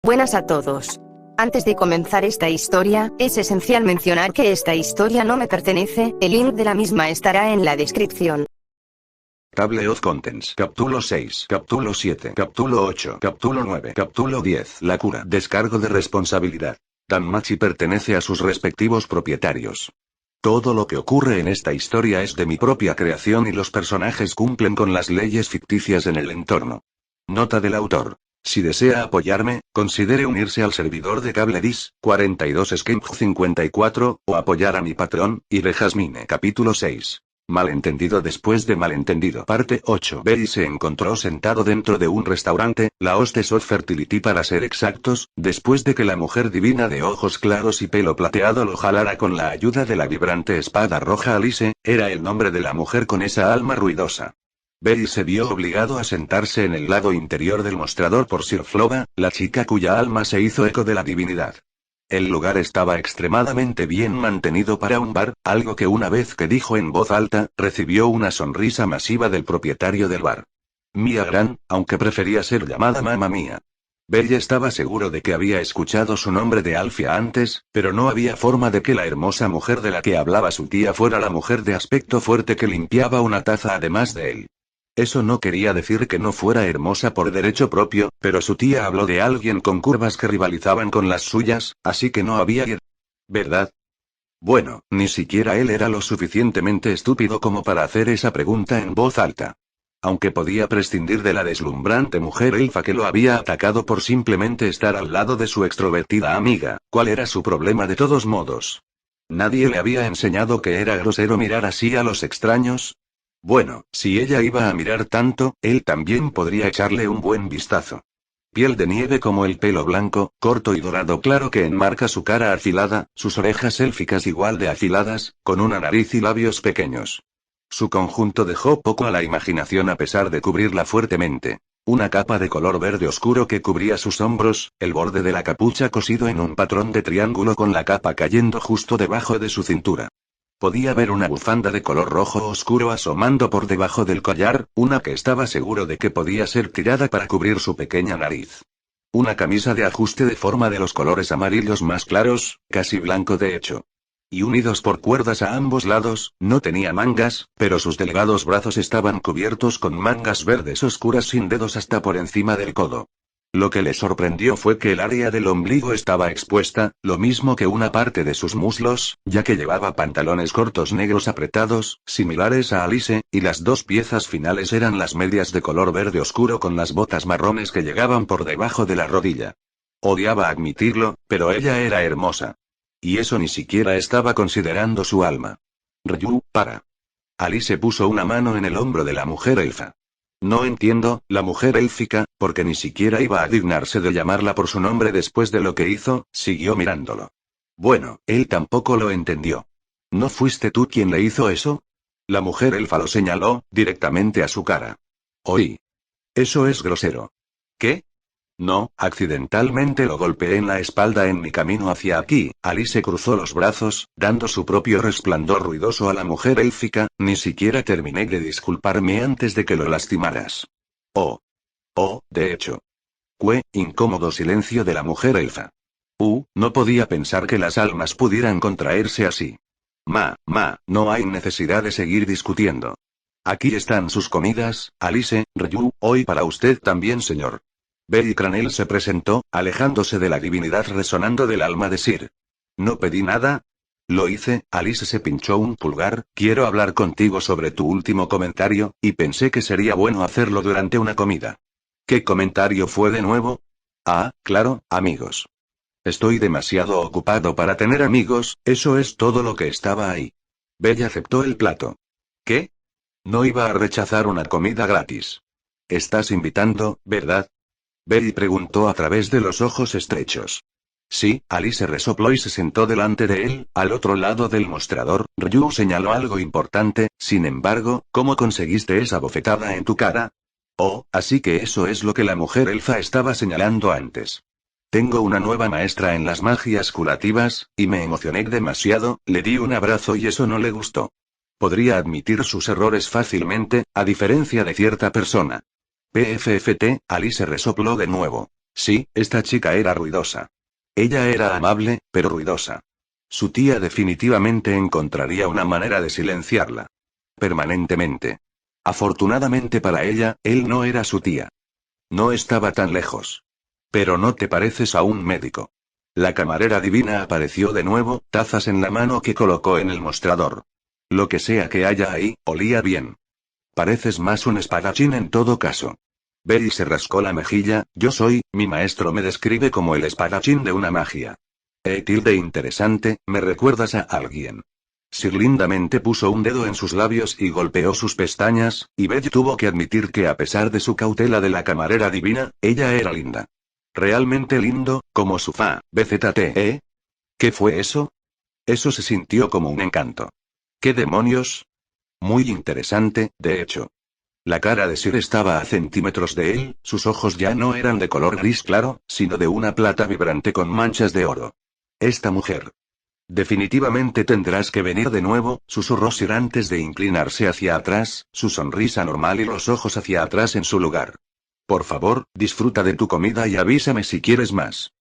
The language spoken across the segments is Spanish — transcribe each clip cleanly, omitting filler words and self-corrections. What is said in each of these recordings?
Buenas a todos. Antes de comenzar esta historia, es esencial mencionar que esta historia no me pertenece, el link de la misma estará en la descripción. Table of Contents. Capítulo 6. Capítulo 7. Capítulo 8. Capítulo 9. Capítulo 10. La cura. Descargo de responsabilidad. Danmachi pertenece a sus respectivos propietarios. Todo lo que ocurre en esta historia es de mi propia creación y los personajes cumplen con las leyes ficticias en el entorno. Nota del autor. Si desea apoyarme, considere unirse al servidor de CableDis, 42 Skimp 54, o apoyar a mi patrón, Ire Jasmine. Capítulo 6. Malentendido después de malentendido. Parte 8. Berry se encontró sentado dentro de un restaurante, la Hostess of Fertility para ser exactos, después de que la mujer divina de ojos claros y pelo plateado lo jalara con la ayuda de la vibrante espada roja. Alice, era el nombre de la mujer con esa alma ruidosa. Berry se vio obligado a sentarse en el lado interior del mostrador por Sir Floga, la chica cuya alma se hizo eco de la divinidad. El lugar estaba extremadamente bien mantenido para un bar, algo que una vez que dijo en voz alta, recibió una sonrisa masiva del propietario del bar. Mia Gran, aunque prefería ser llamada Mamma Mía. Berry estaba seguro de que había escuchado su nombre de Alfia antes, pero no había forma de que la hermosa mujer de la que hablaba su tía fuera la mujer de aspecto fuerte que limpiaba una taza además de él. Eso no quería decir que no fuera hermosa por derecho propio, pero su tía habló de alguien con curvas que rivalizaban con las suyas, así que no había ¿verdad? Bueno, ni siquiera él era lo suficientemente estúpido como para hacer esa pregunta en voz alta. Aunque podía prescindir de la deslumbrante mujer elfa que lo había atacado por simplemente estar al lado de su extrovertida amiga, ¿cuál era su problema de todos modos? ¿Nadie le había enseñado que era grosero mirar así a los extraños? Bueno, si ella iba a mirar tanto, él también podría echarle un buen vistazo. Piel de nieve como el pelo blanco, corto y dorado claro que enmarca su cara afilada, sus orejas élficas igual de afiladas, con una nariz y labios pequeños. Su conjunto dejó poco a la imaginación a pesar de cubrirla fuertemente. Una capa de color verde oscuro que cubría sus hombros, el borde de la capucha cosido en un patrón de triángulo con la capa cayendo justo debajo de su cintura. Podía ver una bufanda de color rojo oscuro asomando por debajo del collar, una que estaba seguro de que podía ser tirada para cubrir su pequeña nariz. Una camisa de ajuste de forma de los colores amarillos más claros, casi blanco de hecho. Y unidos por cuerdas a ambos lados, no tenía mangas, pero sus delgados brazos estaban cubiertos con mangas verdes oscuras sin dedos hasta por encima del codo. Lo que le sorprendió fue que el área del ombligo estaba expuesta, lo mismo que una parte de sus muslos, ya que llevaba pantalones cortos negros apretados, similares a Alice, y las dos piezas finales eran las medias de color verde oscuro con las botas marrones que llegaban por debajo de la rodilla. Odiaba admitirlo, pero ella era hermosa. Y eso ni siquiera estaba considerando su alma. Ryu, para. Alice puso una mano en el hombro de la mujer elfa. No entiendo, la mujer élfica, porque ni siquiera iba a dignarse de llamarla por su nombre después de lo que hizo, siguió mirándolo. Bueno, él tampoco lo entendió. ¿No fuiste tú quien le hizo eso? La mujer elfa lo señaló, directamente a su cara. Oí. Eso es grosero. ¿Qué? No, accidentalmente lo golpeé en la espalda en mi camino hacia aquí. Alice cruzó los brazos, dando su propio resplandor ruidoso a la mujer élfica, ni siquiera terminé de disculparme antes de que lo lastimaras. Oh. Oh, de hecho. Incómodo silencio de la mujer elfa. No podía pensar que las almas pudieran contraerse así. No hay necesidad de seguir discutiendo. Aquí están sus comidas, Alice, Ryu, hoy para usted también señor. Berry Cranell se presentó, alejándose de la divinidad resonando del alma de Sir. ¿No pedí nada? Lo hice, Alice se pinchó un pulgar, quiero hablar contigo sobre tu último comentario, y pensé que sería bueno hacerlo durante una comida. ¿Qué comentario fue de nuevo? Ah, claro, amigos. Estoy demasiado ocupado para tener amigos, eso es todo lo que estaba ahí. Bella aceptó el plato. ¿Qué? No iba a rechazar una comida gratis. Estás invitando, ¿verdad? Berry preguntó a través de los ojos estrechos. Sí, Alice resopló y se sentó delante de él, al otro lado del mostrador. Ryu señaló algo importante, sin embargo, ¿cómo conseguiste esa bofetada en tu cara? Oh, así que eso es lo que la mujer elfa estaba señalando antes. Tengo una nueva maestra en las magias curativas, y me emocioné demasiado, le di un abrazo y eso no le gustó. Podría admitir sus errores fácilmente, a diferencia de cierta persona. PFFT, Alice resopló de nuevo. Sí, esta chica era ruidosa. Ella era amable, pero ruidosa. Su tía definitivamente encontraría una manera de silenciarla. Permanentemente. Afortunadamente para ella, él no era su tía. No estaba tan lejos. Pero no te pareces a un médico. La camarera divina apareció de nuevo, tazas en la mano que colocó en el mostrador. Lo que sea que haya ahí, olía bien. Pareces más un espadachín en todo caso. Belly se rascó la mejilla. Mi maestro me describe como el espadachín de una magia. Tilde interesante, ¿me recuerdas a alguien? Sir lindamente puso un dedo en sus labios y golpeó sus pestañas, y Belly tuvo que admitir que a pesar de su cautela de la camarera divina, ella era linda. Realmente lindo, como su BZT, ¿eh? ¿Qué fue eso? Eso se sintió como un encanto. ¿Qué demonios? Muy interesante, de hecho. La cara de Sir estaba a centímetros de él, sus ojos ya no eran de color gris claro, sino de una plata vibrante con manchas de oro. Esta mujer. Definitivamente tendrás que venir de nuevo, susurró Sir antes de inclinarse hacia atrás, su sonrisa normal y los ojos hacia atrás en su lugar. Por favor, disfruta de tu comida y avísame si quieres más.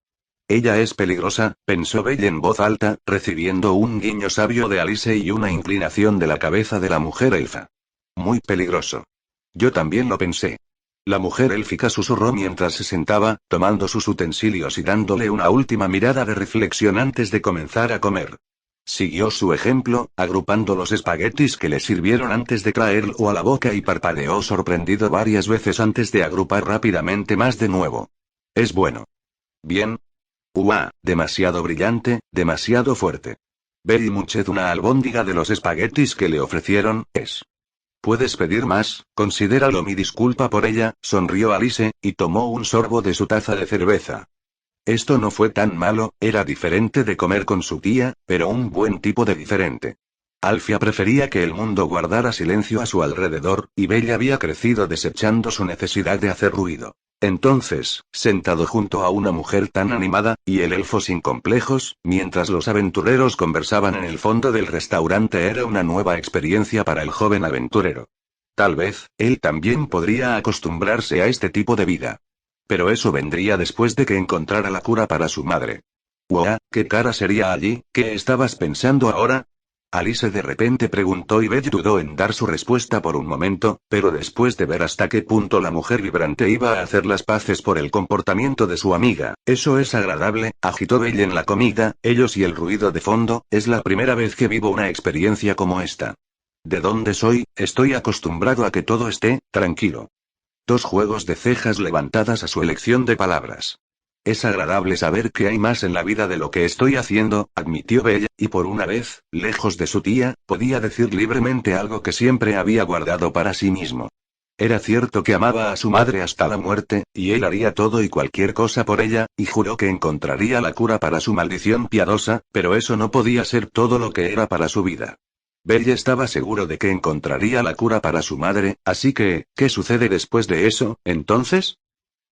Ella es peligrosa, pensó Belle en voz alta, recibiendo un guiño sabio de Alice y una inclinación de la cabeza de la mujer elfa. Muy peligroso. Yo también lo pensé. La mujer élfica susurró mientras se sentaba, tomando sus utensilios y dándole una última mirada de reflexión antes de comenzar a comer. Siguió su ejemplo, agrupando los espaguetis que le sirvieron antes de traerlo a la boca y parpadeó sorprendido varias veces antes de agrupar rápidamente más de nuevo. Es bueno. Bien. Demasiado brillante, demasiado fuerte. Belly muched una albóndiga de los espaguetis que le ofrecieron, es. ¿Puedes pedir más? Considéralo mi disculpa por ella, sonrió Alice, y tomó un sorbo de su taza de cerveza. Esto no fue tan malo, era diferente de comer con su tía, pero un buen tipo de diferente. Alfia prefería que el mundo guardara silencio a su alrededor, y Bella había crecido desechando su necesidad de hacer ruido. Entonces, sentado junto a una mujer tan animada, y el elfo sin complejos, mientras los aventureros conversaban en el fondo del restaurante era una nueva experiencia para el joven aventurero. Tal vez, él también podría acostumbrarse a este tipo de vida. Pero eso vendría después de que encontrara la cura para su madre. ¿Qué cara sería allí? ¿Qué estabas pensando ahora? Alice de repente preguntó y Belle dudó en dar su respuesta por un momento, pero después de ver hasta qué punto la mujer vibrante iba a hacer las paces por el comportamiento de su amiga, eso es agradable, agitó Belle en la comida, ellos y el ruido de fondo, es la primera vez que vivo una experiencia como esta. ¿De dónde soy? Estoy acostumbrado a que todo esté tranquilo. Dos juegos de cejas levantadas a su elección de palabras. Es agradable saber que hay más en la vida de lo que estoy haciendo, admitió Bella, y por una vez, lejos de su tía, podía decir libremente algo que siempre había guardado para sí mismo. Era cierto que amaba a su madre hasta la muerte, y él haría todo y cualquier cosa por ella, y juró que encontraría la cura para su maldición piadosa, pero eso no podía ser todo lo que era para su vida. Bella estaba seguro de que encontraría la cura para su madre, así que, ¿qué sucede después de eso, entonces?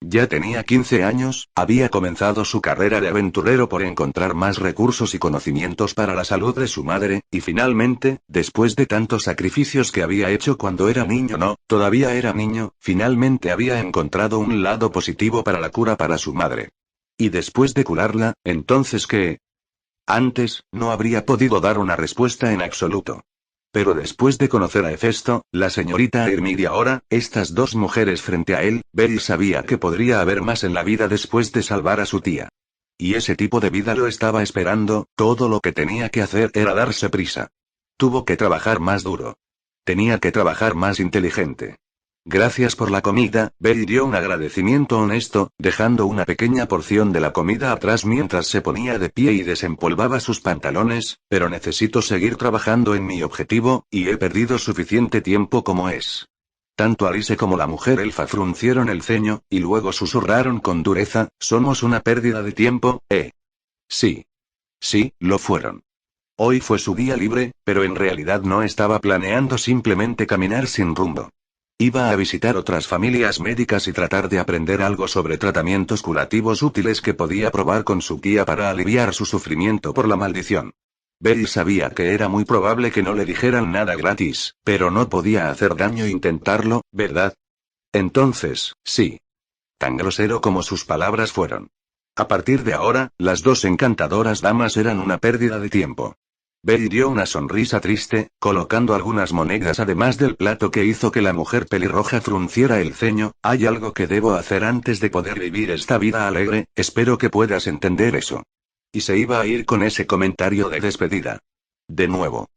Ya tenía 15 años, había comenzado su carrera de aventurero por encontrar más recursos y conocimientos para la salud de su madre, y finalmente, después de tantos sacrificios que había hecho cuando era niño todavía era niño, finalmente había encontrado un lado positivo para la cura para su madre. Y después de curarla, ¿entonces qué? Antes, no habría podido dar una respuesta en absoluto. Pero después de conocer a Hefesto, la señorita Hermid y ahora, estas dos mujeres frente a él, Bell sabía que podría haber más en la vida después de salvar a su tía. Y ese tipo de vida lo estaba esperando, todo lo que tenía que hacer era darse prisa. Tuvo que trabajar más duro. Tenía que trabajar más inteligente. Gracias por la comida, Bell dio un agradecimiento honesto, dejando una pequeña porción de la comida atrás mientras se ponía de pie y desempolvaba sus pantalones, pero necesito seguir trabajando en mi objetivo, y he perdido suficiente tiempo como es. Tanto Alice como la mujer elfa fruncieron el ceño, y luego susurraron con dureza, somos una pérdida de tiempo, ¿eh? Sí. Sí, lo fueron. Hoy fue su día libre, pero en realidad no estaba planeando simplemente caminar sin rumbo. Iba a visitar otras familias médicas y tratar de aprender algo sobre tratamientos curativos útiles que podía probar con su tía para aliviar su sufrimiento por la maldición. Bell sabía que era muy probable que no le dijeran nada gratis, pero no podía hacer daño intentarlo, ¿verdad? Entonces, sí. tan grosero como sus palabras fueron. A partir de ahora, las dos encantadoras damas eran una pérdida de tiempo. Belle dio una sonrisa triste, colocando algunas monedas además del plato que hizo que la mujer pelirroja frunciera el ceño. Hay algo que debo hacer antes de poder vivir esta vida alegre, espero que puedas entender eso. Y se iba a ir con ese comentario de despedida. De nuevo.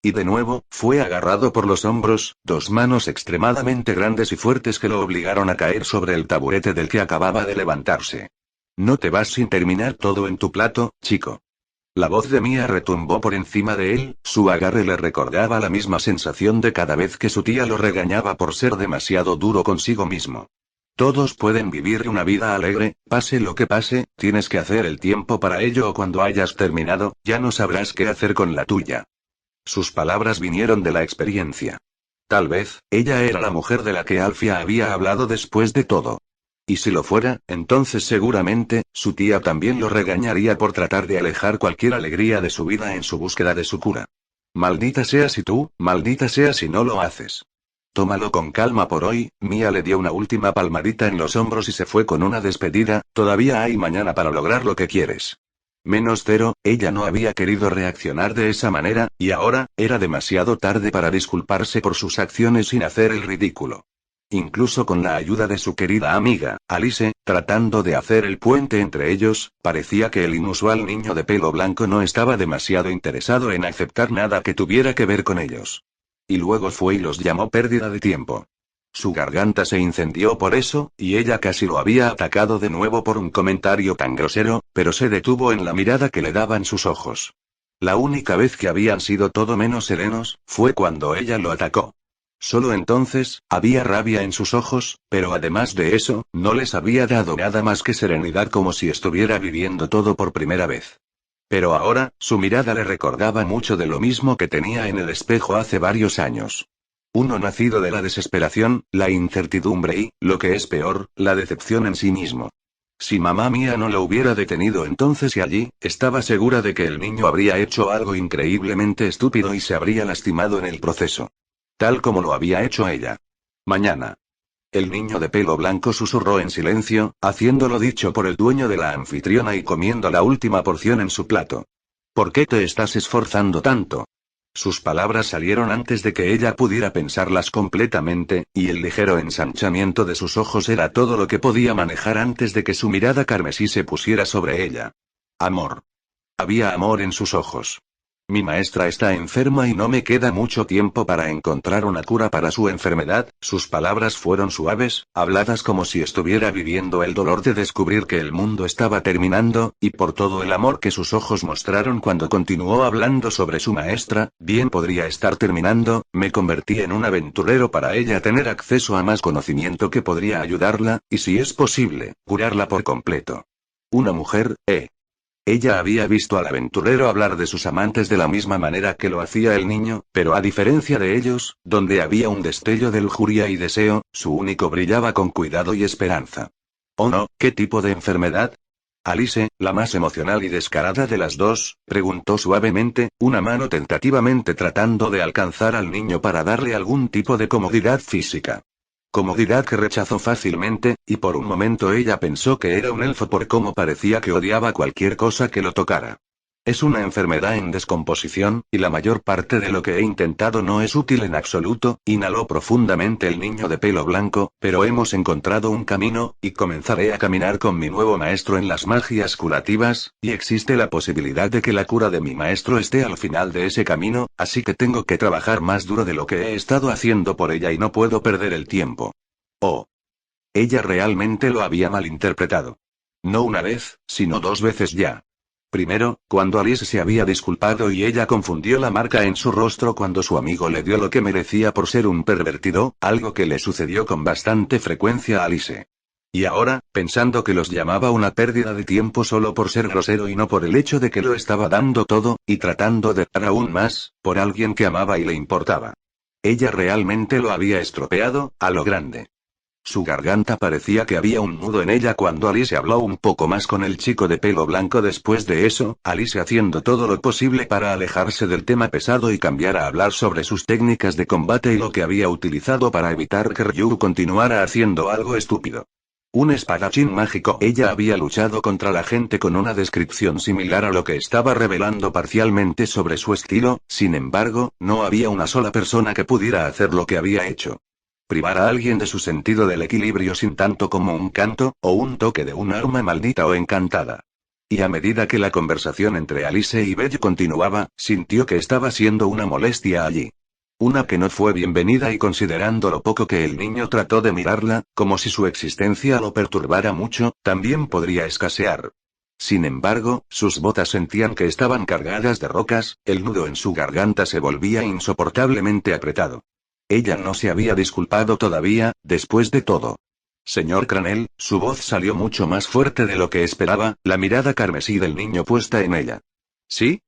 Y de nuevo, fue agarrado por los hombros, dos manos extremadamente grandes y fuertes que lo obligaron a caer sobre el taburete del que acababa de levantarse. No te vas sin terminar todo en tu plato, chico. La voz de Mia retumbó por encima de él, su agarre le recordaba la misma sensación de cada vez que su tía lo regañaba por ser demasiado duro consigo mismo. Todos pueden vivir una vida alegre, pase lo que pase, tienes que hacer el tiempo para ello o cuando hayas terminado, ya no sabrás qué hacer con la tuya. Sus palabras vinieron de la experiencia. Tal vez, ella era la mujer de la que Alfia había hablado después de todo. Y si lo fuera, entonces seguramente, su tía también lo regañaría por tratar de alejar cualquier alegría de su vida en su búsqueda de su cura. Maldita sea si tú, maldita sea si no lo haces. Tómalo con calma por hoy. Mia le dio una última palmadita en los hombros y se fue con una despedida, todavía hay mañana para lograr lo que quieres. -0, ella no había querido reaccionar de esa manera, y ahora, era demasiado tarde para disculparse por sus acciones sin hacer el ridículo. Incluso con la ayuda de su querida amiga, Alice, tratando de hacer el puente entre ellos, parecía que el inusual niño de pelo blanco no estaba demasiado interesado en aceptar nada que tuviera que ver con ellos. Y luego fue y los llamó pérdida de tiempo. Su garganta se incendió por eso, y ella casi lo había atacado de nuevo por un comentario tan grosero, pero se detuvo en la mirada que le daban sus ojos. La única vez que habían sido todo menos serenos, fue cuando ella lo atacó. Solo entonces, había rabia en sus ojos, pero además de eso, no les había dado nada más que serenidad como si estuviera viviendo todo por primera vez. Pero ahora, su mirada le recordaba mucho de lo mismo que tenía en el espejo hace varios años. Uno nacido de la desesperación, la incertidumbre y, lo que es peor, la decepción en sí mismo. Si mamá Mia no lo hubiera detenido entonces y allí, estaba segura de que el niño habría hecho algo increíblemente estúpido y se habría lastimado en el proceso. Tal como lo había hecho ella. Mañana. El niño de pelo blanco susurró en silencio, haciendo lo dicho por el dueño de la anfitriona y comiendo la última porción en su plato. ¿Por qué te estás esforzando tanto? Sus palabras salieron antes de que ella pudiera pensarlas completamente, y el ligero ensanchamiento de sus ojos era todo lo que podía manejar antes de que su mirada carmesí se pusiera sobre ella. Amor. Había amor en sus ojos. Mi maestra está enferma y no me queda mucho tiempo para encontrar una cura para su enfermedad. Sus palabras fueron suaves, habladas como si estuviera viviendo el dolor de descubrir que el mundo estaba terminando, y por todo el amor que sus ojos mostraron cuando continuó hablando sobre su maestra, bien podría estar terminando. Me convertí en un aventurero para ella tener acceso a más conocimiento que podría ayudarla, y si es posible, curarla por completo. Una mujer, Ella había visto al aventurero hablar de sus amantes de la misma manera que lo hacía el niño, pero a diferencia de ellos, donde había un destello de lujuria y deseo, su único brillaba con cuidado y esperanza. ¿Oh no? ¿Qué tipo de enfermedad? Alice, la más emocional y descarada de las dos, preguntó suavemente, una mano tentativamente tratando de alcanzar al niño para darle algún tipo de comodidad física. Comodidad que rechazó fácilmente, y por un momento ella pensó que era un elfo por cómo parecía que odiaba cualquier cosa que lo tocara. Es una enfermedad en descomposición, y la mayor parte de lo que he intentado no es útil en absoluto. Inhaló profundamente el niño de pelo blanco, pero hemos encontrado un camino, y comenzaré a caminar con mi nuevo maestro en las magias curativas, y existe la posibilidad de que la cura de mi maestro esté al final de ese camino, así que tengo que trabajar más duro de lo que he estado haciendo por ella y no puedo perder el tiempo. Oh. Ella realmente lo había malinterpretado. No una vez, sino 2 veces ya. Primero, cuando Alice se había disculpado y ella confundió la marca en su rostro cuando su amigo le dio lo que merecía por ser un pervertido, algo que le sucedió con bastante frecuencia a Alice. Y ahora, pensando que los llamaba una pérdida de tiempo solo por ser grosero y no por el hecho de que lo estaba dando todo, y tratando de dar aún más, por alguien que amaba y le importaba. Ella realmente lo había estropeado, a lo grande. Su garganta parecía que había un nudo en ella cuando Alice habló un poco más con el chico de pelo blanco. Después de eso, Alice haciendo todo lo posible para alejarse del tema pesado y cambiar a hablar sobre sus técnicas de combate y lo que había utilizado para evitar que Ryu continuara haciendo algo estúpido. Un espadachín mágico. Ella había luchado contra la gente con una descripción similar a lo que estaba revelando parcialmente sobre su estilo, sin embargo, no había una sola persona que pudiera hacer lo que había hecho. Privar a alguien de su sentido del equilibrio sin tanto como un canto, o un toque de un arma maldita o encantada. Y a medida que la conversación entre Alice y Belle continuaba, sintió que estaba siendo una molestia allí. Una que no fue bienvenida y considerando lo poco que el niño trató de mirarla, como si su existencia lo perturbara mucho, también podría escasear. Sin embargo, sus botas sentían que estaban cargadas de rocas, el nudo en su garganta se volvía insoportablemente apretado. Ella no se había disculpado todavía, después de todo. Señor Cranel, su voz salió mucho más fuerte de lo que esperaba, la mirada carmesí del niño puesta en ella. ¿Sí?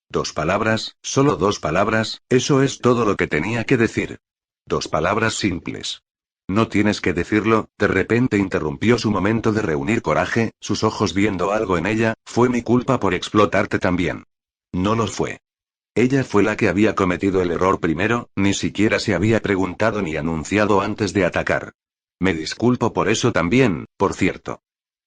2 palabras, solo 2 palabras, eso es todo lo que tenía que decir. 2 palabras simples. No tienes que decirlo, de repente interrumpió su momento de reunir coraje, sus ojos viendo algo en ella, fue mi culpa por explotarte también. No lo fue. Ella fue la que había cometido el error primero, ni siquiera se había preguntado ni anunciado antes de atacar. Me disculpo por eso también, por cierto.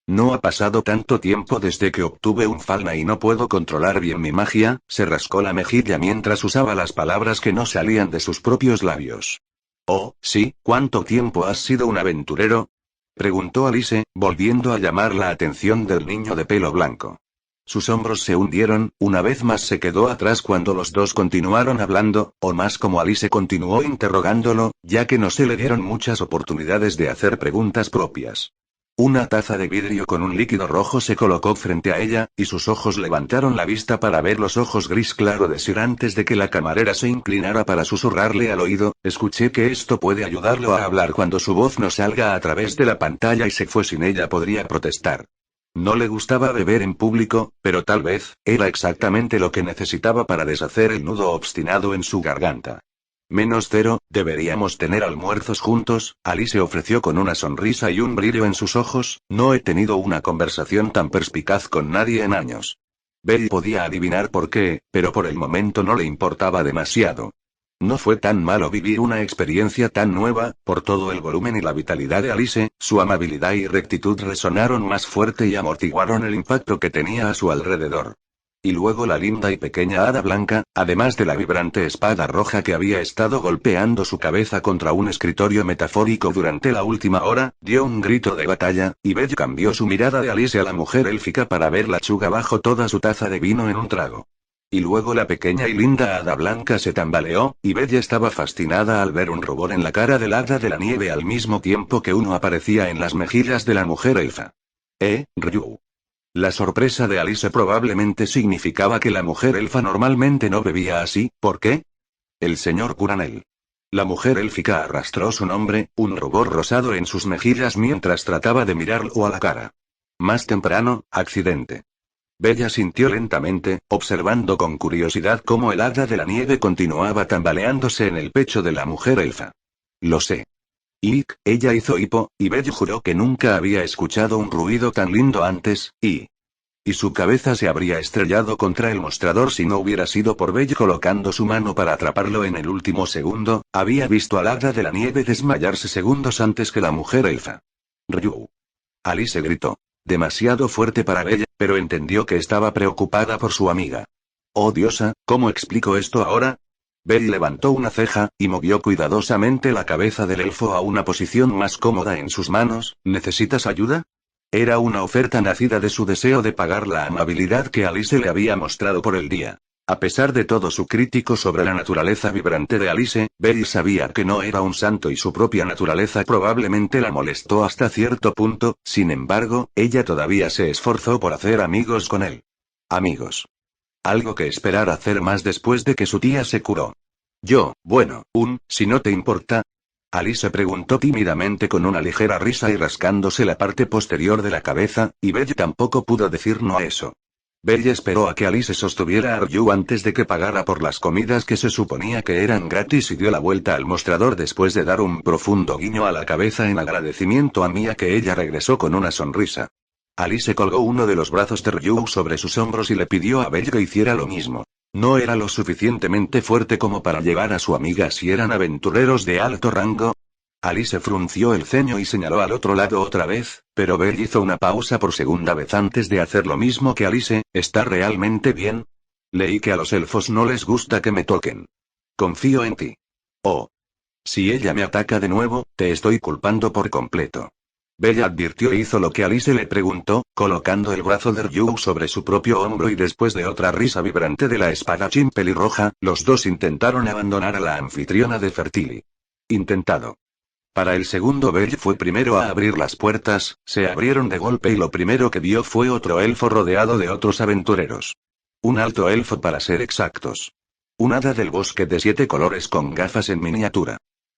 No ha pasado tanto tiempo desde que obtuve un falna y no puedo controlar bien mi magia, se rascó la mejilla mientras usaba las palabras que no salían de sus propios labios. Oh, sí, ¿cuánto tiempo has sido un aventurero? Preguntó Alice, volviendo a llamar la atención del niño de pelo blanco. Sus hombros se hundieron, una vez más se quedó atrás cuando los dos continuaron hablando, o más como Alice continuó interrogándolo, ya que no se le dieron muchas oportunidades de hacer preguntas propias. Una taza de vidrio con un líquido rojo se colocó frente a ella, y sus ojos levantaron la vista para ver los ojos gris claro de Sir antes de que la camarera se inclinara para susurrarle al oído, escuché que esto puede ayudarlo a hablar cuando su voz no salga a través de la pantalla y se fue sin ella podría protestar. No le gustaba beber en público, pero tal vez, era exactamente lo que necesitaba para deshacer el nudo obstinado en su garganta. -0, deberíamos tener almuerzos juntos, Alice ofreció con una sonrisa y un brillo en sus ojos, no he tenido una conversación tan perspicaz con nadie en años. Belle podía adivinar por qué, pero por el momento no le importaba demasiado. No fue tan malo vivir una experiencia tan nueva, por todo el volumen y la vitalidad de Alice, su amabilidad y rectitud resonaron más fuerte y amortiguaron el impacto que tenía a su alrededor. Y luego la linda y pequeña hada blanca, además de la vibrante espada roja que había estado golpeando su cabeza contra un escritorio metafórico durante la última hora, dio un grito de batalla, y Belle cambió su mirada de Alice a la mujer élfica para ver la chuga bajo toda su taza de vino en un trago. Y luego la pequeña y linda hada blanca se tambaleó, y Belle estaba fascinada al ver un rubor en la cara del hada de la nieve al mismo tiempo que uno aparecía en las mejillas de la mujer elfa. Ryu. La sorpresa de Alice probablemente significaba que la mujer elfa normalmente no bebía así, ¿por qué? El señor Curanel. La mujer élfica arrastró su nombre, un rubor rosado en sus mejillas mientras trataba de mirarlo a la cara. Más temprano, accidente. Bella sintió lentamente, observando con curiosidad cómo el hada de la nieve continuaba tambaleándose en el pecho de la mujer elfa. Lo sé. Ella hizo hipo, y Belle juró que nunca había escuchado un ruido tan lindo antes, y su cabeza se habría estrellado contra el mostrador si no hubiera sido por Belle colocando su mano para atraparlo en el último segundo, había visto al hada de la nieve desmayarse segundos antes que la mujer elfa. Ryu. Alice gritó. Demasiado fuerte para Belle, pero entendió que estaba preocupada por su amiga. Oh diosa, ¿cómo explico esto ahora? Belle levantó una ceja, y movió cuidadosamente la cabeza del elfo a una posición más cómoda en sus manos. ¿Necesitas ayuda? Era una oferta nacida de su deseo de pagar la amabilidad que Alice le había mostrado por el día. A pesar de todo su crítico sobre la naturaleza vibrante de Alice, Belle sabía que no era un santo y su propia naturaleza probablemente la molestó hasta cierto punto, sin embargo, ella todavía se esforzó por hacer amigos con él. Amigos. Algo que esperar hacer más después de que su tía se curó. Si no te importa. Alice preguntó tímidamente con una ligera risa y rascándose la parte posterior de la cabeza, y Belle tampoco pudo decir no a eso. Belle esperó a que Alice sostuviera a Ryu antes de que pagara por las comidas que se suponía que eran gratis y dio la vuelta al mostrador después de dar un profundo guiño a la cabeza en agradecimiento a Mia que ella regresó con una sonrisa. Alice colgó uno de los brazos de Ryu sobre sus hombros y le pidió a Belle que hiciera lo mismo. No era lo suficientemente fuerte como para llevar a su amiga si eran aventureros de alto rango. Alice frunció el ceño y señaló al otro lado otra vez, pero Belle hizo una pausa por segunda vez antes de hacer lo mismo que Alice. ¿Está realmente bien? Leí que a los elfos no les gusta que me toquen. Confío en ti. Oh. Si ella me ataca de nuevo, te estoy culpando por completo. Belle advirtió e hizo lo que Alice le preguntó, colocando el brazo de Ryu sobre su propio hombro y después de otra risa vibrante de la espadachín pelirroja, los dos intentaron abandonar a la anfitriona de Fertili. Intentado. Para el segundo Belle fue primero a abrir las puertas, se abrieron de golpe y lo primero que vio fue otro elfo rodeado de otros aventureros. Un alto elfo para ser exactos. Un hada del bosque de 7 colores con gafas en miniatura.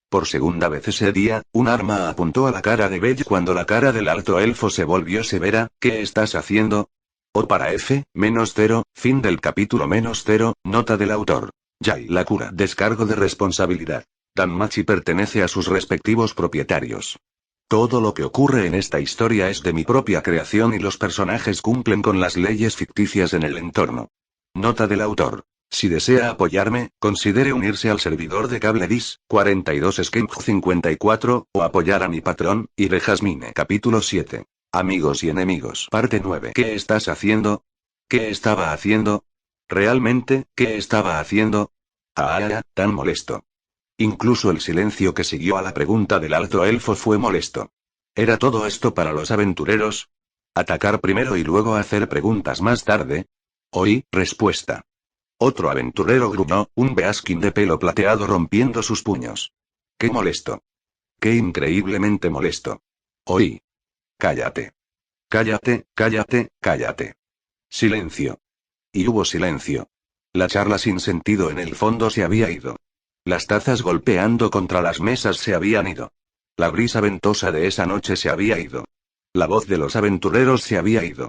Por segunda vez ese día, un arma apuntó a la cara de Belle cuando la cara del alto elfo se volvió severa. ¿Qué estás haciendo? O para F-0, fin del capítulo -0, nota del autor. Yay la cura. Descargo de responsabilidad. Danmachi pertenece a sus respectivos propietarios. Todo lo que ocurre en esta historia es de mi propia creación y los personajes cumplen con las leyes ficticias en el entorno. Nota del autor. Si desea apoyarme, considere unirse al servidor de CableDis, 42 Skimp 54, o apoyar a mi patrón, Ire Jasmine. Capítulo 7. Amigos y enemigos. Parte 9. ¿Qué estás haciendo? ¿Qué estaba haciendo? ¿Realmente, qué estaba haciendo? Ah, tan molesto. Incluso el silencio que siguió a la pregunta del alto elfo fue molesto. ¿Era todo esto para los aventureros? ¿Atacar primero y luego hacer preguntas más tarde? Oí, respuesta. Otro aventurero gruñó, un beaskin de pelo plateado rompiendo sus puños. ¡Qué molesto! ¡Qué increíblemente molesto! Oí. Cállate. Cállate, cállate, cállate. Silencio. Y hubo silencio. La charla sin sentido en el fondo se había ido. Las tazas golpeando contra las mesas se habían ido. La brisa ventosa de esa noche se había ido. La voz de los aventureros se había ido.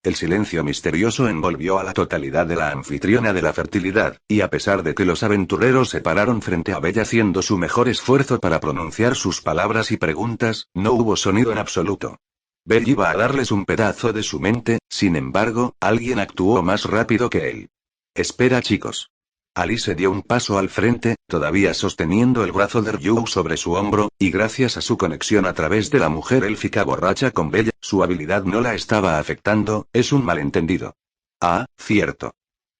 El silencio misterioso envolvió a la totalidad de la anfitriona de la fertilidad, y a pesar de que los aventureros se pararon frente a Belle haciendo su mejor esfuerzo para pronunciar sus palabras y preguntas, no hubo sonido en absoluto. Belle iba a darles un pedazo de su mente, sin embargo, alguien actuó más rápido que él. Espera, chicos. Alice dio un paso al frente, todavía sosteniendo el brazo de Ryu sobre su hombro, y gracias a su conexión a través de la mujer élfica borracha con Belle, su habilidad no la estaba afectando. Es un malentendido. Ah, cierto.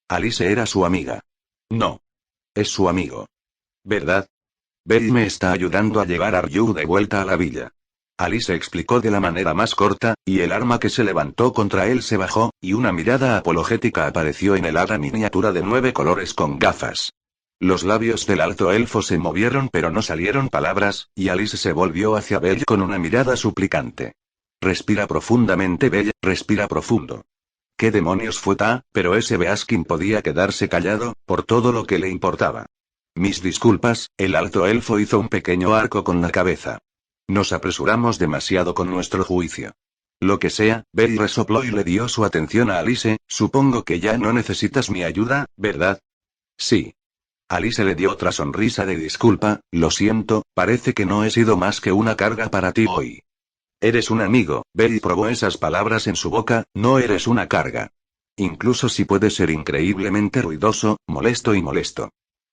Alice era su amiga. No. Es su amigo. ¿Verdad? Belle me está ayudando a llevar a Ryu de vuelta a la villa. Alice explicó de la manera más corta, y el arma que se levantó contra él se bajó, y una mirada apologética apareció en el hada miniatura de 9 colores con gafas. Los labios del alto elfo se movieron pero no salieron palabras, y Alice se volvió hacia Belle con una mirada suplicante. Respira profundamente, Belle, respira profundo. ¿Qué demonios fue pero ese Beaskin podía quedarse callado, por todo lo que le importaba. Mis disculpas, el alto elfo hizo un pequeño arco con la cabeza. Nos apresuramos demasiado con nuestro juicio. Lo que sea, Belle resopló y le dio su atención a Alice. Supongo que ya no necesitas mi ayuda, ¿verdad? Sí. Alice le dio otra sonrisa de disculpa. Lo siento, parece que no he sido más que una carga para ti hoy. Eres un amigo. Belle probó esas palabras en su boca. No eres una carga. Incluso si puedes ser increíblemente ruidoso, molesto y molesto.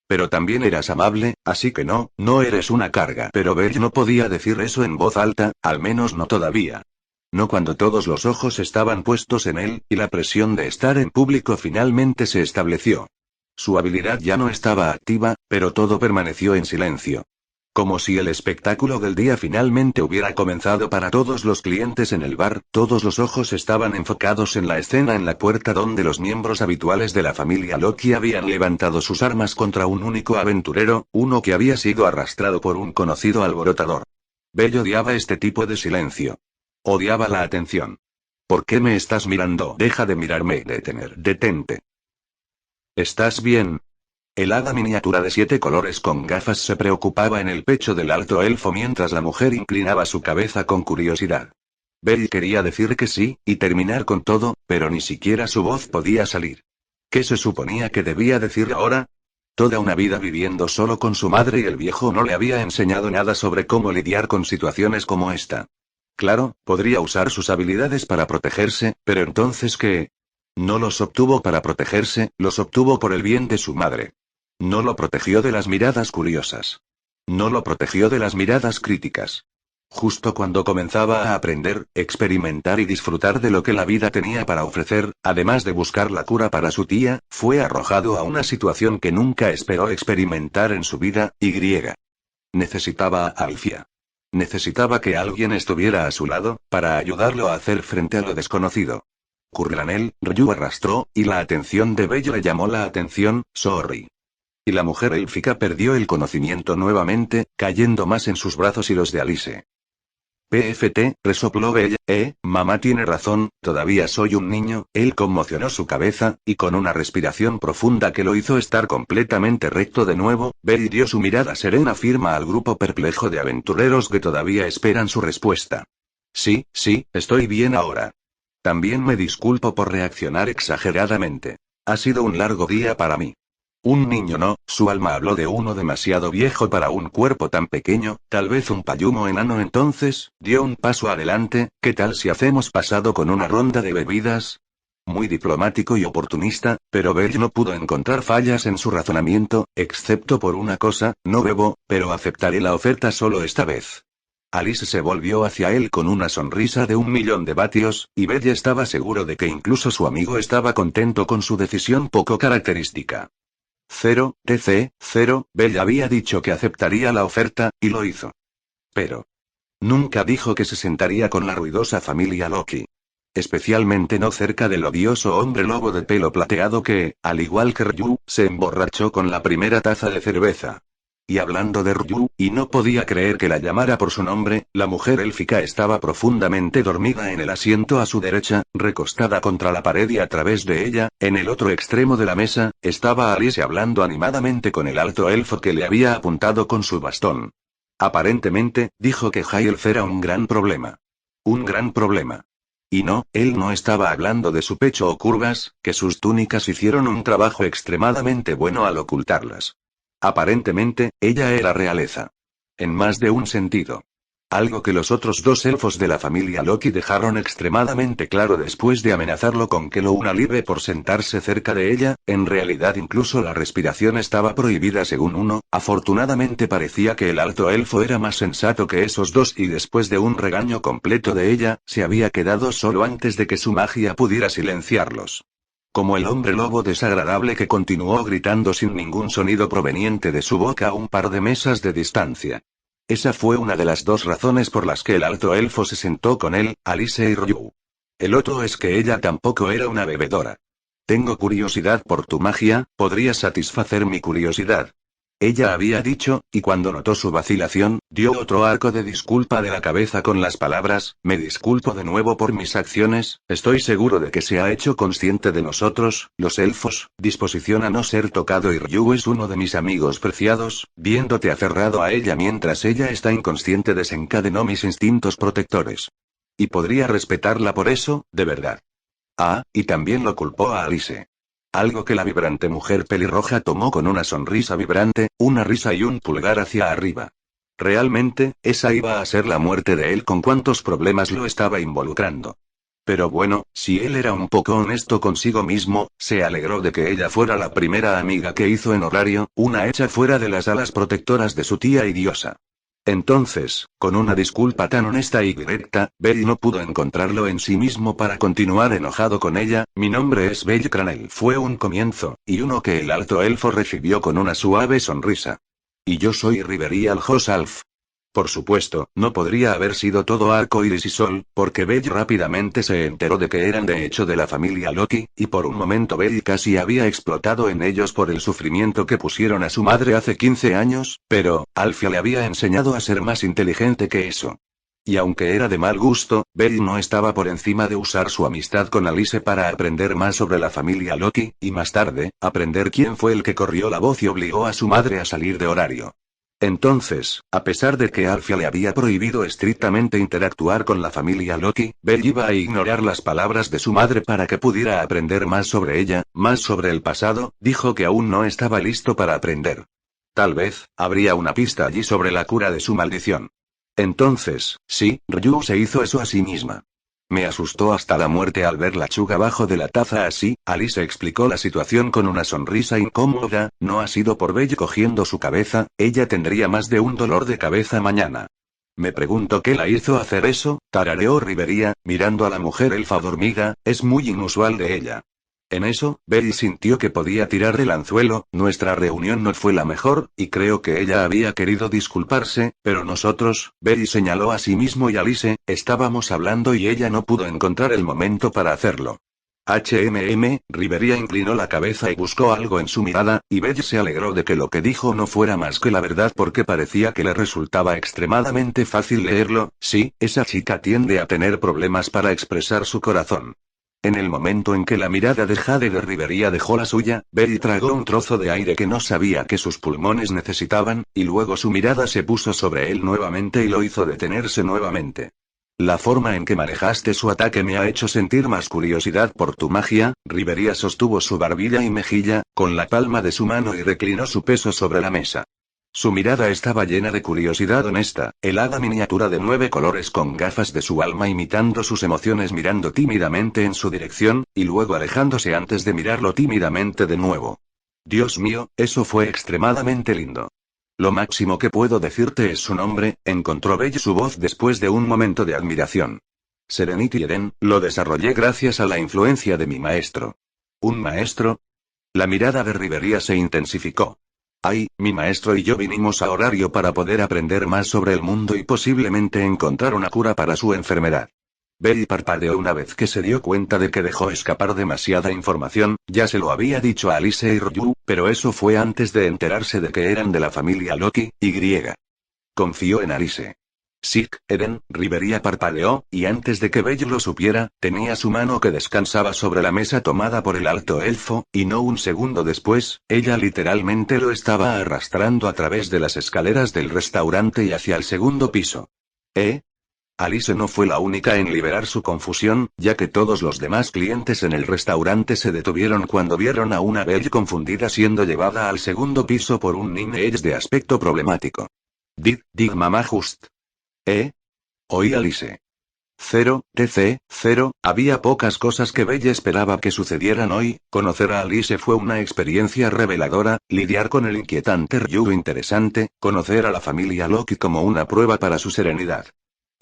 Pero también eras amable, así que no eres una carga. Pero Belle no podía decir eso en voz alta, al menos no todavía. No cuando todos los ojos estaban puestos en él, y la presión de estar en público finalmente se estableció. Su habilidad ya no estaba activa, pero todo permaneció en silencio. Como si el espectáculo del día finalmente hubiera comenzado para todos los clientes en el bar, todos los ojos estaban enfocados en la escena en la puerta donde los miembros habituales de la familia Loki habían levantado sus armas contra un único aventurero, uno que había sido arrastrado por un conocido alborotador. Belle odiaba este tipo de silencio. Odiaba la atención. ¿Por qué me estás mirando? Deja de mirarme. Detente. ¿Estás bien? El hada miniatura de 7 colores con gafas se preocupaba en el pecho del alto elfo mientras la mujer inclinaba su cabeza con curiosidad. Belle quería decir que sí, y terminar con todo, pero ni siquiera su voz podía salir. ¿Qué se suponía que debía decir ahora? Toda una vida viviendo solo con su madre y el viejo no le había enseñado nada sobre cómo lidiar con situaciones como esta. Claro, podría usar sus habilidades para protegerse, pero entonces ¿qué? No los obtuvo para protegerse, los obtuvo por el bien de su madre. No lo protegió de las miradas curiosas. No lo protegió de las miradas críticas. Justo cuando comenzaba a aprender, experimentar y disfrutar de lo que la vida tenía para ofrecer, además de buscar la cura para su tía, fue arrojado a una situación que nunca esperó experimentar en su vida, y griega. Necesitaba a Alfia. Necesitaba que alguien estuviera a su lado, para ayudarlo a hacer frente a lo desconocido. Curlanel, Ryu arrastró, y la atención de Belle le llamó la atención, sorry. Y la mujer élfica perdió el conocimiento nuevamente, cayendo más en sus brazos y los de Alice. PFT, resopló Belle, mamá tiene razón, todavía soy un niño. Él conmocionó su cabeza, y con una respiración profunda que lo hizo estar completamente recto de nuevo, Belle dio su mirada serena firma al grupo perplejo de aventureros que todavía esperan su respuesta. Sí, estoy bien ahora. También me disculpo por reaccionar exageradamente. Ha sido un largo día para mí. Un niño no, su alma habló de uno demasiado viejo para un cuerpo tan pequeño, tal vez un payumo enano. Entonces, dio un paso adelante. ¿Qué tal si hacemos pasado con una ronda de bebidas? Muy diplomático y oportunista, pero Belle no pudo encontrar fallas en su razonamiento, excepto por una cosa: no bebo, pero aceptaré la oferta solo esta vez. Alice se volvió hacia él con una sonrisa de 1.000.000 de vatios, y Belle estaba seguro de que incluso su amigo estaba contento con su decisión poco característica. 0, TC, 0, Belle había dicho que aceptaría la oferta, y lo hizo. Pero nunca dijo que se sentaría con la ruidosa familia Loki. Especialmente no cerca del odioso hombre lobo de pelo plateado que, al igual que Ryu, se emborrachó con la primera taza de cerveza. Y hablando de Ryu, y no podía creer que la llamara por su nombre, la mujer élfica estaba profundamente dormida en el asiento a su derecha, recostada contra la pared, y a través de ella, en el otro extremo de la mesa, estaba Alice hablando animadamente con el alto elfo que le había apuntado con su bastón. Aparentemente, dijo que High Elf era un gran problema. Un gran problema. Y no, él no estaba hablando de su pecho o curvas, que sus túnicas hicieron un trabajo extremadamente bueno al ocultarlas. Aparentemente, ella era realeza. En más de un sentido. Algo que los otros dos elfos de la familia Loki dejaron extremadamente claro después de amenazarlo con que lo una libre por sentarse cerca de ella. En realidad incluso la respiración estaba prohibida según uno. Afortunadamente parecía que el alto elfo era más sensato que esos dos, y después de un regaño completo de ella, se había quedado solo antes de que su magia pudiera silenciarlos. Como el hombre lobo desagradable que continuó gritando sin ningún sonido proveniente de su boca a un par de mesas de distancia. Esa fue una de las dos razones por las que el alto elfo se sentó con él, Alice y Ryu. El otro es que ella tampoco era una bebedora. Tengo curiosidad por tu magia, ¿podrías satisfacer mi curiosidad? Ella había dicho, y cuando notó su vacilación, dio otro arco de disculpa de la cabeza con las palabras: me disculpo de nuevo por mis acciones, estoy seguro de que se ha hecho consciente de nosotros, los elfos, disposición a no ser tocado, y Ryu es uno de mis amigos preciados. Viéndote aferrado a ella mientras ella está inconsciente desencadenó mis instintos protectores. Y podría respetarla por eso, de verdad. Ah, y también lo culpó a Alice. Algo que la vibrante mujer pelirroja tomó con una sonrisa vibrante, una risa y un pulgar hacia arriba. Realmente, esa iba a ser la muerte de él con cuántos problemas lo estaba involucrando. Pero bueno, si él era un poco honesto consigo mismo, se alegró de que ella fuera la primera amiga que hizo en horario, una hecha fuera de las alas protectoras de su tía y diosa. Entonces, con una disculpa tan honesta y directa, Belle no pudo encontrarlo en sí mismo para continuar enojado con ella. Mi nombre es Belle Cranel. Fue un comienzo, y uno que el alto elfo recibió con una suave sonrisa. Y yo soy Riverial Hosalf. Por supuesto, no podría haber sido todo arco iris y sol, porque Belle rápidamente se enteró de que eran de hecho de la familia Loki, y por un momento Belle casi había explotado en ellos por el sufrimiento que pusieron a su madre hace 15 años, pero Alfia le había enseñado a ser más inteligente que eso. Y aunque era de mal gusto, Belle no estaba por encima de usar su amistad con Alice para aprender más sobre la familia Loki, y más tarde, aprender quién fue el que corrió la voz y obligó a su madre a salir de horario. Entonces, a pesar de que Alfia le había prohibido estrictamente interactuar con la familia Loki, Belle iba a ignorar las palabras de su madre para que pudiera aprender más sobre ella, más sobre el pasado. Dijo que aún no estaba listo para aprender. Tal vez, habría una pista allí sobre la cura de su maldición. Entonces, sí, Ryu se hizo eso a sí misma. Me asustó hasta la muerte al ver la chuga abajo de la taza así. Alice explicó la situación con una sonrisa incómoda. No ha sido por Belle cogiendo su cabeza, ella tendría más de un dolor de cabeza mañana. Me pregunto qué la hizo hacer eso, tarareó Rivería, mirando a la mujer elfa dormida, es muy inusual de ella. En eso, Belle sintió que podía tirar del anzuelo. Nuestra reunión no fue la mejor, y creo que ella había querido disculparse, pero nosotros, Belle señaló a sí mismo y Alice, estábamos hablando y ella no pudo encontrar el momento para hacerlo. Rivería inclinó la cabeza y buscó algo en su mirada, y Belle se alegró de que lo que dijo no fuera más que la verdad porque parecía que le resultaba extremadamente fácil leerlo. Sí, esa chica tiende a tener problemas para expresar su corazón. En el momento en que la mirada de Jade de Rivería dejó la suya, Belle tragó un trozo de aire que no sabía que sus pulmones necesitaban, y luego su mirada se puso sobre él nuevamente y lo hizo detenerse nuevamente. La forma en que manejaste su ataque me ha hecho sentir más curiosidad por tu magia. Rivería sostuvo su barbilla y mejilla, con la palma de su mano y reclinó su peso sobre la mesa. Su mirada estaba llena de curiosidad honesta, el hada miniatura de 9 colores con gafas de su alma imitando sus emociones mirando tímidamente en su dirección, y luego alejándose antes de mirarlo tímidamente de nuevo. Dios mío, eso fue extremadamente lindo. Lo máximo que puedo decirte es su nombre, encontró Belle su voz después de un momento de admiración. Serenity Eden, lo desarrollé gracias a la influencia de mi maestro. ¿Un maestro? La mirada de Rivería se intensificó. Ay, mi maestro y yo vinimos a Horario para poder aprender más sobre el mundo y posiblemente encontrar una cura para su enfermedad. Belle parpadeó una vez que se dio cuenta de que dejó escapar demasiada información. Ya se lo había dicho a Alice y Ryu, pero eso fue antes de enterarse de que eran de la familia Loki, y. Confió en Alice. Sick, Eden, Rivería parpadeó, y antes de que Belle lo supiera, tenía su mano que descansaba sobre la mesa tomada por el alto elfo, y no un segundo después, ella literalmente lo estaba arrastrando a través de las escaleras del restaurante y hacia el segundo piso. Alice no fue la única en liberar su confusión, ya que todos los demás clientes en el restaurante se detuvieron cuando vieron a una Belle confundida siendo llevada al segundo piso por un Ninja de aspecto problemático. Dig mamá just. Oí Alice. 0, había pocas cosas que Belle esperaba que sucedieran hoy. Conocer a Alice fue una experiencia reveladora, lidiar con el inquietante Ryu interesante, conocer a la familia Loki como una prueba para su serenidad.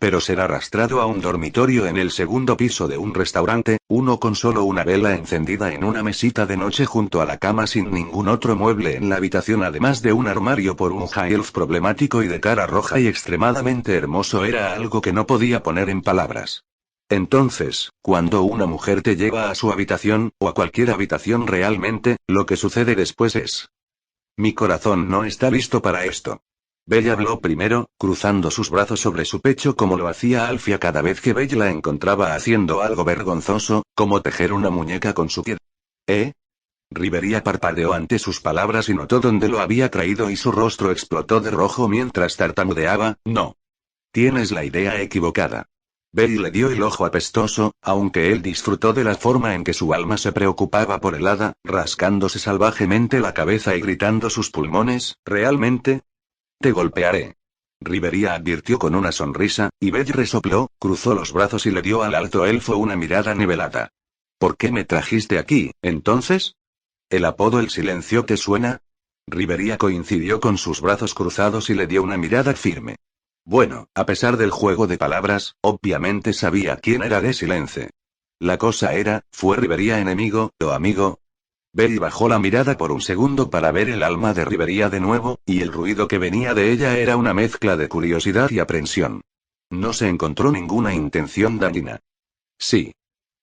Pero ser arrastrado a un dormitorio en el segundo piso de un restaurante, uno con solo una vela encendida en una mesita de noche junto a la cama sin ningún otro mueble en la habitación además de un armario por un high elf problemático y de cara roja y extremadamente hermoso era algo que no podía poner en palabras. Entonces, cuando una mujer te lleva a su habitación, o a cualquier habitación realmente, lo que sucede después es... Mi corazón no está listo para esto. Belle habló primero, cruzando sus brazos sobre su pecho como lo hacía Alfia cada vez que Belle la encontraba haciendo algo vergonzoso, como tejer una muñeca con su pie. Rivería parpadeó ante sus palabras y notó dónde lo había traído y su rostro explotó de rojo mientras tartamudeaba, no. Tienes la idea equivocada. Belle le dio el ojo apestoso, aunque él disfrutó de la forma en que su alma se preocupaba por el hada, rascándose salvajemente la cabeza y gritando sus pulmones, ¿realmente? Te golpearé. Rivería advirtió con una sonrisa, y Belle resopló, cruzó los brazos y le dio al alto elfo una mirada nivelada. ¿Por qué me trajiste aquí, entonces? ¿El apodo El Silencio te suena? Rivería coincidió con sus brazos cruzados y le dio una mirada firme. Bueno, a pesar del juego de palabras, obviamente sabía quién era de Silence. La cosa era, ¿fue Rivería enemigo, o amigo? Belle bajó la mirada por un segundo para ver el alma de Rivería de nuevo, y el ruido que venía de ella era una mezcla de curiosidad y aprensión. No se encontró ninguna intención dañina. Sí.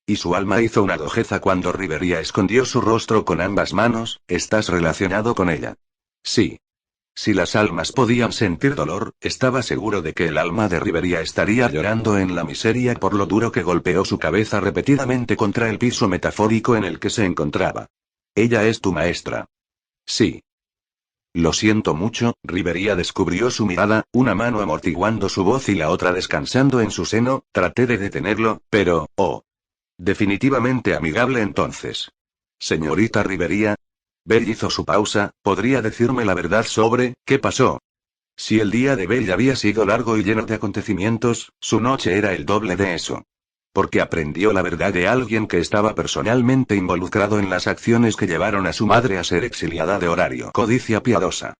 Y su alma hizo una dojeza cuando Rivería escondió su rostro con ambas manos, ¿estás relacionado con ella? Sí. Si las almas podían sentir dolor, estaba seguro de que el alma de Rivería estaría llorando en la miseria por lo duro que golpeó su cabeza repetidamente contra el piso metafórico en el que se encontraba. Ella es tu maestra. Sí. Lo siento mucho, Rivería descubrió su mirada, una mano amortiguando su voz y la otra descansando en su seno, traté de detenerlo, pero, definitivamente amigable entonces. Señorita Rivería. Belle hizo su pausa, ¿podría decirme la verdad sobre qué pasó? Si el día de Belle había sido largo y lleno de acontecimientos, su noche era el doble de eso. Porque aprendió la verdad de alguien que estaba personalmente involucrado en las acciones que llevaron a su madre a ser exiliada de Horario. Codicia piadosa.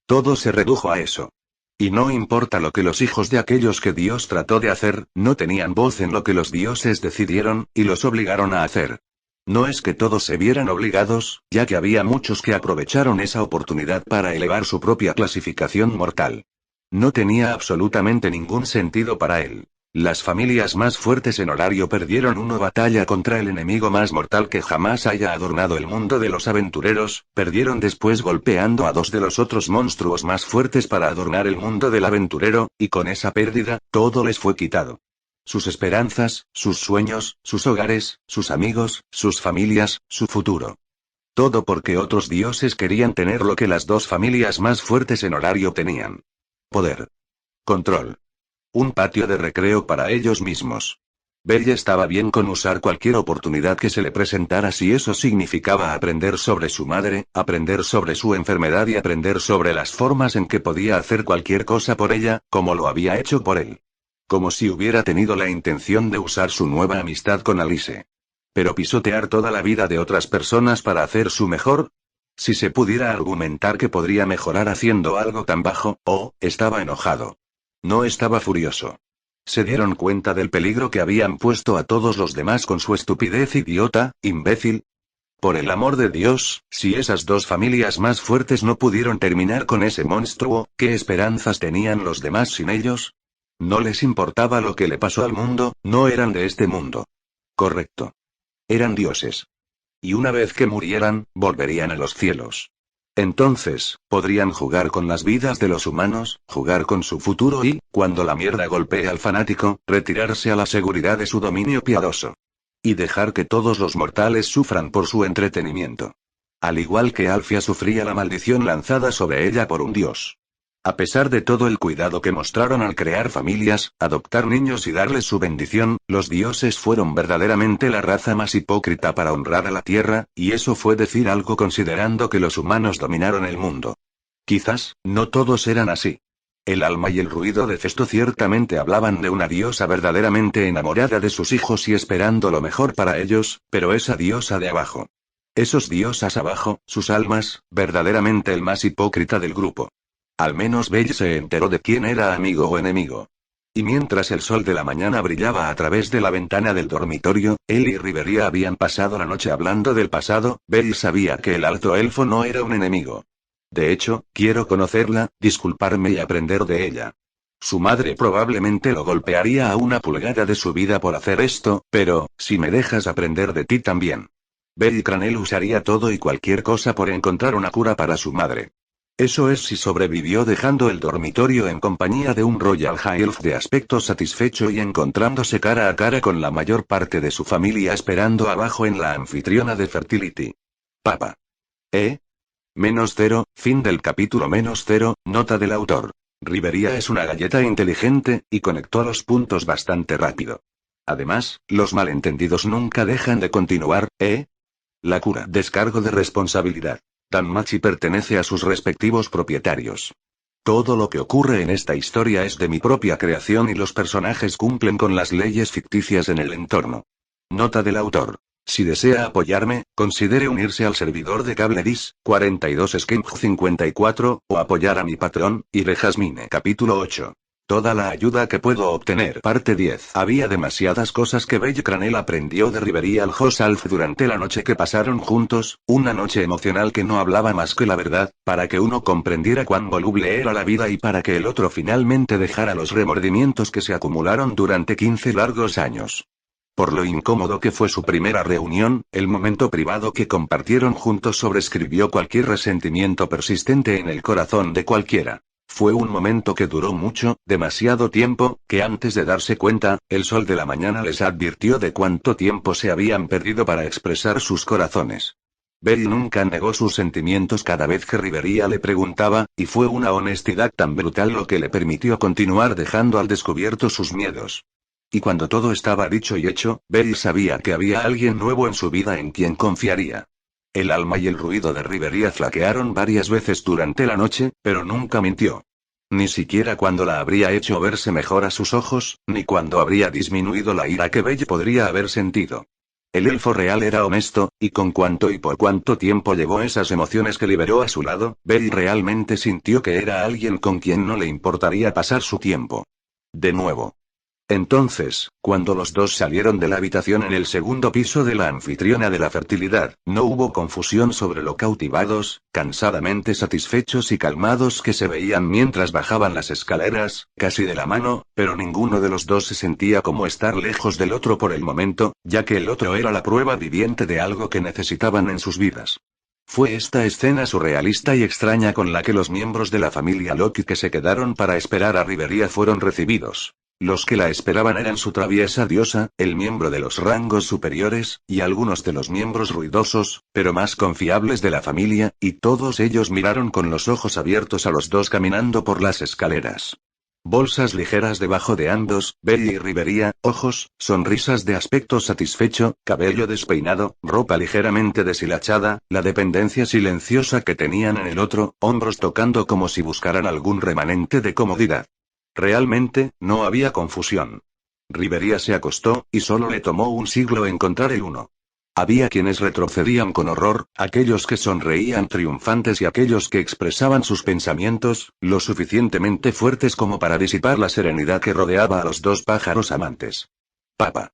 Todo se redujo a eso. Y no importa lo que los hijos de aquellos que Dios trató de hacer, no tenían voz en lo que los dioses decidieron, y los obligaron a hacer. No es que todos se vieran obligados, ya que había muchos que aprovecharon esa oportunidad para elevar su propia clasificación mortal. No tenía absolutamente ningún sentido para él. Las familias más fuertes en Horario perdieron una batalla contra el enemigo más mortal que jamás haya adornado el mundo de los aventureros, perdieron después golpeando a dos de los otros monstruos más fuertes para adornar el mundo del aventurero, y con esa pérdida, todo les fue quitado. Sus esperanzas, sus sueños, sus hogares, sus amigos, sus familias, su futuro. Todo porque otros dioses querían tener lo que las dos familias más fuertes en Horario tenían. Poder. Control. Un patio de recreo para ellos mismos. Bella estaba bien con usar cualquier oportunidad que se le presentara si eso significaba aprender sobre su madre, aprender sobre su enfermedad y aprender sobre las formas en que podía hacer cualquier cosa por ella, como lo había hecho por él. Como si hubiera tenido la intención de usar su nueva amistad con Alice. Pero pisotear toda la vida de otras personas para hacer su mejor. Si se pudiera argumentar que podría mejorar haciendo algo tan bajo, estaba enojado. No estaba furioso. Se dieron cuenta del peligro que habían puesto a todos los demás con su estupidez idiota, imbécil. Por el amor de Dios, si esas dos familias más fuertes no pudieron terminar con ese monstruo, ¿qué esperanzas tenían los demás sin ellos? No les importaba lo que le pasó al mundo, no eran de este mundo. Correcto. Eran dioses. Y una vez que murieran, volverían a los cielos. Entonces, podrían jugar con las vidas de los humanos, jugar con su futuro y, cuando la mierda golpee al fanático, retirarse a la seguridad de su dominio piadoso. Y dejar que todos los mortales sufran por su entretenimiento. Al igual que Alfia sufría la maldición lanzada sobre ella por un dios. A pesar de todo el cuidado que mostraron al crear familias, adoptar niños y darles su bendición, los dioses fueron verdaderamente la raza más hipócrita para honrar a la tierra, y eso fue decir algo considerando que los humanos dominaron el mundo. Quizás, no todos eran así. El alma y el ruido de Festo ciertamente hablaban de una diosa verdaderamente enamorada de sus hijos y esperando lo mejor para ellos, pero esa diosa de abajo. Esos diosas abajo, sus almas, verdaderamente el más hipócrita del grupo. Al menos Belle se enteró de quién era amigo o enemigo. Y mientras el sol de la mañana brillaba a través de la ventana del dormitorio, él y Rivería habían pasado la noche hablando del pasado, Belle sabía que el alto elfo no era un enemigo. De hecho, quiero conocerla, disculparme y aprender de ella. Su madre probablemente lo golpearía a una pulgada de su vida por hacer esto, pero, si me dejas aprender de ti también. Belle Cranel usaría todo y cualquier cosa por encontrar una cura para su madre. Eso es si sobrevivió dejando el dormitorio en compañía de un Royal High Elf de aspecto satisfecho y encontrándose cara a cara con la mayor parte de su familia esperando abajo en la anfitriona de Fertility. Papa. -0, fin del capítulo -0, nota del autor. Rivería es una galleta inteligente, y conectó los puntos bastante rápido. Además, los malentendidos nunca dejan de continuar, La cura. Descargo de responsabilidad. Danmachi pertenece a sus respectivos propietarios. Todo lo que ocurre en esta historia es de mi propia creación y los personajes cumplen con las leyes ficticias en el entorno. Nota del autor. Si desea apoyarme, considere unirse al servidor de CableDis, 42 Skimp 54, o apoyar a mi patrón, Ire Jasmine. Capítulo 8. Toda la ayuda que puedo obtener. Parte 10. Había demasiadas cosas que Belle Cranel aprendió de Rivería al Hosalf durante la noche que pasaron juntos, una noche emocional que no hablaba más que la verdad, para que uno comprendiera cuán voluble era la vida y para que el otro finalmente dejara los remordimientos que se acumularon durante 15 largos años. Por lo incómodo que fue su primera reunión, el momento privado que compartieron juntos sobrescribió cualquier resentimiento persistente en el corazón de cualquiera. Fue un momento que duró mucho, demasiado tiempo, que antes de darse cuenta, el sol de la mañana les advirtió de cuánto tiempo se habían perdido para expresar sus corazones. Belle nunca negó sus sentimientos cada vez que Rivería le preguntaba, y fue una honestidad tan brutal lo que le permitió continuar dejando al descubierto sus miedos. Y cuando todo estaba dicho y hecho, Belle sabía que había alguien nuevo en su vida en quien confiaría. El alma y el ruido de Rivería flaquearon varias veces durante la noche, pero nunca mintió. Ni siquiera cuando la habría hecho verse mejor a sus ojos, ni cuando habría disminuido la ira que Belle podría haber sentido. El elfo real era honesto, y con cuánto y por cuánto tiempo llevó esas emociones que liberó a su lado, Belle realmente sintió que era alguien con quien no le importaría pasar su tiempo. De nuevo. Entonces, cuando los dos salieron de la habitación en el segundo piso de la anfitriona de la fertilidad, no hubo confusión sobre lo cautivados, cansadamente satisfechos y calmados que se veían mientras bajaban las escaleras, casi de la mano, pero ninguno de los dos se sentía como estar lejos del otro por el momento, ya que el otro era la prueba viviente de algo que necesitaban en sus vidas. Fue esta escena surrealista y extraña con la que los miembros de la familia Loki que se quedaron para esperar a Rivería fueron recibidos. Los que la esperaban eran su traviesa diosa, el miembro de los rangos superiores, y algunos de los miembros ruidosos, pero más confiables de la familia, y todos ellos miraron con los ojos abiertos a los dos caminando por las escaleras. Bolsas ligeras debajo de ambos, Belle y Rivería, ojos, sonrisas de aspecto satisfecho, cabello despeinado, ropa ligeramente deshilachada, la dependencia silenciosa que tenían en el otro, hombros tocando como si buscaran algún remanente de comodidad. Realmente, no había confusión. Rivería se acostó, y solo le tomó un siglo encontrar el uno. Había quienes retrocedían con horror, aquellos que sonreían triunfantes y aquellos que expresaban sus pensamientos, lo suficientemente fuertes como para disipar la serenidad que rodeaba a los dos pájaros amantes. Papa.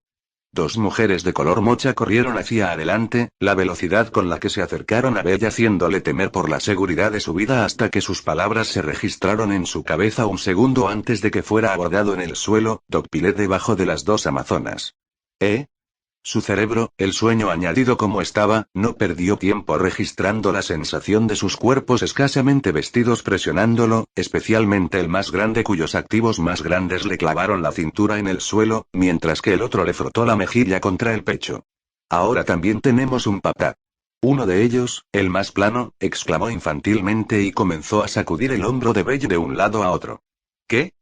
Dos mujeres de color mocha corrieron hacia adelante, la velocidad con la que se acercaron a Bella haciéndole temer por la seguridad de su vida hasta que sus palabras se registraron en su cabeza un segundo antes de que fuera abordado en el suelo, Dogpile debajo de las dos amazonas. Su cerebro, el sueño añadido como estaba, no perdió tiempo registrando la sensación de sus cuerpos escasamente vestidos presionándolo, especialmente el más grande cuyos activos más grandes le clavaron la cintura en el suelo, mientras que el otro le frotó la mejilla contra el pecho. Ahora también tenemos un papá. Uno de ellos, el más plano, exclamó infantilmente y comenzó a sacudir el hombro de Belle de un lado a otro. ¿Qué?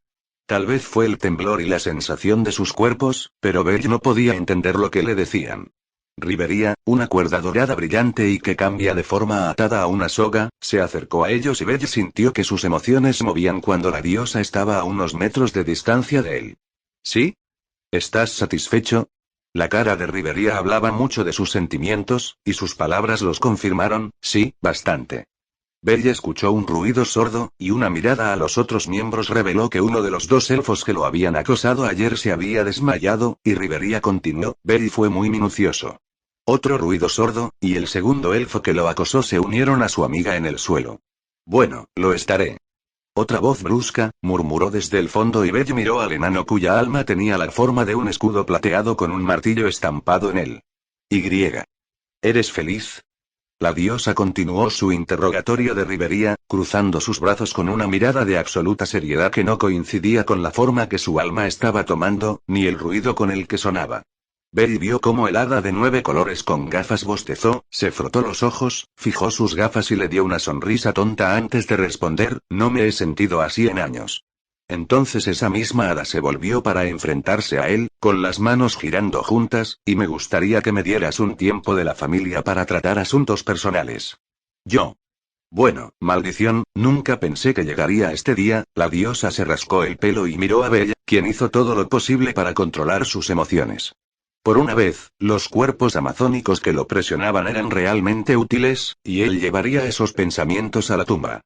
Tal vez fue el temblor y la sensación de sus cuerpos, pero Belle no podía entender lo que le decían. Rivería, una cuerda dorada brillante y que cambia de forma atada a una soga, se acercó a ellos y Belle sintió que sus emociones movían cuando la diosa estaba a unos metros de distancia de él. ¿Sí? ¿Estás satisfecho? La cara de Rivería hablaba mucho de sus sentimientos, y sus palabras los confirmaron, sí, bastante. Belle escuchó un ruido sordo, y una mirada a los otros miembros reveló que uno de los dos elfos que lo habían acosado ayer se había desmayado, y Rivería continuó, Belle fue muy minucioso. Otro ruido sordo, y el segundo elfo que lo acosó se unieron a su amiga en el suelo. Bueno, lo estaré. Otra voz brusca, murmuró desde el fondo y Belle miró al enano cuya alma tenía la forma de un escudo plateado con un martillo estampado en él. Y. ¿Eres feliz? La diosa continuó su interrogatorio de Rivería, cruzando sus brazos con una mirada de absoluta seriedad que no coincidía con la forma que su alma estaba tomando, ni el ruido con el que sonaba. Belle vio cómo el hada de 9 colores con gafas bostezó, se frotó los ojos, fijó sus gafas y le dio una sonrisa tonta antes de responder, no me he sentido así en años. Entonces esa misma hada se volvió para enfrentarse a él, con las manos girando juntas, y me gustaría que me dieras un tiempo de la familia para tratar asuntos personales. Yo. Bueno, maldición, nunca pensé que llegaría este día, la diosa se rascó el pelo y miró a Bella, quien hizo todo lo posible para controlar sus emociones. Por una vez, los cuerpos amazónicos que lo presionaban eran realmente útiles, y él llevaría esos pensamientos a la tumba.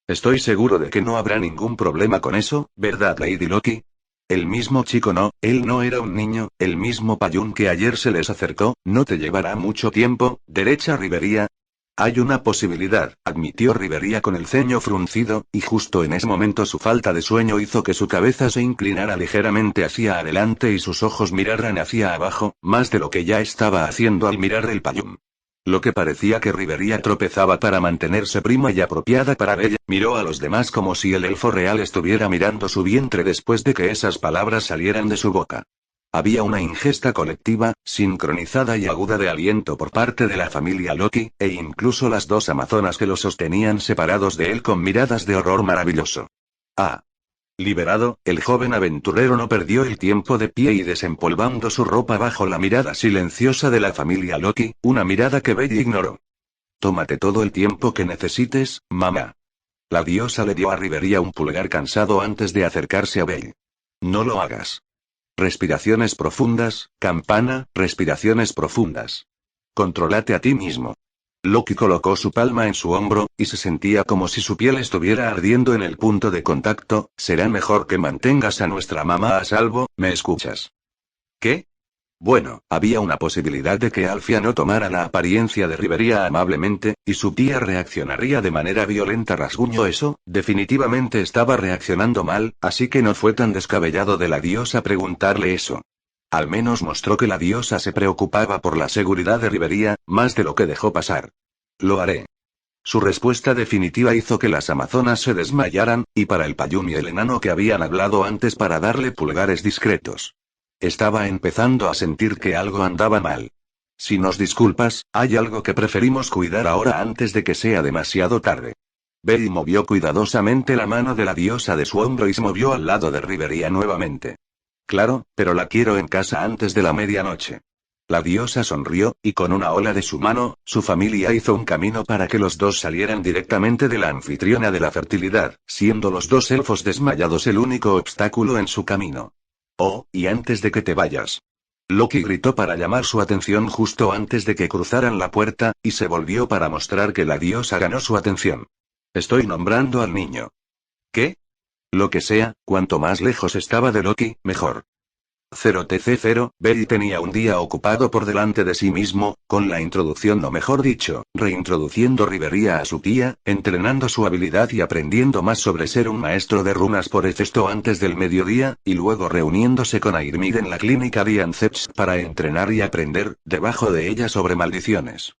Estoy seguro de que no habrá ningún problema con eso, ¿verdad, Lady Loki? El mismo chico no, él no era un niño, el mismo payún que ayer se les acercó, no te llevará mucho tiempo, derecha Rivería. Hay una posibilidad, admitió Rivería con el ceño fruncido, y justo en ese momento su falta de sueño hizo que su cabeza se inclinara ligeramente hacia adelante y sus ojos miraran hacia abajo, más de lo que ya estaba haciendo al mirar el payún. Lo que parecía que Rivería tropezaba para mantenerse prima y apropiada para Bella, miró a los demás como si el elfo real estuviera mirando su vientre después de que esas palabras salieran de su boca. Había una ingesta colectiva, sincronizada y aguda de aliento por parte de la familia Loki, e incluso las dos amazonas que lo sostenían separados de él con miradas de horror maravilloso. Ah. Liberado, el joven aventurero no perdió el tiempo de pie y desempolvando su ropa bajo la mirada silenciosa de la familia Loki, una mirada que Belle ignoró. Tómate todo el tiempo que necesites, mamá. La diosa le dio a Rivería un pulgar cansado antes de acercarse a Belle. No lo hagas. Respiraciones profundas, campana, respiraciones profundas. Contrólate a ti mismo. Loki colocó su palma en su hombro, y se sentía como si su piel estuviera ardiendo en el punto de contacto. Será mejor que mantengas a nuestra mamá a salvo, ¿me escuchas? ¿Qué? Bueno, había una posibilidad de que Alfia no tomara la apariencia de Rivería amablemente, y su tía reaccionaría de manera violenta. Rasguño eso, definitivamente estaba reaccionando mal, así que no fue tan descabellado de la diosa preguntarle eso. Al menos mostró que la diosa se preocupaba por la seguridad de Rivería, más de lo que dejó pasar. Lo haré. Su respuesta definitiva hizo que las amazonas se desmayaran, y para el Payún y el enano que habían hablado antes para darle pulgares discretos. Estaba empezando a sentir que algo andaba mal. Si nos disculpas, hay algo que preferimos cuidar ahora antes de que sea demasiado tarde. Belle movió cuidadosamente la mano de la diosa de su hombro y se movió al lado de Rivería nuevamente. Claro, pero la quiero en casa antes de la medianoche. La diosa sonrió, y con una ola de su mano, su familia hizo un camino para que los dos salieran directamente de la anfitriona de la fertilidad, siendo los dos elfos desmayados el único obstáculo en su camino. Oh, y antes de que te vayas. Loki gritó para llamar su atención justo antes de que cruzaran la puerta, y se volvió para mostrar que la diosa ganó su atención. Estoy nombrando al niño. ¿Qué? Lo que sea, cuanto más lejos estaba de Loki, mejor. 0TC0, Belle tenía un día ocupado por delante de sí mismo, con la introducción o mejor dicho, reintroduciendo Rivería a su tía, entrenando su habilidad y aprendiendo más sobre ser un maestro de runas por Hefesto antes del mediodía, y luego reuniéndose con Airmid en la clínica Dianceps para entrenar y aprender, debajo de ella sobre maldiciones.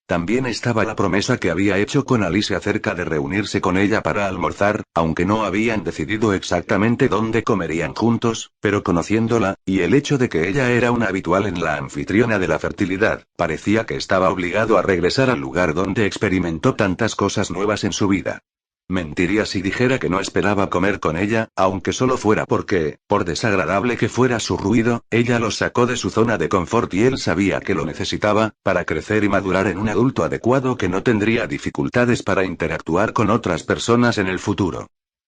También estaba la promesa que había hecho con Alice acerca de reunirse con ella para almorzar, aunque no habían decidido exactamente dónde comerían juntos, pero conociéndola, y el hecho de que ella era una habitual en la anfitriona de la fertilidad, parecía que estaba obligado a regresar al lugar donde experimentó tantas cosas nuevas en su vida. Mentiría si dijera que no esperaba comer con ella, aunque solo fuera porque, por desagradable que fuera su ruido, ella lo sacó de su zona de confort y él sabía que lo necesitaba, para crecer y madurar en un adulto adecuado que no tendría dificultades para interactuar con otras personas en el futuro.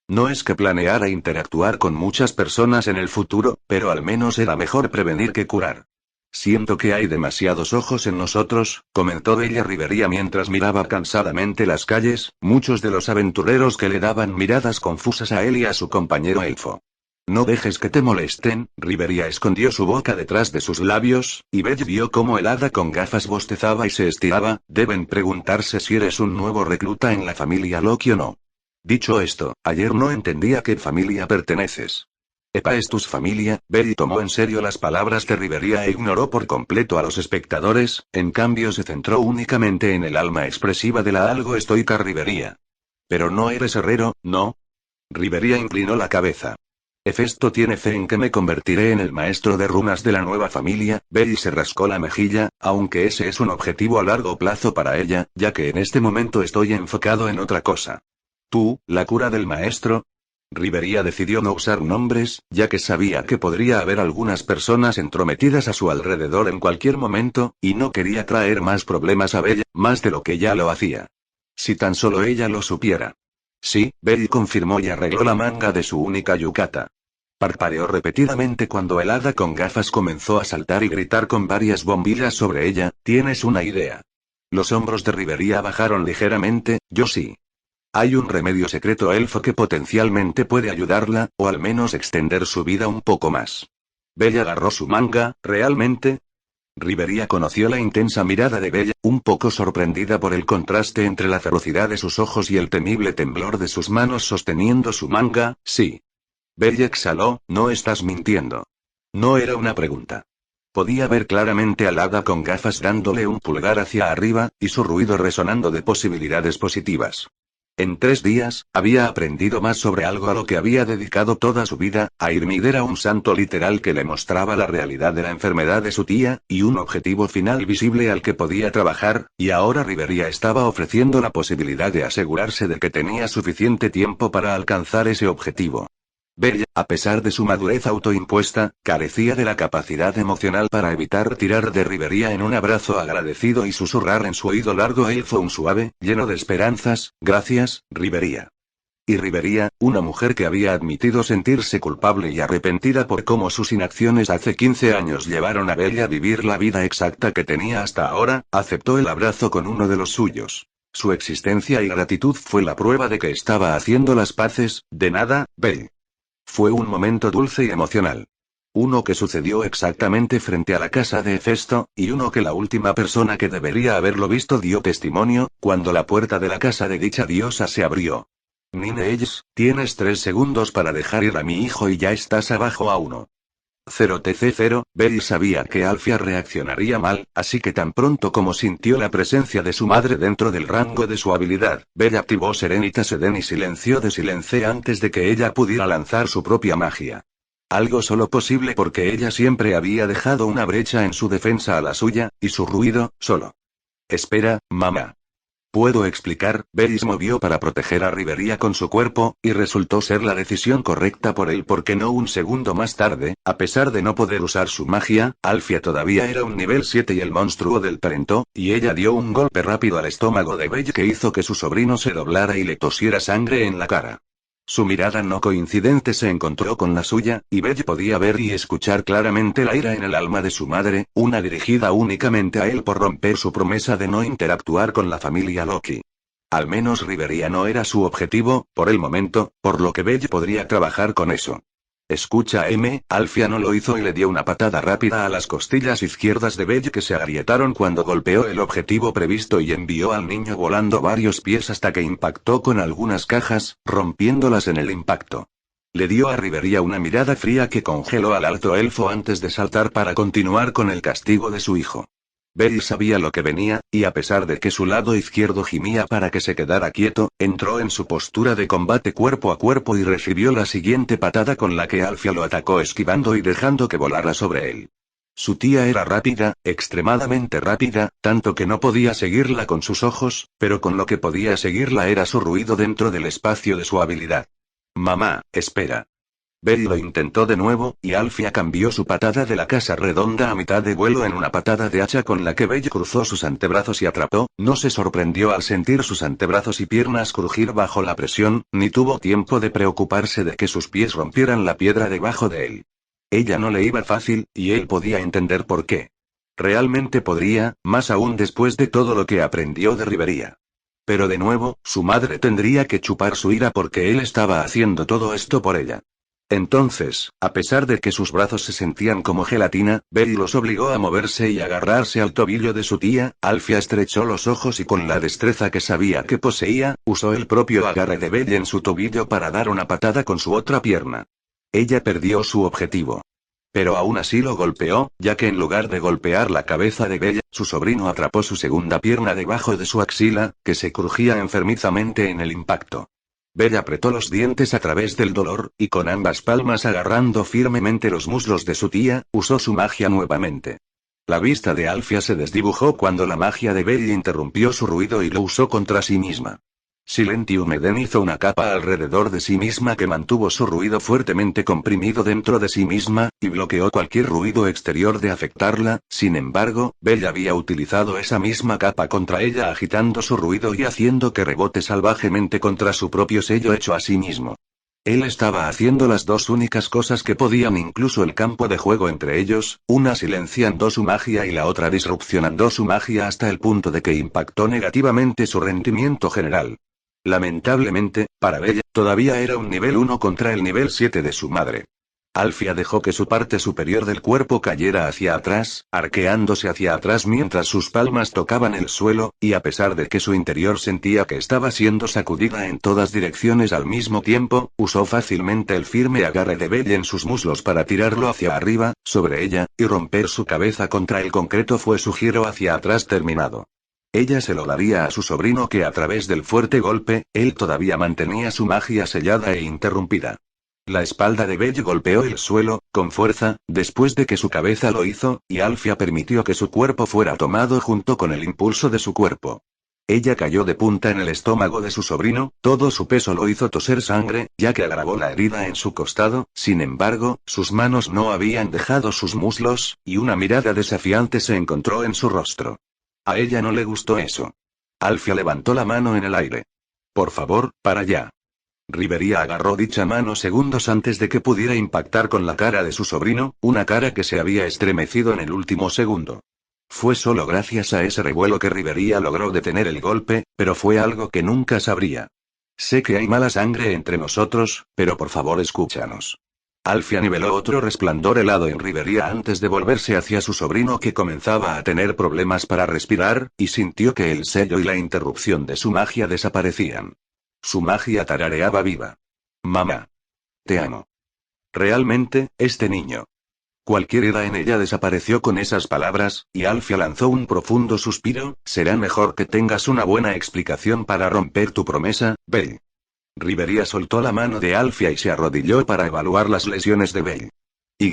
No es que planeara interactuar con muchas personas en el futuro, pero al menos era mejor prevenir que curar. Siento que hay demasiados ojos en nosotros, comentó Bella Rivería mientras miraba cansadamente las calles, muchos de los aventureros que le daban miradas confusas a él y a su compañero elfo. No dejes que te molesten, Rivería escondió su boca detrás de sus labios, y Belle vio cómo el hada con gafas bostezaba y se estiraba. Deben preguntarse si eres un nuevo recluta en la familia Loki o no. Dicho esto, ayer no entendí a qué familia perteneces. Epa, ¿es tu familia? Belle tomó en serio las palabras de Rivería e ignoró por completo a los espectadores, en cambio se centró únicamente en el alma expresiva de la algo estoica Rivería. Pero no eres herrero, ¿no? Rivería inclinó la cabeza. Hefesto tiene fe en que me convertiré en el maestro de runas de la nueva familia. Belle se rascó la mejilla, aunque ese es un objetivo a largo plazo para ella, ya que en este momento estoy enfocado en otra cosa. ¿Tú, la cura del maestro? Rivería decidió no usar nombres, ya que sabía que podría haber algunas personas entrometidas a su alrededor en cualquier momento, y no quería traer más problemas a Belle, más de lo que ya lo hacía. Si tan solo ella lo supiera. Sí, Belle confirmó y arregló la manga de su única yukata. Parpadeó repetidamente cuando el hada con gafas comenzó a saltar y gritar con varias bombillas sobre ella. ¿Tienes una idea? Los hombros de Rivería bajaron ligeramente. Yo sí. Hay un remedio secreto elfo que potencialmente puede ayudarla, o al menos extender su vida un poco más. Bella agarró su manga. ¿Realmente? Rivería conoció la intensa mirada de Bella, un poco sorprendida por el contraste entre la ferocidad de sus ojos y el temible temblor de sus manos sosteniendo su manga. Sí. Bella exhaló. No estás mintiendo. No era una pregunta. Podía ver claramente al hada con gafas dándole un pulgar hacia arriba, y su ruido resonando de posibilidades positivas. En 3 días, había aprendido más sobre algo a lo que había dedicado toda su vida. Airmid era un santo literal que le mostraba la realidad de la enfermedad de su tía, y un objetivo final visible al que podía trabajar, y ahora Rivería estaba ofreciendo la posibilidad de asegurarse de que tenía suficiente tiempo para alcanzar ese objetivo. Bella, a pesar de su madurez autoimpuesta, carecía de la capacidad emocional para evitar tirar de Rivería en un abrazo agradecido y susurrar en su oído largo elfo un suave, lleno de esperanzas. Gracias, Rivería. Y Rivería, una mujer que había admitido sentirse culpable y arrepentida por cómo sus inacciones hace 15 años llevaron a Bella a vivir la vida exacta que tenía hasta ahora, aceptó el abrazo con uno de los suyos. Su existencia y gratitud fue la prueba de que estaba haciendo las paces. De nada, Belle. Fue un momento dulce y emocional. Uno que sucedió exactamente frente a la casa de Hefesto, y uno que la última persona que debería haberlo visto dio testimonio, cuando la puerta de la casa de dicha diosa se abrió. Ninells, tienes 3 segundos para dejar ir a mi hijo y ya estás abajo a 1. 0 Belle sabía que Alfia reaccionaría mal, así que tan pronto como sintió la presencia de su madre dentro del rango de su habilidad, Belle activó Serenita Seden y silenció de Silence antes de que ella pudiera lanzar su propia magia. Algo solo posible porque ella siempre había dejado una brecha en su defensa a la suya, y su ruido, solo. Espera, mamá. Puedo explicar. Belle se movió para proteger a Rivería con su cuerpo, y resultó ser la decisión correcta por él porque no un segundo más tarde, a pesar de no poder usar su magia, Alfia todavía era un nivel 7 y el monstruo del talento, y ella dio un golpe rápido al estómago de Belle que hizo que su sobrino se doblara y le tosiera sangre en la cara. Su mirada no coincidente se encontró con la suya, y Belle podía ver y escuchar claramente la ira en el alma de su madre, una dirigida únicamente a él por romper su promesa de no interactuar con la familia Loki. Al menos Rivería no era su objetivo, por el momento, por lo que Belle podría trabajar con eso. Escucha Alfia no lo hizo y le dio una patada rápida a las costillas izquierdas de Belle que se agrietaron cuando golpeó el objetivo previsto y envió al niño volando varios pies hasta que impactó con algunas cajas, rompiéndolas en el impacto. Le dio a Rivería una mirada fría que congeló al alto elfo antes de saltar para continuar con el castigo de su hijo. Belle sabía lo que venía, y a pesar de que su lado izquierdo gimía para que se quedara quieto, entró en su postura de combate cuerpo a cuerpo y recibió la siguiente patada con la que Alfia lo atacó esquivando y dejando que volara sobre él. Su tía era rápida, extremadamente rápida, tanto que no podía seguirla con sus ojos, pero con lo que podía seguirla era su ruido dentro del espacio de su habilidad. Mamá, espera. Belle lo intentó de nuevo, y Alfia cambió su patada de la casa redonda a mitad de vuelo en una patada de hacha con la que Belle cruzó sus antebrazos y atrapó. No se sorprendió al sentir sus antebrazos y piernas crujir bajo la presión, ni tuvo tiempo de preocuparse de que sus pies rompieran la piedra debajo de él. Ella no le iba fácil, y él podía entender por qué. Realmente podría, más aún después de todo lo que aprendió de Rivería. Pero de nuevo, su madre tendría que chupar su ira porque él estaba haciendo todo esto por ella. Entonces, a pesar de que sus brazos se sentían como gelatina, Belle los obligó a moverse y agarrarse al tobillo de su tía. Alfia estrechó los ojos y con la destreza que sabía que poseía, usó el propio agarre de Belle en su tobillo para dar una patada con su otra pierna. Ella perdió su objetivo. Pero aún así lo golpeó, ya que en lugar de golpear la cabeza de Belle, su sobrino atrapó su segunda pierna debajo de su axila, que se crujía enfermizamente en el impacto. Belle apretó los dientes a través del dolor, y con ambas palmas agarrando firmemente los muslos de su tía, usó su magia nuevamente. La vista de Alfia se desdibujó cuando la magia de Belle interrumpió su ruido y lo usó contra sí misma. Silentium Eden hizo una capa alrededor de sí misma que mantuvo su ruido fuertemente comprimido dentro de sí misma, y bloqueó cualquier ruido exterior de afectarla. Sin embargo, Belle había utilizado esa misma capa contra ella agitando su ruido y haciendo que rebote salvajemente contra su propio sello hecho a sí mismo. Él estaba haciendo las dos únicas cosas que podían, incluso el campo de juego entre ellos, una silenciando su magia y la otra disrupcionando su magia hasta el punto de que impactó negativamente su rendimiento general. Lamentablemente, para Belle, todavía era un nivel 1 contra el nivel 7 de su madre. Alfia dejó que su parte superior del cuerpo cayera hacia atrás, arqueándose hacia atrás mientras sus palmas tocaban el suelo, y a pesar de que su interior sentía que estaba siendo sacudida en todas direcciones al mismo tiempo, usó fácilmente el firme agarre de Belle en sus muslos para tirarlo hacia arriba, sobre ella, y romper su cabeza contra el concreto fue su giro hacia atrás terminado. Ella se lo daría a su sobrino que a través del fuerte golpe, él todavía mantenía su magia sellada e interrumpida. La espalda de Belle golpeó el suelo, con fuerza, después de que su cabeza lo hizo, y Alfia permitió que su cuerpo fuera tomado junto con el impulso de su cuerpo. Ella cayó de punta en el estómago de su sobrino, todo su peso lo hizo toser sangre, ya que agravó la herida en su costado. Sin embargo, sus manos no habían dejado sus muslos, y una mirada desafiante se encontró en su rostro. A ella no le gustó eso. Alfia levantó la mano en el aire. Por favor, para ya. Rivería agarró dicha mano segundos antes de que pudiera impactar con la cara de su sobrino, una cara que se había estremecido en el último segundo. Fue solo gracias a ese revuelo que Rivería logró detener el golpe, pero fue algo que nunca sabría. Sé que hay mala sangre entre nosotros, pero por favor escúchanos. Alfia niveló otro resplandor helado en Rivería antes de volverse hacia su sobrino que comenzaba a tener problemas para respirar, y sintió que el sello y la interrupción de su magia desaparecían. Su magia tarareaba viva. Mamá. Te amo. Realmente, este niño. Cualquier ira en ella desapareció con esas palabras, y Alfia lanzó un profundo suspiro. Será mejor que tengas una buena explicación para romper tu promesa, Belle. Rivería soltó la mano de Alfia y se arrodilló para evaluar las lesiones de Belle. Y.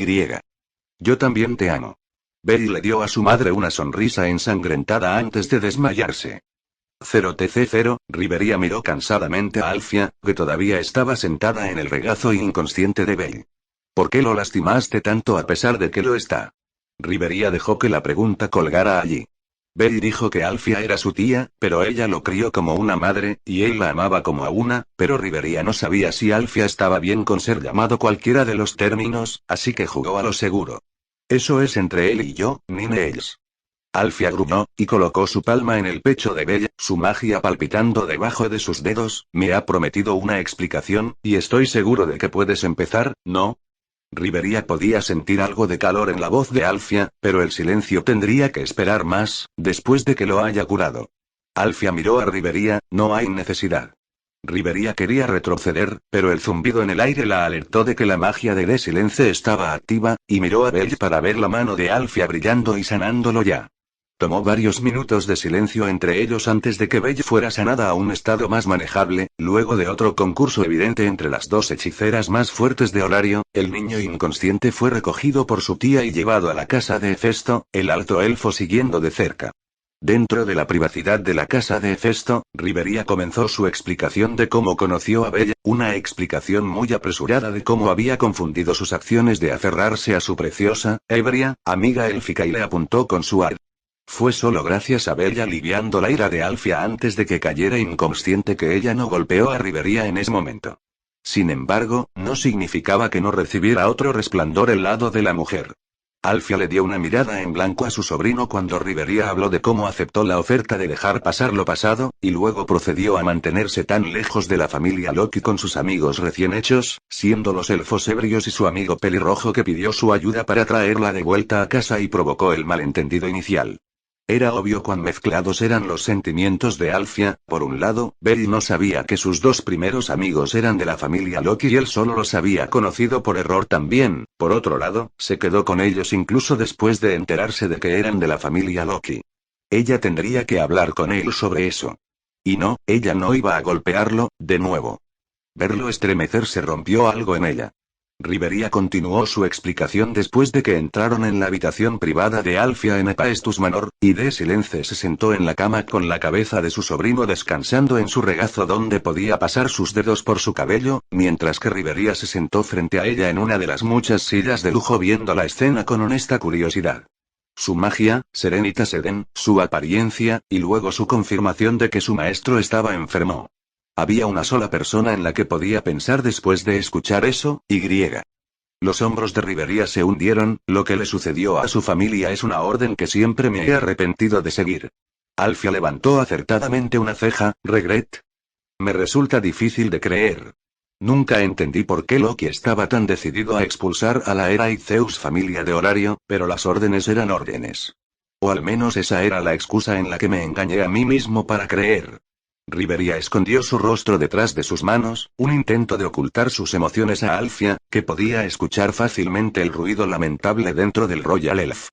Yo también te amo. Belle le dio a su madre una sonrisa ensangrentada antes de desmayarse. 0TC0, Rivería miró cansadamente a Alfia, que todavía estaba sentada en el regazo inconsciente de Belle. ¿Por qué lo lastimaste tanto a pesar de que lo está? Rivería dejó que la pregunta colgara allí. Belle dijo que Alfia era su tía, pero ella lo crió como una madre, y él la amaba como a una, pero Rivería no sabía si Alfia estaba bien con ser llamado cualquiera de los términos, así que jugó a lo seguro. Eso es entre él y yo, Nine Ells. Alfia gruñó, y colocó su palma en el pecho de Belle, su magia palpitando debajo de sus dedos. Me ha prometido una explicación, y estoy seguro de que puedes empezar, ¿no? Rivería podía sentir algo de calor en la voz de Alfia, pero el silencio tendría que esperar más, después de que lo haya curado. Alfia miró a Rivería, no hay necesidad. Rivería quería retroceder, pero el zumbido en el aire la alertó de que la magia de Silence estaba activa, y miró a Belle para ver la mano de Alfia brillando y sanándolo ya. Tomó varios minutos de silencio entre ellos antes de que Belle fuera sanada a un estado más manejable. Luego de otro concurso evidente entre las dos hechiceras más fuertes de Horario, el niño inconsciente fue recogido por su tía y llevado a la casa de Hefesto, el alto elfo siguiendo de cerca. Dentro de la privacidad de la casa de Hefesto, Rivería comenzó su explicación de cómo conoció a Belle, una explicación muy apresurada de cómo había confundido sus acciones de aferrarse a su preciosa, ebria, amiga élfica y le apuntó con su arma. Fue solo gracias a Belle aliviando la ira de Alfia antes de que cayera inconsciente que ella no golpeó a Rivería en ese momento. Sin embargo, no significaba que no recibiera otro resplandor el lado de la mujer. Alfia le dio una mirada en blanco a su sobrino cuando Rivería habló de cómo aceptó la oferta de dejar pasar lo pasado, y luego procedió a mantenerse tan lejos de la familia Loki con sus amigos recién hechos, siendo los elfos ebrios y su amigo pelirrojo que pidió su ayuda para traerla de vuelta a casa y provocó el malentendido inicial. Era obvio cuán mezclados eran los sentimientos de Alfia. Por un lado, Belle no sabía que sus dos primeros amigos eran de la familia Loki y él solo los había conocido por error también. Por otro lado, se quedó con ellos incluso después de enterarse de que eran de la familia Loki. Ella tendría que hablar con él sobre eso. Y no, ella no iba a golpearlo, de nuevo. Verlo estremecerse rompió algo en ella. Rivería continuó su explicación después de que entraron en la habitación privada de Alfia en Epaestus Manor, y Silence se sentó en la cama con la cabeza de su sobrino descansando en su regazo donde podía pasar sus dedos por su cabello, mientras que Rivería se sentó frente a ella en una de las muchas sillas de lujo viendo la escena con honesta curiosidad. Su magia, Serenitas Eden, su apariencia, y luego su confirmación de que su maestro estaba enfermo. Había una sola persona en la que podía pensar después de escuchar eso, Y. Los hombros de Rivería se hundieron. Lo que le sucedió a su familia es una orden que siempre me he arrepentido de seguir. Alfia levantó acertadamente una ceja. ¿Regret? Me resulta difícil de creer. Nunca entendí por qué Loki estaba tan decidido a expulsar a la Era y Zeus familia de Horario, pero las órdenes eran órdenes. O al menos esa era la excusa en la que me engañé a mí mismo para creer. Rivería escondió su rostro detrás de sus manos, un intento de ocultar sus emociones a Alfia, que podía escuchar fácilmente el ruido lamentable dentro del Royal Elf.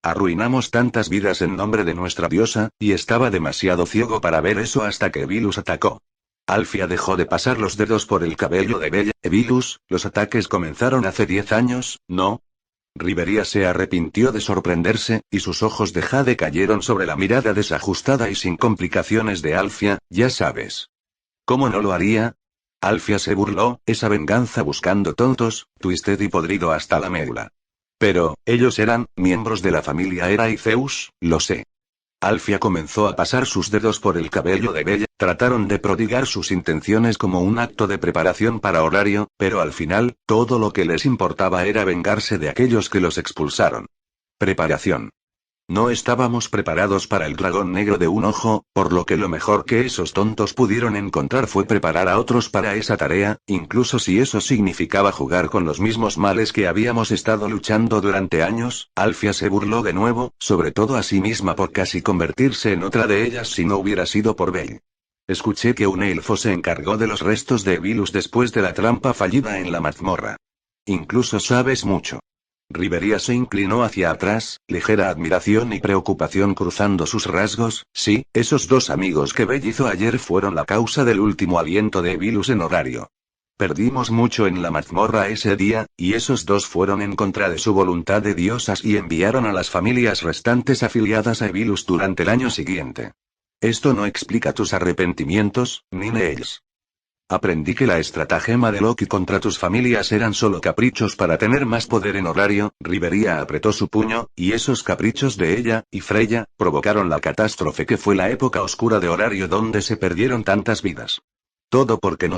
Arruinamos tantas vidas en nombre de nuestra diosa, y estaba demasiado ciego para ver eso hasta que Vilus atacó. Alfia dejó de pasar los dedos por el cabello de Belle. Vilus, los ataques comenzaron hace 10 años, ¿no? Rivería se arrepintió de sorprenderse, y sus ojos de jade cayeron sobre la mirada desajustada y sin complicaciones de Alfia. Ya sabes. ¿Cómo no lo haría? Alfia se burló, esa venganza buscando tontos, twisted y podrido hasta la médula. Pero, ellos eran miembros de la familia Hera y Zeus, lo sé. Alfia comenzó a pasar sus dedos por el cabello de Bella, trataron de prodigar sus intenciones como un acto de preparación para Horario, pero al final, todo lo que les importaba era vengarse de aquellos que los expulsaron. Preparación. No estábamos preparados para el dragón negro de un ojo, por lo que lo mejor que esos tontos pudieron encontrar fue preparar a otros para esa tarea, incluso si eso significaba jugar con los mismos males que habíamos estado luchando durante años. Alfia se burló de nuevo, sobre todo a sí misma por casi convertirse en otra de ellas si no hubiera sido por Bell. Escuché que un elfo se encargó de los restos de Vilus después de la trampa fallida en la mazmorra. Incluso sabes mucho. Rivería se inclinó hacia atrás, ligera admiración y preocupación cruzando sus rasgos. Sí, esos dos amigos que Bell hizo ayer fueron la causa del último aliento de Vilus en Horario. Perdimos mucho en la mazmorra ese día, y esos dos fueron en contra de su voluntad de diosas y enviaron a las familias restantes afiliadas a Vilus durante el año siguiente. Esto no explica tus arrepentimientos, ni Niles. Aprendí que la estratagema de Loki contra tus familias eran solo caprichos para tener más poder en Horario. Rivería apretó su puño, y esos caprichos de ella y Freya provocaron la catástrofe que fue la época oscura de Horario donde se perdieron tantas vidas. Todo porque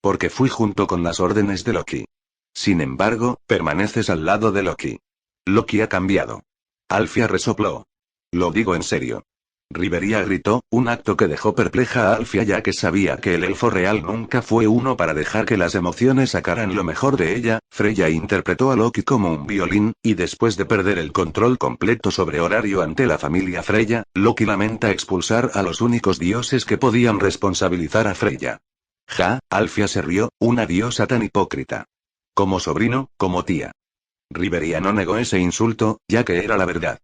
porque fui junto con las órdenes de Loki. Sin embargo, permaneces al lado de Loki. Loki ha cambiado. Alfia resopló. Lo digo en serio. Rivería gritó, un acto que dejó perpleja a Alfia ya que sabía que el elfo real nunca fue uno para dejar que las emociones sacaran lo mejor de ella. Freya interpretó a Loki como un violín, y después de perder el control completo sobre Horario ante la familia Freya, Loki lamenta expulsar a los únicos dioses que podían responsabilizar a Freya. Ja, Alfia se rió, una diosa tan hipócrita. Como sobrino, como tía. Rivería no negó ese insulto, ya que era la verdad.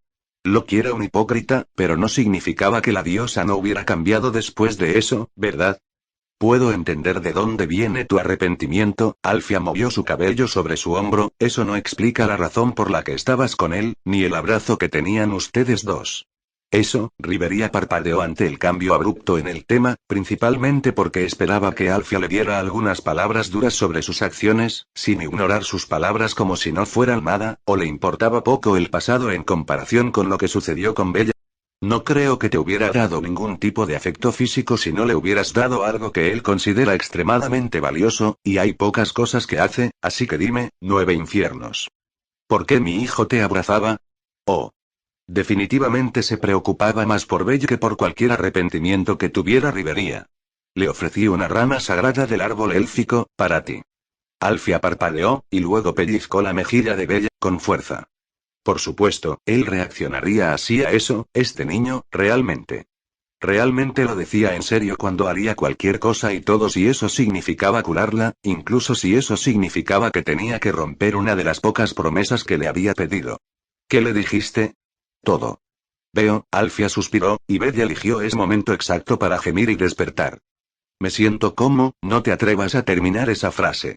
Loki era un hipócrita, pero no significaba que la diosa no hubiera cambiado después de eso, ¿verdad? Puedo entender de dónde viene tu arrepentimiento. Alfia movió su cabello sobre su hombro, eso no explica la razón por la que estabas con él, ni el abrazo que tenían ustedes dos. Eso, Rivería parpadeó ante el cambio abrupto en el tema, principalmente porque esperaba que Alfia le diera algunas palabras duras sobre sus acciones, sin ignorar sus palabras como si no fueran nada, o le importaba poco el pasado en comparación con lo que sucedió con Bella. No creo que te hubiera dado ningún tipo de afecto físico si no le hubieras dado algo que él considera extremadamente valioso, y hay pocas cosas que hace, así que dime, 9 infiernos. ¿Por qué mi hijo te abrazaba? Oh. Definitivamente se preocupaba más por Bell que por cualquier arrepentimiento que tuviera Rivería. Le ofrecí una rama sagrada del árbol élfico, para ti. Alfia parpadeó, y luego pellizcó la mejilla de Bella, con fuerza. Por supuesto, él reaccionaría así a eso, este niño, realmente. Realmente lo decía en serio cuando haría cualquier cosa y todo si eso significaba curarla, incluso si eso significaba que tenía que romper una de las pocas promesas que le había pedido. ¿Qué le dijiste? Todo. Veo, Alfia suspiró, y Bella eligió ese momento exacto para gemir y despertar. Me siento como, no te atrevas a terminar esa frase.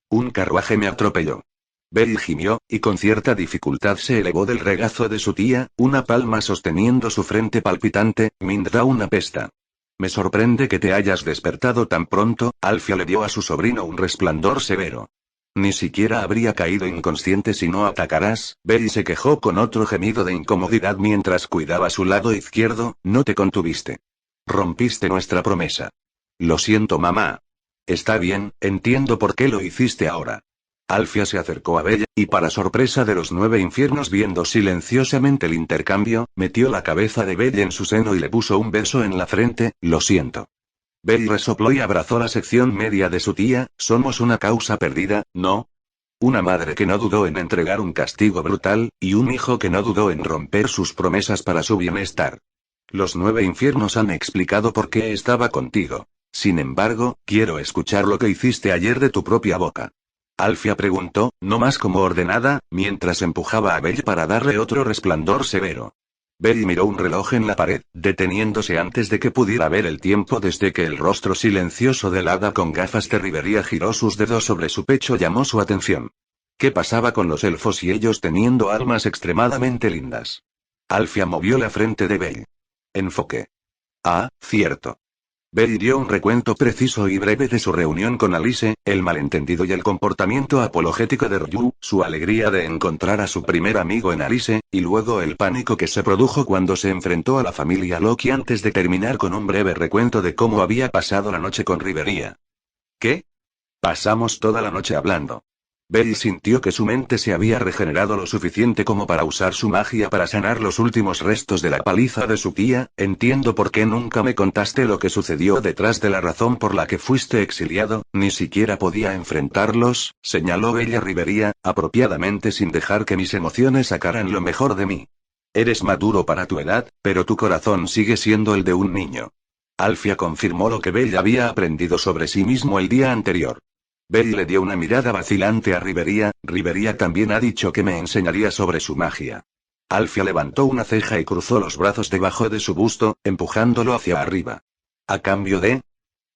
Un carruaje me atropelló. Bell gimió, y con cierta dificultad se elevó del regazo de su tía, una palma sosteniendo su frente palpitante. Mindra una pesta. Me sorprende que te hayas despertado tan pronto. Alfia le dio a su sobrino un resplandor severo. Ni siquiera habría caído inconsciente si no atacaras. Bell se quejó con otro gemido de incomodidad mientras cuidaba su lado izquierdo. No te contuviste. Rompiste nuestra promesa. Lo siento, mamá. Está bien, entiendo por qué lo hiciste ahora. Alfia se acercó a Bella, y para sorpresa de los 9 infiernos viendo silenciosamente el intercambio, metió la cabeza de Bella en su seno y le puso un beso en la frente. Lo siento. Bell resopló y abrazó la sección media de su tía. Somos una causa perdida, ¿no? Una madre que no dudó en entregar un castigo brutal, y un hijo que no dudó en romper sus promesas para su bienestar. Los 9 infiernos han explicado por qué estaba contigo. Sin embargo, quiero escuchar lo que hiciste ayer de tu propia boca. Alfia preguntó, no más como ordenada, mientras empujaba a Bell para darle otro resplandor severo. Bell miró un reloj en la pared, deteniéndose antes de que pudiera ver el tiempo desde que el rostro silencioso del hada con gafas de Rivería giró sus dedos sobre su pecho llamó su atención. ¿Qué pasaba con los elfos y ellos teniendo almas extremadamente lindas? Alfia movió la frente de Bell. Enfoque. Ah, cierto. Belly dio un recuento preciso y breve de su reunión con Alice, el malentendido y el comportamiento apologético de Ryu, su alegría de encontrar a su primer amigo en Alice, y luego el pánico que se produjo cuando se enfrentó a la familia Loki antes de terminar con un breve recuento de cómo había pasado la noche con Rivería. ¿Qué? Pasamos toda la noche hablando. Belly sintió que su mente se había regenerado lo suficiente como para usar su magia para sanar los últimos restos de la paliza de su tía. Entiendo por qué nunca me contaste lo que sucedió detrás de la razón por la que fuiste exiliado, ni siquiera podía enfrentarlos, señaló Bella Rivería, apropiadamente sin dejar que mis emociones sacaran lo mejor de mí. Eres maduro para tu edad, pero tu corazón sigue siendo el de un niño. Alfia confirmó lo que Bella había aprendido sobre sí mismo el día anterior. Belly le dio una mirada vacilante a Rivería. Rivería también ha dicho que me enseñaría sobre su magia. Alfia levantó una ceja y cruzó los brazos debajo de su busto, empujándolo hacia arriba. ¿A cambio de?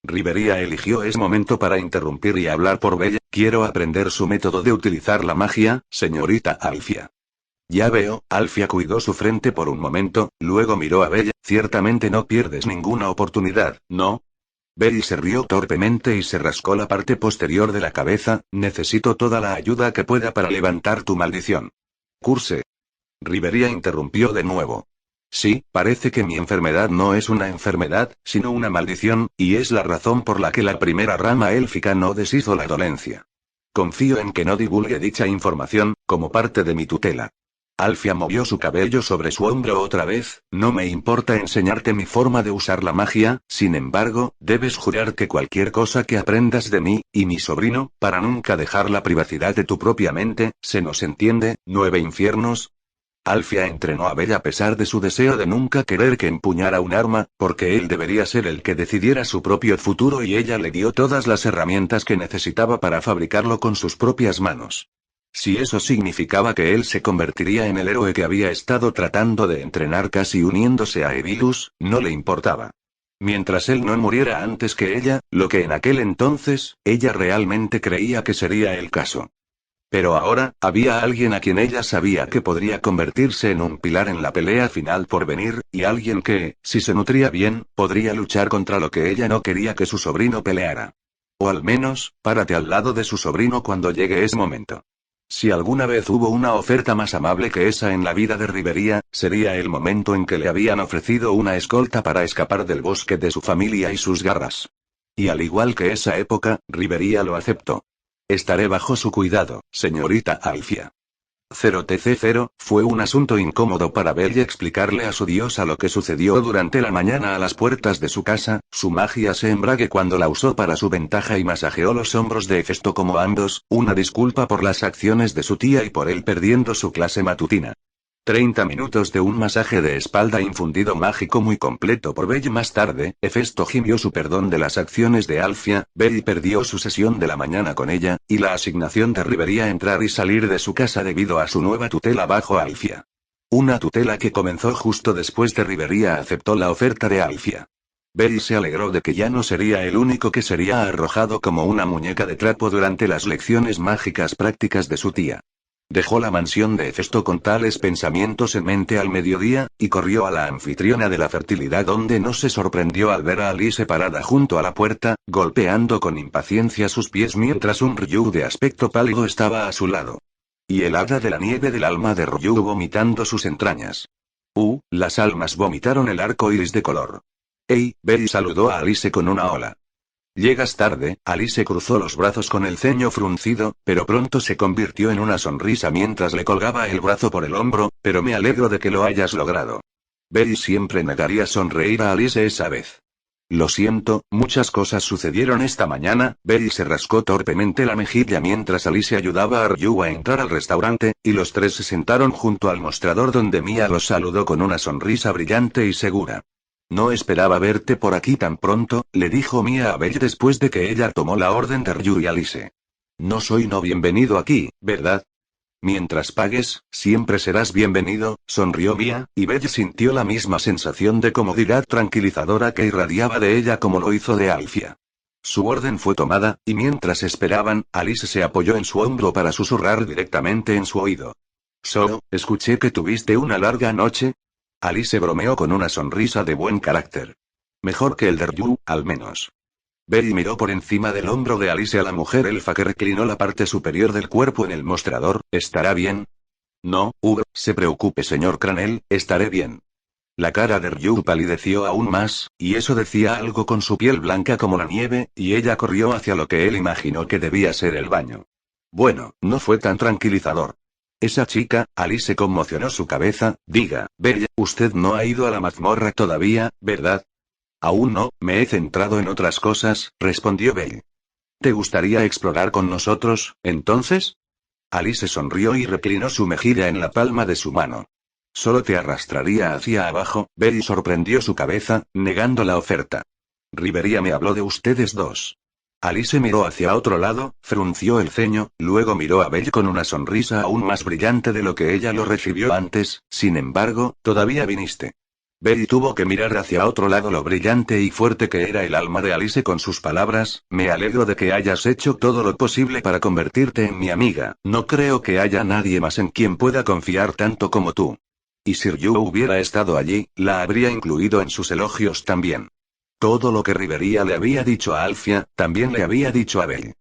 Rivería eligió ese momento para interrumpir y hablar por Bella. Quiero aprender su método de utilizar la magia, señorita Alfia. Ya veo. Alfia cuidó su frente por un momento, luego miró a Bella. Ciertamente no pierdes ninguna oportunidad, ¿no? Belly se rió torpemente y se rascó la parte posterior de la cabeza. Necesito toda la ayuda que pueda para levantar tu maldición. Curse. Rivería interrumpió de nuevo. Sí, parece que mi enfermedad no es una enfermedad, sino una maldición, y es la razón por la que la primera rama élfica no deshizo la dolencia. Confío en que no divulgue dicha información, como parte de mi tutela. Alfia movió su cabello sobre su hombro otra vez. No me importa enseñarte mi forma de usar la magia, sin embargo, debes jurar que cualquier cosa que aprendas de mí, y mi sobrino, para nunca dejar la privacidad de tu propia mente, ¿se nos entiende, 9 infiernos? Alfia entrenó a Bella a pesar de su deseo de nunca querer que empuñara un arma, porque él debería ser el que decidiera su propio futuro y ella le dio todas las herramientas que necesitaba para fabricarlo con sus propias manos. Si eso significaba que él se convertiría en el héroe que había estado tratando de entrenar casi uniéndose a Evilus, no le importaba. Mientras él no muriera antes que ella, lo que en aquel entonces, ella realmente creía que sería el caso. Pero ahora, había alguien a quien ella sabía que podría convertirse en un pilar en la pelea final por venir, y alguien que, si se nutría bien, podría luchar contra lo que ella no quería que su sobrino peleara. O al menos, párate al lado de su sobrino cuando llegue ese momento. Si alguna vez hubo una oferta más amable que esa en la vida de Rivería, sería el momento en que le habían ofrecido una escolta para escapar del bosque de su familia y sus garras. Y al igual que esa época, Rivería lo aceptó. Estaré bajo su cuidado, señorita Alfia. 0TC0, fue un asunto incómodo para Bella explicarle a su diosa lo que sucedió durante la mañana a las puertas de su casa. Su magia se embrague cuando la usó para su ventaja y masajeó los hombros de Hefesto como ambos, una disculpa por las acciones de su tía y por él perdiendo su clase matutina. 30 minutos de un masaje de espalda infundido mágico muy completo por Bella. Más tarde, Hefesto gimió su perdón de las acciones de Alfia. Bella perdió su sesión de la mañana con ella, y la asignación de Rivería entrar y salir de su casa debido a su nueva tutela bajo Alfia. Una tutela que comenzó justo después de Rivería aceptó la oferta de Alfia. Bella se alegró de que ya no sería el único que sería arrojado como una muñeca de trapo durante las lecciones mágicas prácticas de su tía. Dejó la mansión de Hefesto con tales pensamientos en mente al mediodía, y corrió a la anfitriona de la fertilidad donde no se sorprendió al ver a Alice parada junto a la puerta, golpeando con impaciencia sus pies mientras un Ryu de aspecto pálido estaba a su lado. Y el hada de la nieve del alma de Ryu vomitando sus entrañas. Las almas vomitaron el arco iris de color. Hey, Belly saludó a Alice con una ola. Llegas tarde. Alice cruzó los brazos con el ceño fruncido, pero pronto se convirtió en una sonrisa mientras le colgaba el brazo por el hombro, pero me alegro de que lo hayas logrado. Belly siempre negaría sonreír a Alice esa vez. Lo siento, muchas cosas sucedieron esta mañana. Belly se rascó torpemente la mejilla mientras Alice ayudaba a Ryu a entrar al restaurante, y los tres se sentaron junto al mostrador donde Mia los saludó con una sonrisa brillante y segura. No esperaba verte por aquí tan pronto, le dijo Mia a Belly después de que ella tomó la orden de Ryu y Alice. No soy no bienvenido aquí, ¿verdad? Mientras pagues, siempre serás bienvenido, sonrió Mia, y Belly sintió la misma sensación de comodidad tranquilizadora que irradiaba de ella como lo hizo de Alfia. Su orden fue tomada, y mientras esperaban, Alice se apoyó en su hombro para susurrar directamente en su oído. Escuché que tuviste una larga noche. Alice bromeó con una sonrisa de buen carácter. Mejor que el de Ryu, al menos. Belle miró por encima del hombro de Alice a la mujer elfa que reclinó la parte superior del cuerpo en el mostrador. ¿Estará bien? No, se preocupe señor Cranel, estaré bien. La cara de Ryu palideció aún más, y eso decía algo con su piel blanca como la nieve, y ella corrió hacia lo que él imaginó que debía ser el baño. Bueno, no fue tan tranquilizador. Esa chica, Alice conmocionó su cabeza. Diga, Belle, usted no ha ido a la mazmorra todavía, ¿verdad? Aún no, me he centrado en otras cosas, respondió Belle. ¿Te gustaría explorar con nosotros, entonces? Alice sonrió y reclinó su mejilla en la palma de su mano. Solo te arrastraría hacia abajo. Belle sorprendió su cabeza, negando la oferta. Rivería me habló de ustedes dos. Alice miró hacia otro lado, frunció el ceño, luego miró a Belle con una sonrisa aún más brillante de lo que ella lo recibió antes. Sin embargo, todavía viniste. Belle tuvo que mirar hacia otro lado lo brillante y fuerte que era el alma de Alice con sus palabras. Me alegro de que hayas hecho todo lo posible para convertirte en mi amiga. No creo que haya nadie más en quien pueda confiar tanto como tú. Y si Ryu hubiera estado allí, la habría incluido en sus elogios también. Todo lo que Rivería le había dicho a Alfia, también le había dicho a Belle.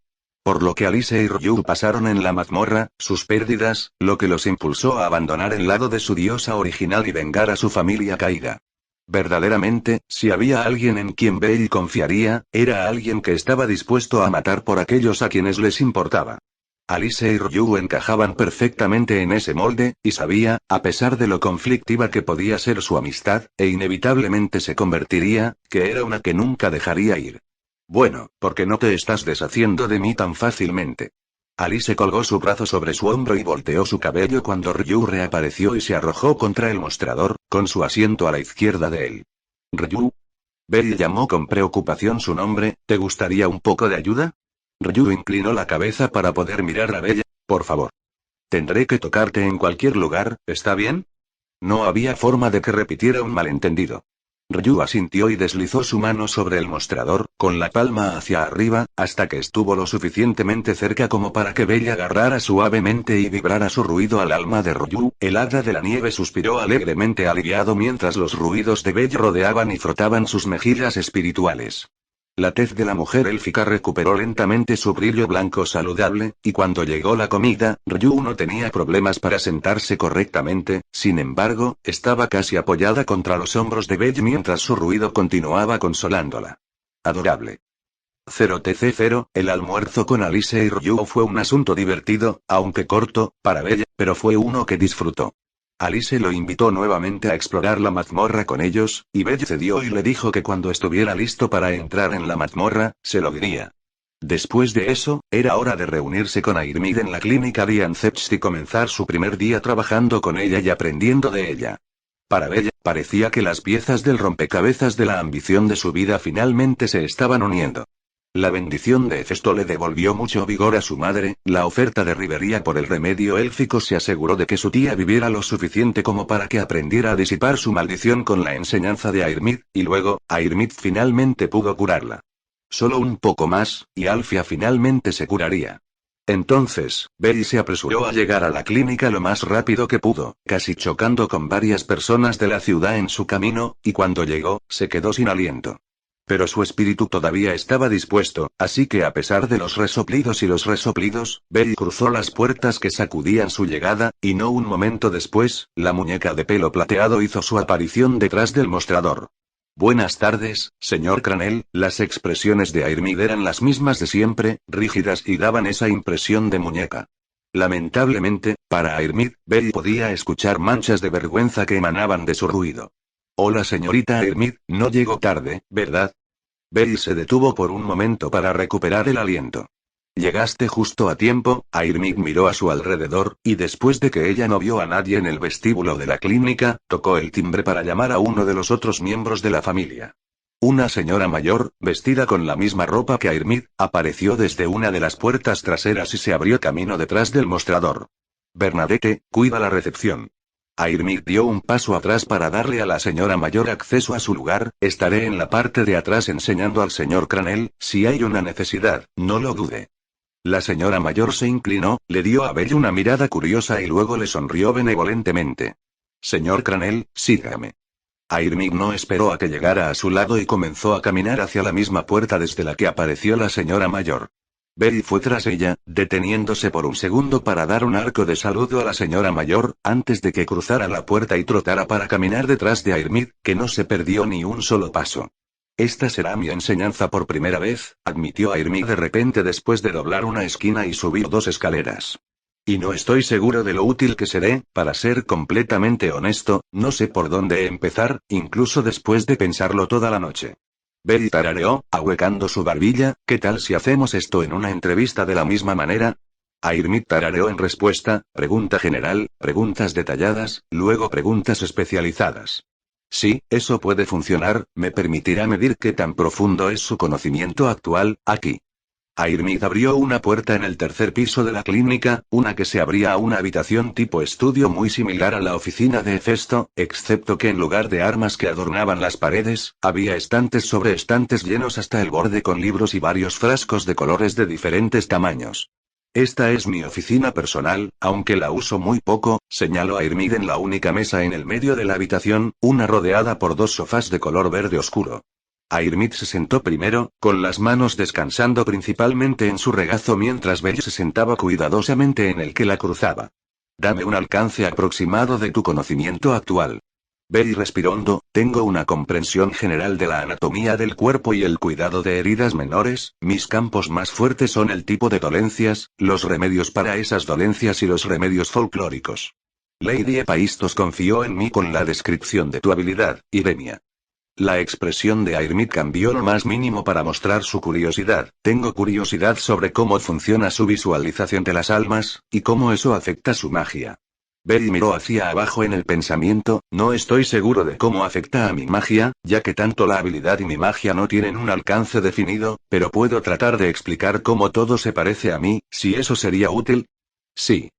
Por lo que Alice y Ryu pasaron en la mazmorra, sus pérdidas, lo que los impulsó a abandonar el lado de su diosa original y vengar a su familia caída. Verdaderamente, si había alguien en quien Belle confiaría, era alguien que estaba dispuesto a matar por aquellos a quienes les importaba. Alice y Ryu encajaban perfectamente en ese molde, y sabía, a pesar de lo conflictiva que podía ser su amistad, e inevitablemente se convertiría, que era una que nunca dejaría ir. Bueno, ¿por qué no te estás deshaciendo de mí tan fácilmente? Alice colgó su brazo sobre su hombro y volteó su cabello cuando Ryu reapareció y se arrojó contra el mostrador, con su asiento a la izquierda de él. ¿Ryu? Belle llamó con preocupación su nombre. ¿Te gustaría un poco de ayuda? Ryu inclinó la cabeza para poder mirar a Belle. Por favor. Tendré que tocarte en cualquier lugar, ¿está bien? No había forma de que repitiera un malentendido. Ryu asintió y deslizó su mano sobre el mostrador, con la palma hacia arriba, hasta que estuvo lo suficientemente cerca como para que Belle agarrara suavemente y vibrara su ruido al alma de Ryu. El hada de la nieve suspiró alegremente aliviado mientras los ruidos de Belle rodeaban y frotaban sus mejillas espirituales. La tez de la mujer élfica recuperó lentamente su brillo blanco saludable, y cuando llegó la comida, Ryu no tenía problemas para sentarse correctamente. Sin embargo, estaba casi apoyada contra los hombros de Belle mientras su ruido continuaba consolándola. Adorable. 0TC0, el almuerzo con Alice y Ryu fue un asunto divertido, aunque corto, para Belle, pero fue uno que disfrutó. Alice lo invitó nuevamente a explorar la mazmorra con ellos, y Belle cedió y le dijo que cuando estuviera listo para entrar en la mazmorra, se lo diría. Después de eso, era hora de reunirse con Airmid en la clínica Diancept y comenzar su primer día trabajando con ella y aprendiendo de ella. Para Belle, parecía que las piezas del rompecabezas de la ambición de su vida finalmente se estaban uniendo. La bendición de Hefesto le devolvió mucho vigor a su madre. La oferta de Rivería por el remedio élfico se aseguró de que su tía viviera lo suficiente como para que aprendiera a disipar su maldición con la enseñanza de Airmid, y luego, Airmid finalmente pudo curarla. Solo un poco más, y Alfia finalmente se curaría. Entonces, Belle se apresuró a llegar a la clínica lo más rápido que pudo, casi chocando con varias personas de la ciudad en su camino, y cuando llegó, se quedó sin aliento. Pero su espíritu todavía estaba dispuesto, así que a pesar de los resoplidos, Belle cruzó las puertas que sacudían su llegada, y no un momento después, la muñeca de pelo plateado hizo su aparición detrás del mostrador. Buenas tardes, señor Cranel. Las expresiones de Airmid eran las mismas de siempre, rígidas y daban esa impresión de muñeca. Lamentablemente, para Airmid, Belle podía escuchar manchas de vergüenza que emanaban de su ruido. Hola señorita Airmid, no llegó tarde, ¿verdad? Belle se detuvo por un momento para recuperar el aliento. Llegaste justo a tiempo. Airmid miró a su alrededor, y después de que ella no vio a nadie en el vestíbulo de la clínica, tocó el timbre para llamar a uno de los otros miembros de la familia. Una señora mayor, vestida con la misma ropa que Airmid, apareció desde una de las puertas traseras y se abrió camino detrás del mostrador. Bernadette, cuida la recepción. Airmid dio un paso atrás para darle a la señora mayor acceso a su lugar. Estaré en la parte de atrás enseñando al señor Cranel, si hay una necesidad, no lo dude. La señora mayor se inclinó, le dio a Belle una mirada curiosa y luego le sonrió benevolentemente. Señor Cranel, sígame. Airmid no esperó a que llegara a su lado y comenzó a caminar hacia la misma puerta desde la que apareció la señora mayor. Belly fue tras ella, deteniéndose por un segundo para dar un arco de saludo a la señora mayor, antes de que cruzara la puerta y trotara para caminar detrás de Airmid, que no se perdió ni un solo paso. Esta será mi enseñanza por primera vez, admitió Airmid de repente después de doblar una esquina y subir 2 escaleras. Y no estoy seguro de lo útil que seré, para ser completamente honesto, no sé por dónde empezar, incluso después de pensarlo toda la noche. Belly tarareó, ahuecando su barbilla, ¿qué tal si hacemos esto en una entrevista de la misma manera? Airmid tarareó en respuesta, pregunta general, preguntas detalladas, luego preguntas especializadas. Sí, eso puede funcionar, me permitirá medir qué tan profundo es su conocimiento actual, aquí. Airmid abrió una puerta en el 3er piso de la clínica, una que se abría a una habitación tipo estudio muy similar a la oficina de Hefesto, excepto que en lugar de armas que adornaban las paredes, había estantes sobre estantes llenos hasta el borde con libros y varios frascos de colores de diferentes tamaños. Esta es mi oficina personal, aunque la uso muy poco, señaló Airmid en la única mesa en el medio de la habitación, una rodeada por 2 sofás de color verde oscuro. Airmid se sentó primero, con las manos descansando principalmente en su regazo mientras Belly se sentaba cuidadosamente en el que la cruzaba. Dame un alcance aproximado de tu conocimiento actual. Belly respiró hondo, tengo una comprensión general de la anatomía del cuerpo y el cuidado de heridas menores, mis campos más fuertes son el tipo de dolencias, los remedios para esas dolencias y los remedios folclóricos. Lady Epaistos confió en mí con la descripción de tu habilidad, Iremia. La expresión de Airmid cambió lo más mínimo para mostrar su curiosidad. Tengo curiosidad sobre cómo funciona su visualización de las almas, y cómo eso afecta su magia. Belly miró hacia abajo en el pensamiento, no estoy seguro de cómo afecta a mi magia, ya que tanto la habilidad y mi magia no tienen un alcance definido, pero puedo tratar de explicar cómo todo se parece a mí, si eso sería útil. Sí.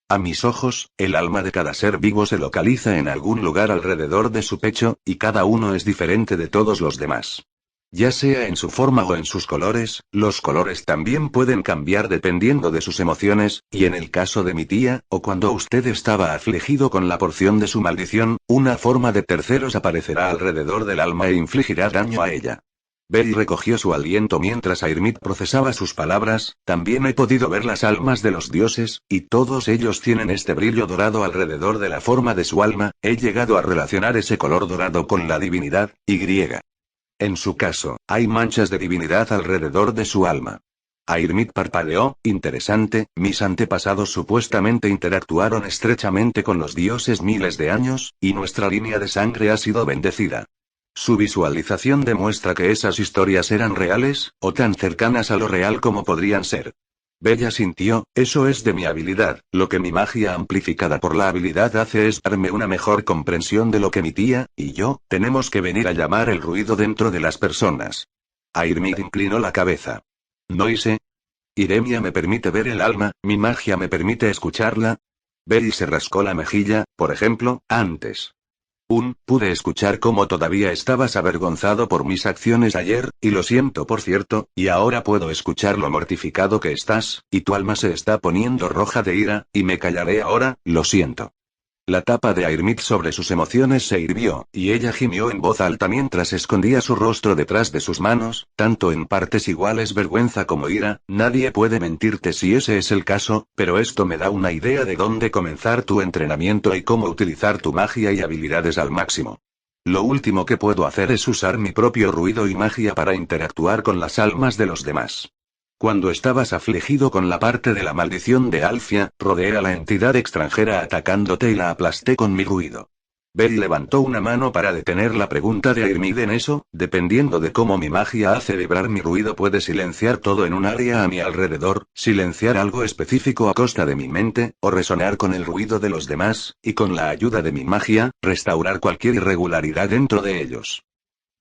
A mis ojos, el alma de cada ser vivo se localiza en algún lugar alrededor de su pecho, y cada uno es diferente de todos los demás. Ya sea en su forma o en sus colores, los colores también pueden cambiar dependiendo de sus emociones, y en el caso de mi tía, o cuando usted estaba afligido con la porción de su maldición, una forma de terceros aparecerá alrededor del alma e infligirá daño a ella. Belly recogió su aliento mientras Airmid procesaba sus palabras, también he podido ver las almas de los dioses, y todos ellos tienen este brillo dorado alrededor de la forma de su alma, he llegado a relacionar ese color dorado con la divinidad, Y. En su caso, hay manchas de divinidad alrededor de su alma. Airmid parpadeó, interesante, mis antepasados supuestamente interactuaron estrechamente con los dioses miles de años, y nuestra línea de sangre ha sido bendecida. Su visualización demuestra que esas historias eran reales, o tan cercanas a lo real como podrían ser. Bella sintió, eso es de mi habilidad, lo que mi magia amplificada por la habilidad hace es darme una mejor comprensión de lo que mi tía, y yo, tenemos que venir a llamar el ruido dentro de las personas. Airmid inclinó la cabeza. ¿Noise? Iremia me permite ver el alma, mi magia me permite escucharla. Belly se rascó la mejilla, por ejemplo, antes. Pude escuchar cómo todavía estabas avergonzado por mis acciones ayer, y lo siento por cierto, y ahora puedo escuchar lo mortificado que estás, y tu alma se está poniendo roja de ira, y me callaré ahora, lo siento. La tapa de Airmid sobre sus emociones se hirvió, y ella gimió en voz alta mientras escondía su rostro detrás de sus manos, tanto en partes iguales vergüenza como ira, nadie puede mentirte si ese es el caso, pero esto me da una idea de dónde comenzar tu entrenamiento y cómo utilizar tu magia y habilidades al máximo. Lo último que puedo hacer es usar mi propio ruido y magia para interactuar con las almas de los demás. Cuando estabas afligido con la parte de la maldición de Alfia, rodeé a la entidad extranjera atacándote y la aplasté con mi ruido. Belly levantó una mano para detener la pregunta de Airmid en eso, dependiendo de cómo mi magia hace vibrar mi ruido puede silenciar todo en un área a mi alrededor, silenciar algo específico a costa de mi mente, o resonar con el ruido de los demás, y con la ayuda de mi magia, restaurar cualquier irregularidad dentro de ellos.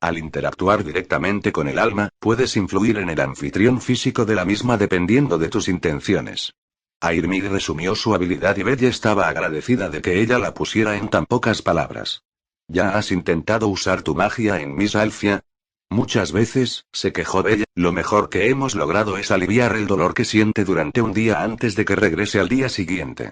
Al interactuar directamente con el alma, puedes influir en el anfitrión físico de la misma dependiendo de tus intenciones. Airmid resumió su habilidad y Bella estaba agradecida de que ella la pusiera en tan pocas palabras. ¿Ya has intentado usar tu magia en Miss Alfia? Muchas veces, se quejó Bella, lo mejor que hemos logrado es aliviar el dolor que siente durante un día antes de que regrese al día siguiente.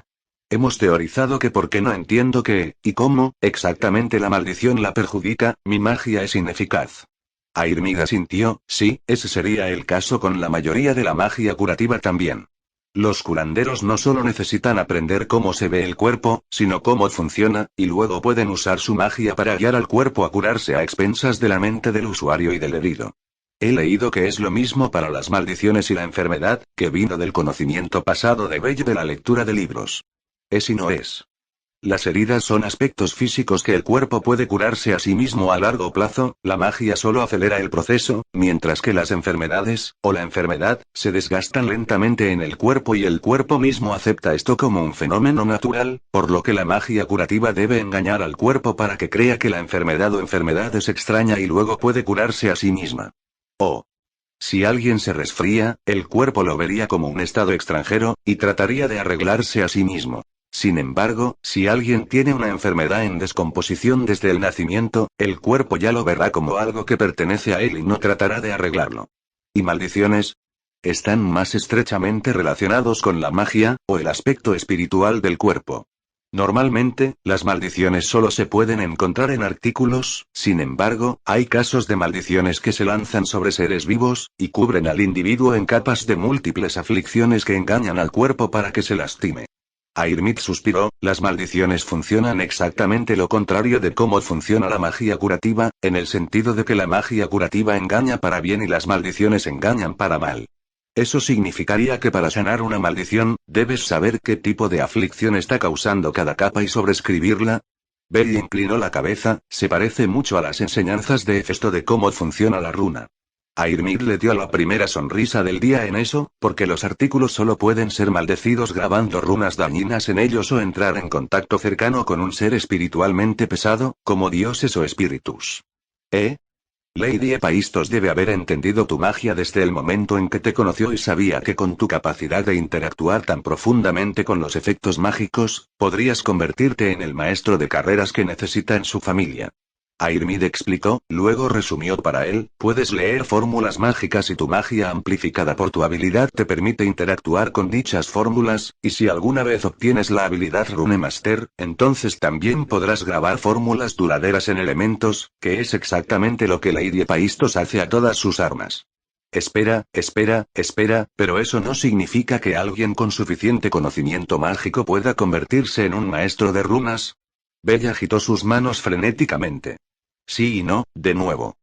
Hemos teorizado que porque no entiendo qué, y cómo, exactamente la maldición la perjudica, mi magia es ineficaz. Airmid asintió, sí, ese sería el caso con la mayoría de la magia curativa también. Los curanderos no solo necesitan aprender cómo se ve el cuerpo, sino cómo funciona, y luego pueden usar su magia para guiar al cuerpo a curarse a expensas de la mente del usuario y del herido. He leído que es lo mismo para las maldiciones y la enfermedad, que vino del conocimiento pasado de Bell de la lectura de libros. Es y no es. Las heridas son aspectos físicos que el cuerpo puede curarse a sí mismo a largo plazo, la magia solo acelera el proceso, mientras que las enfermedades, o la enfermedad, se desgastan lentamente en el cuerpo y el cuerpo mismo acepta esto como un fenómeno natural, por lo que la magia curativa debe engañar al cuerpo para que crea que la enfermedad o enfermedad es extraña y luego puede curarse a sí misma. Si alguien se resfría, el cuerpo lo vería como un estado extranjero, y trataría de arreglarse a sí mismo. Sin embargo, si alguien tiene una enfermedad en descomposición desde el nacimiento, el cuerpo ya lo verá como algo que pertenece a él y no tratará de arreglarlo. ¿Y maldiciones? Están más estrechamente relacionados con la magia, o el aspecto espiritual del cuerpo. Normalmente, las maldiciones solo se pueden encontrar en artículos, sin embargo, hay casos de maldiciones que se lanzan sobre seres vivos, y cubren al individuo en capas de múltiples aflicciones que engañan al cuerpo para que se lastime. Airmid suspiró, las maldiciones funcionan exactamente lo contrario de cómo funciona la magia curativa, en el sentido de que la magia curativa engaña para bien y las maldiciones engañan para mal. Eso significaría que para sanar una maldición, debes saber qué tipo de aflicción está causando cada capa y sobreescribirla. Bell inclinó la cabeza, se parece mucho a las enseñanzas de Hefesto de cómo funciona la runa. Airmid le dio la primera sonrisa del día en eso, porque los artículos solo pueden ser maldecidos grabando runas dañinas en ellos o entrar en contacto cercano con un ser espiritualmente pesado, como dioses o espíritus. Lady Epaistos debe haber entendido tu magia desde el momento en que te conoció y sabía que con tu capacidad de interactuar tan profundamente con los efectos mágicos, podrías convertirte en el maestro de carreras que necesita en su familia. Airmid explicó, luego resumió para él, puedes leer fórmulas mágicas y tu magia amplificada por tu habilidad te permite interactuar con dichas fórmulas, y si alguna vez obtienes la habilidad Runemaster, entonces también podrás grabar fórmulas duraderas en elementos, que es exactamente lo que Lady Epaistos hace a todas sus armas. Espera, pero eso no significa que alguien con suficiente conocimiento mágico pueda convertirse en un maestro de runas. Bell agitó sus manos frenéticamente. Sí y no, de nuevo.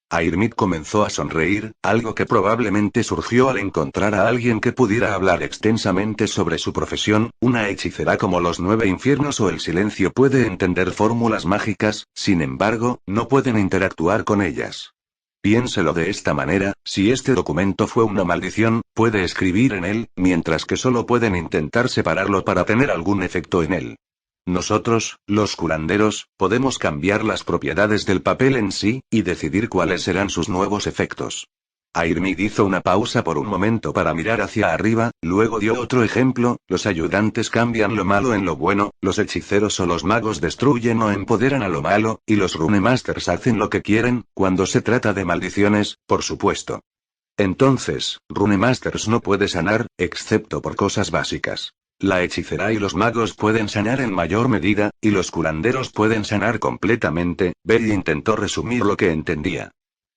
Airmid comenzó a sonreír, algo que probablemente surgió al encontrar a alguien que pudiera hablar extensamente sobre su profesión. Una hechicera como los 9 infiernos o el silencio puede entender fórmulas mágicas, sin embargo, no pueden interactuar con ellas. Piénselo de esta manera, si este documento fue una maldición, puede escribir en él, mientras que solo pueden intentar separarlo para tener algún efecto en él. Nosotros, los curanderos, podemos cambiar las propiedades del papel en sí, y decidir cuáles serán sus nuevos efectos. Airmid hizo una pausa por un momento para mirar hacia arriba, luego dio otro ejemplo, los ayudantes cambian lo malo en lo bueno, los hechiceros o los magos destruyen o empoderan a lo malo, y los runemasters hacen lo que quieren, cuando se trata de maldiciones, por supuesto. Entonces, runemasters no puede sanar, excepto por cosas básicas. La hechicera y los magos pueden sanar en mayor medida, y los curanderos pueden sanar completamente. Bell intentó resumir lo que entendía.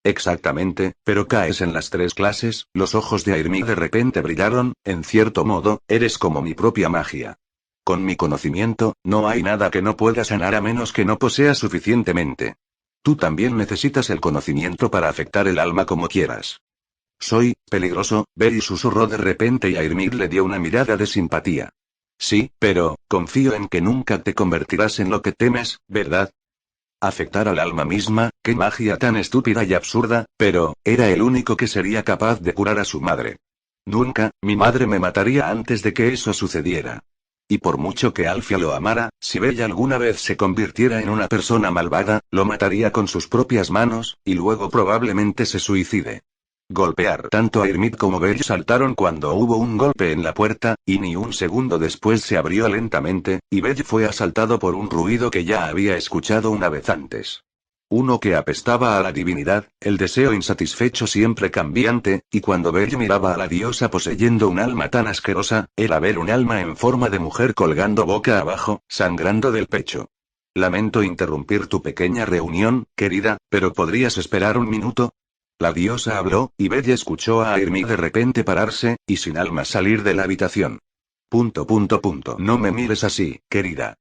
Exactamente, pero caes en las 3 clases. Los ojos de Airmid de repente brillaron, en cierto modo, eres como mi propia magia. Con mi conocimiento, no hay nada que no pueda sanar a menos que no posea suficientemente. Tú también necesitas el conocimiento para afectar el alma como quieras. Soy peligroso, Bell susurró de repente y Airmid le dio una mirada de simpatía. Sí, pero, confío en que nunca te convertirás en lo que temes, ¿verdad? Afectar al alma misma, qué magia tan estúpida y absurda, pero, era el único que sería capaz de curar a su madre. Nunca, mi madre me mataría antes de que eso sucediera. Y por mucho que Alfia lo amara, si Bella alguna vez se convirtiera en una persona malvada, lo mataría con sus propias manos, y luego probablemente se suicide. Golpear. Tanto Airmid como Bell saltaron cuando hubo un golpe en la puerta, y ni un segundo después se abrió lentamente, y Bell fue asaltado por un ruido que ya había escuchado una vez antes. Uno que apestaba a la divinidad, el deseo insatisfecho siempre cambiante, y cuando Belle miraba a la diosa poseyendo un alma tan asquerosa, era ver un alma en forma de mujer colgando boca abajo, sangrando del pecho. Lamento interrumpir tu pequeña reunión, querida, pero ¿podrías esperar un minuto? La diosa habló, y Belle escuchó a Airmi de repente pararse, y sin alma salir de la habitación. No me mires así, querida.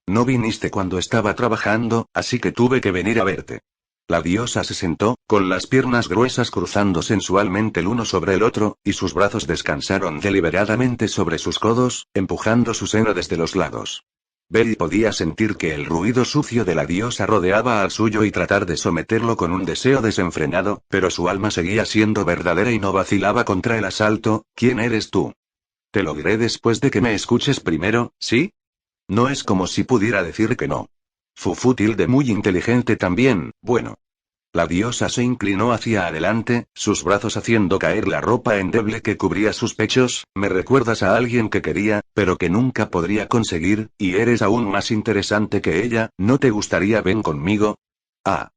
No viniste cuando estaba trabajando, así que tuve que venir a verte. La diosa se sentó, con las piernas gruesas cruzando sensualmente el uno sobre el otro, y sus brazos descansaron deliberadamente sobre sus codos, empujando su seno desde los lados. Belle podía sentir que el ruido sucio de la diosa rodeaba al suyo y tratar de someterlo con un deseo desenfrenado, pero su alma seguía siendo verdadera y no vacilaba contra el asalto. ¿Quién eres tú? Te lo diré después de que me escuches primero, ¿sí? No es como si pudiera decir que no. Fútil de muy inteligente también, bueno. La diosa se inclinó hacia adelante, sus brazos haciendo caer la ropa endeble que cubría sus pechos. Me recuerdas a alguien que quería, pero que nunca podría conseguir, y eres aún más interesante que ella. ¿No te gustaría ven conmigo? Ah.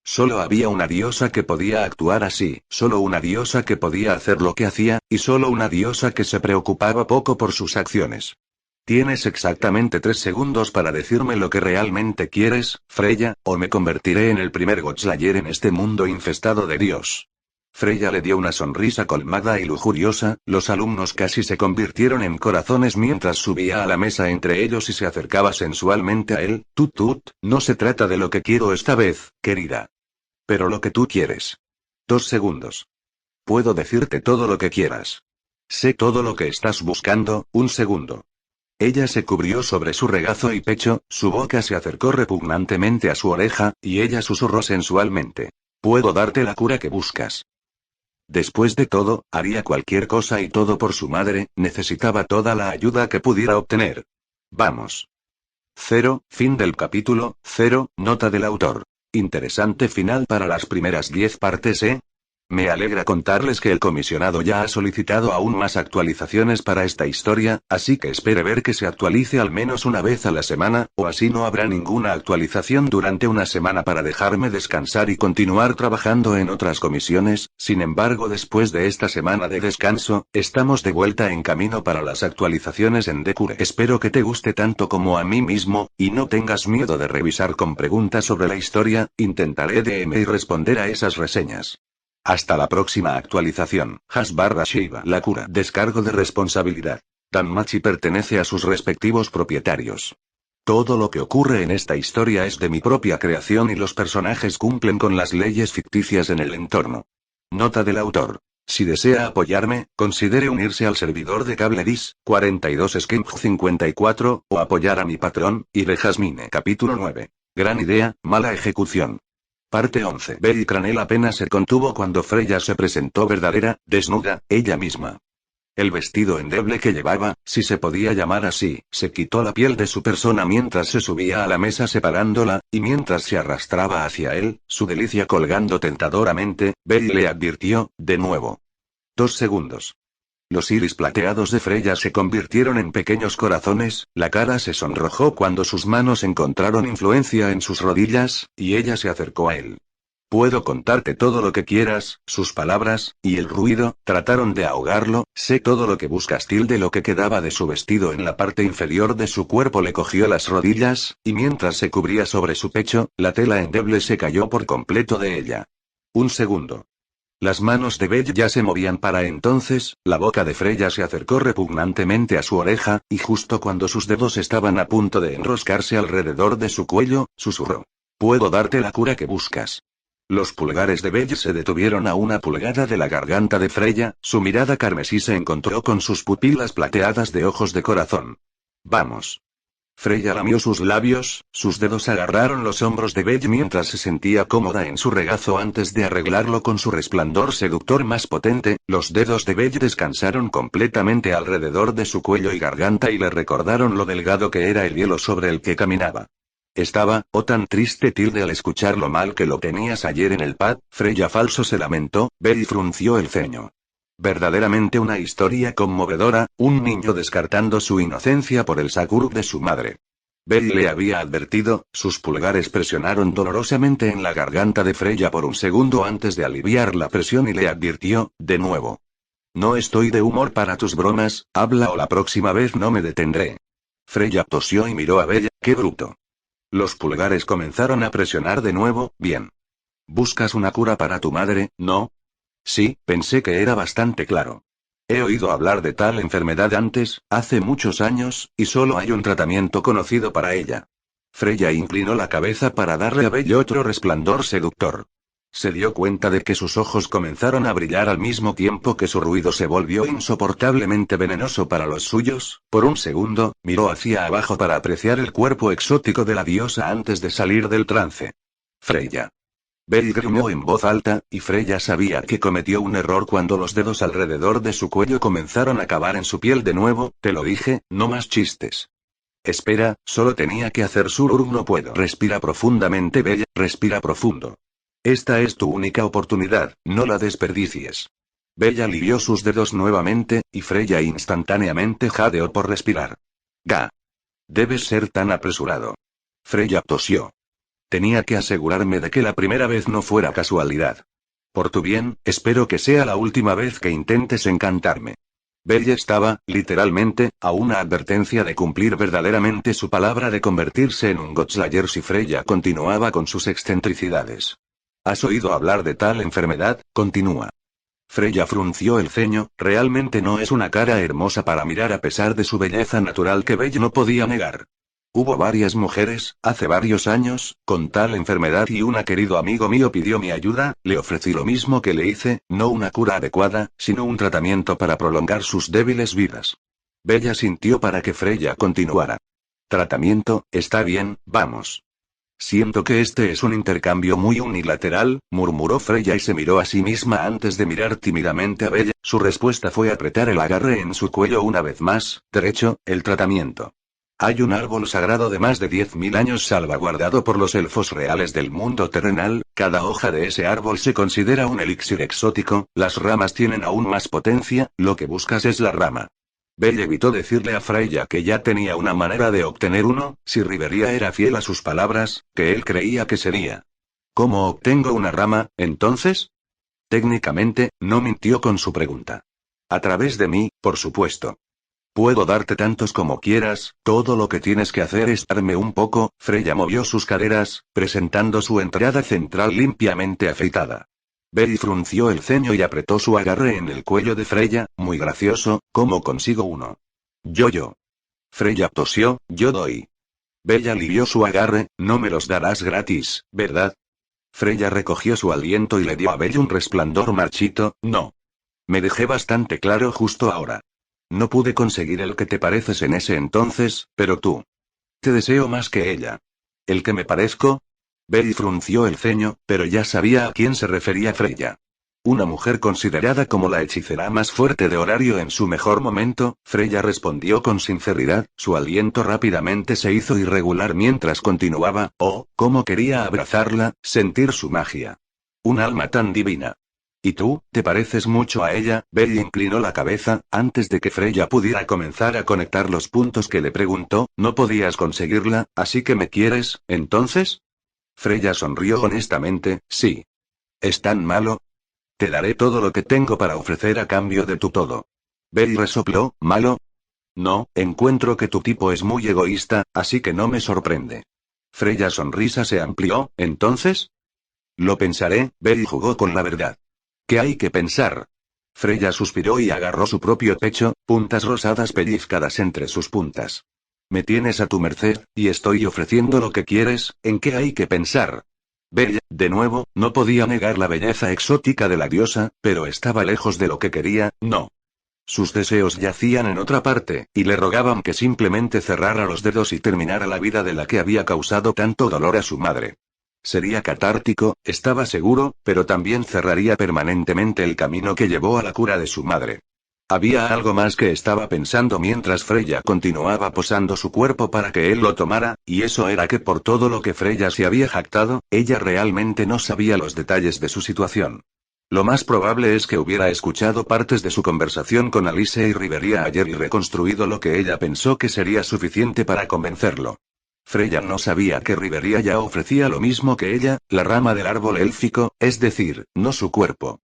Solo había una diosa que podía actuar así, solo una diosa que podía hacer lo que hacía, y solo una diosa que se preocupaba poco por sus acciones. Tienes exactamente 3 segundos para decirme lo que realmente quieres, Freya, o me convertiré en el primer Godslayer en este mundo infestado de Dios. Freya le dio una sonrisa colmada y lujuriosa, los alumnos casi se convirtieron en corazones mientras subía a la mesa entre ellos y se acercaba sensualmente a él. No se trata de lo que quiero esta vez, querida. Pero lo que tú quieres. 2 segundos. Puedo decirte todo lo que quieras. Sé todo lo que estás buscando. 1 segundo. Ella se cubrió sobre su regazo y pecho, su boca se acercó repugnantemente a su oreja, y ella susurró sensualmente. Puedo darte la cura que buscas. Después de todo, haría cualquier cosa y todo por su madre, necesitaba toda la ayuda que pudiera obtener. Vamos. 0, fin del capítulo, 0, nota del autor. Interesante final para las primeras 10 partes, ¿eh? Me alegra contarles que el comisionado ya ha solicitado aún más actualizaciones para esta historia, así que espere ver que se actualice al menos una vez a la semana, o así no habrá ninguna actualización durante una semana para dejarme descansar y continuar trabajando en otras comisiones. Sin embargo, después de esta semana de descanso, estamos de vuelta en camino para las actualizaciones en Decure. Espero que te guste tanto como a mí mismo, y no tengas miedo de revisar con preguntas sobre la historia. Intentaré DM y responder a esas reseñas. Hasta la próxima actualización. #Shiva. La cura. Descargo de responsabilidad. Danmachi pertenece a sus respectivos propietarios. Todo lo que ocurre en esta historia es de mi propia creación y los personajes cumplen con las leyes ficticias en el entorno. Nota del autor. Si desea apoyarme, considere unirse al servidor de CableDis, 42 Skimp 54, o apoyar a mi patrón, Ire Jasmine. Capítulo 9. Gran idea, mala ejecución. Parte 11. Belle Cranel apenas se contuvo cuando Freya se presentó verdadera, desnuda, ella misma. El vestido endeble que llevaba, si se podía llamar así, se quitó la piel de su persona mientras se subía a la mesa separándola, y mientras se arrastraba hacia él, su delicia colgando tentadoramente, Belle le advirtió, de nuevo. 2 segundos. Los iris plateados de Freya se convirtieron en pequeños corazones, la cara se sonrojó cuando sus manos encontraron influencia en sus rodillas, y ella se acercó a él. Puedo contarte todo lo que quieras. Sus palabras, y el ruido, trataron de ahogarlo. Sé todo lo que buscas. Lo que quedaba de su vestido en la parte inferior de su cuerpo le cogió las rodillas, y mientras se cubría sobre su pecho, la tela endeble se cayó por completo de ella. 1 segundo. Las manos de Belle ya se movían para entonces, la boca de Freya se acercó repugnantemente a su oreja, y justo cuando sus dedos estaban a punto de enroscarse alrededor de su cuello, susurró. Puedo darte la cura que buscas. Los pulgares de Belle se detuvieron a 1 pulgada de la garganta de Freya, su mirada carmesí se encontró con sus pupilas plateadas de ojos de corazón. Vamos. Freya lamió sus labios, sus dedos agarraron los hombros de Belle mientras se sentía cómoda en su regazo antes de arreglarlo con su resplandor seductor más potente. Los dedos de Belle descansaron completamente alrededor de su cuello y garganta y le recordaron lo delgado que era el hielo sobre el que caminaba. Estaba, tan triste al escuchar lo mal que lo tenías ayer en el pad. Freya falso se lamentó. Belle frunció el ceño. Verdaderamente una historia conmovedora, un niño descartando su inocencia por el sakur de su madre. Belly le había advertido, sus pulgares presionaron dolorosamente en la garganta de Freya por un segundo antes de aliviar la presión y le advirtió, de nuevo. No estoy de humor para tus bromas, habla o la próxima vez no me detendré. Freya tosió y miró a Bella, qué bruto. Los pulgares comenzaron a presionar de nuevo, bien. ¿Buscas una cura para tu madre, no? Sí, pensé que era bastante claro. He oído hablar de tal enfermedad antes, hace muchos años, y solo hay un tratamiento conocido para ella. Freya inclinó la cabeza para darle a Bella otro resplandor seductor. Se dio cuenta de que sus ojos comenzaron a brillar al mismo tiempo que su ruido se volvió insoportablemente venenoso para los suyos. Por un segundo, miró hacia abajo para apreciar el cuerpo exótico de la diosa antes de salir del trance. Freya. Bell gruñó en voz alta, y Freya sabía que cometió un error cuando los dedos alrededor de su cuello comenzaron a cavar en su piel de nuevo. Te lo dije, no más chistes. Espera, solo tenía que hacer surur, no puedo. Respira profundamente, Bella, respira profundo. Esta es tu única oportunidad, no la desperdicies. Bella alivió sus dedos nuevamente, y Freya instantáneamente jadeó por respirar. Ga. Debes ser tan apresurado. Freya tosió. Tenía que asegurarme de que la primera vez no fuera casualidad. Por tu bien, espero que sea la última vez que intentes encantarme. Bella estaba, literalmente, a una advertencia de cumplir verdaderamente su palabra de convertirse en un Godslayer si Freya continuaba con sus excentricidades. ¿Has oído hablar de tal enfermedad? Continúa. Freya frunció el ceño, realmente no es una cara hermosa para mirar a pesar de su belleza natural que Bella no podía negar. Hubo varias mujeres, hace varios años, con tal enfermedad y un querido amigo mío pidió mi ayuda, le ofrecí lo mismo que le hice, no una cura adecuada, sino un tratamiento para prolongar sus débiles vidas. Bella sintió para que Freya continuara. Tratamiento, está bien, vamos. Siento que este es un intercambio muy unilateral, murmuró Freya y se miró a sí misma antes de mirar tímidamente a Bella. Su respuesta fue apretar el agarre en su cuello una vez más. Derecho, el tratamiento. Hay un árbol sagrado de más de 10.000 años salvaguardado por los elfos reales del mundo terrenal, cada hoja de ese árbol se considera un elixir exótico, las ramas tienen aún más potencia, lo que buscas es la rama. Bell evitó decirle a Freya que ya tenía una manera de obtener uno, si Rivería era fiel a sus palabras, que él creía que sería. ¿Cómo obtengo una rama, entonces? Técnicamente, no mintió con su pregunta. A través de mí, por supuesto. Puedo darte tantos como quieras, todo lo que tienes que hacer es darme un poco. Freya movió sus caderas, presentando su entrada central limpiamente afeitada. Bell frunció el ceño y apretó su agarre en el cuello de Freya, muy gracioso, ¿cómo consigo uno? Yo. Freya tosió, yo doy. Bella alivió su agarre, no me los darás gratis, ¿verdad? Freya recogió su aliento y le dio a Bell un resplandor marchito, no. Me dejé bastante claro justo ahora. No pude conseguir el que te pareces en ese entonces, pero tú. Te deseo más que ella. ¿El que me parezco? Bell frunció el ceño, pero ya sabía a quién se refería Freya. Una mujer considerada como la hechicera más fuerte de Horario en su mejor momento, Freya respondió con sinceridad, su aliento rápidamente se hizo irregular mientras continuaba, cómo quería abrazarla, sentir su magia. Un alma tan divina. ¿Y tú, te pareces mucho a ella? Bell inclinó la cabeza, antes de que Freya pudiera comenzar a conectar los puntos que le preguntó, no podías conseguirla, así que me quieres, ¿entonces? Freya sonrió honestamente, sí. ¿Es tan malo? Te daré todo lo que tengo para ofrecer a cambio de tu todo. Bell resopló, ¿malo? No, encuentro que tu tipo es muy egoísta, así que no me sorprende. Freya sonrisa se amplió, ¿entonces? Lo pensaré. Bell jugó con la verdad. ¿Qué hay que pensar? Freya suspiró y agarró su propio pecho, puntas rosadas pellizcadas entre sus puntas. Me tienes a tu merced, y estoy ofreciendo lo que quieres, ¿en qué hay que pensar? Bella, de nuevo, no podía negar la belleza exótica de la diosa, pero estaba lejos de lo que quería, no. Sus deseos yacían en otra parte, y le rogaban que simplemente cerrara los dedos y terminara la vida de la que había causado tanto dolor a su madre. Sería catártico, estaba seguro, pero también cerraría permanentemente el camino que llevó a la cura de su madre. Había algo más que estaba pensando mientras Freya continuaba posando su cuerpo para que él lo tomara, y eso era que por todo lo que Freya se había jactado, ella realmente no sabía los detalles de su situación. Lo más probable es que hubiera escuchado partes de su conversación con Alice y Rivería ayer y reconstruido lo que ella pensó que sería suficiente para convencerlo. Freya no sabía que Riveria ya ofrecía lo mismo que ella, la rama del árbol élfico, es decir, no su cuerpo.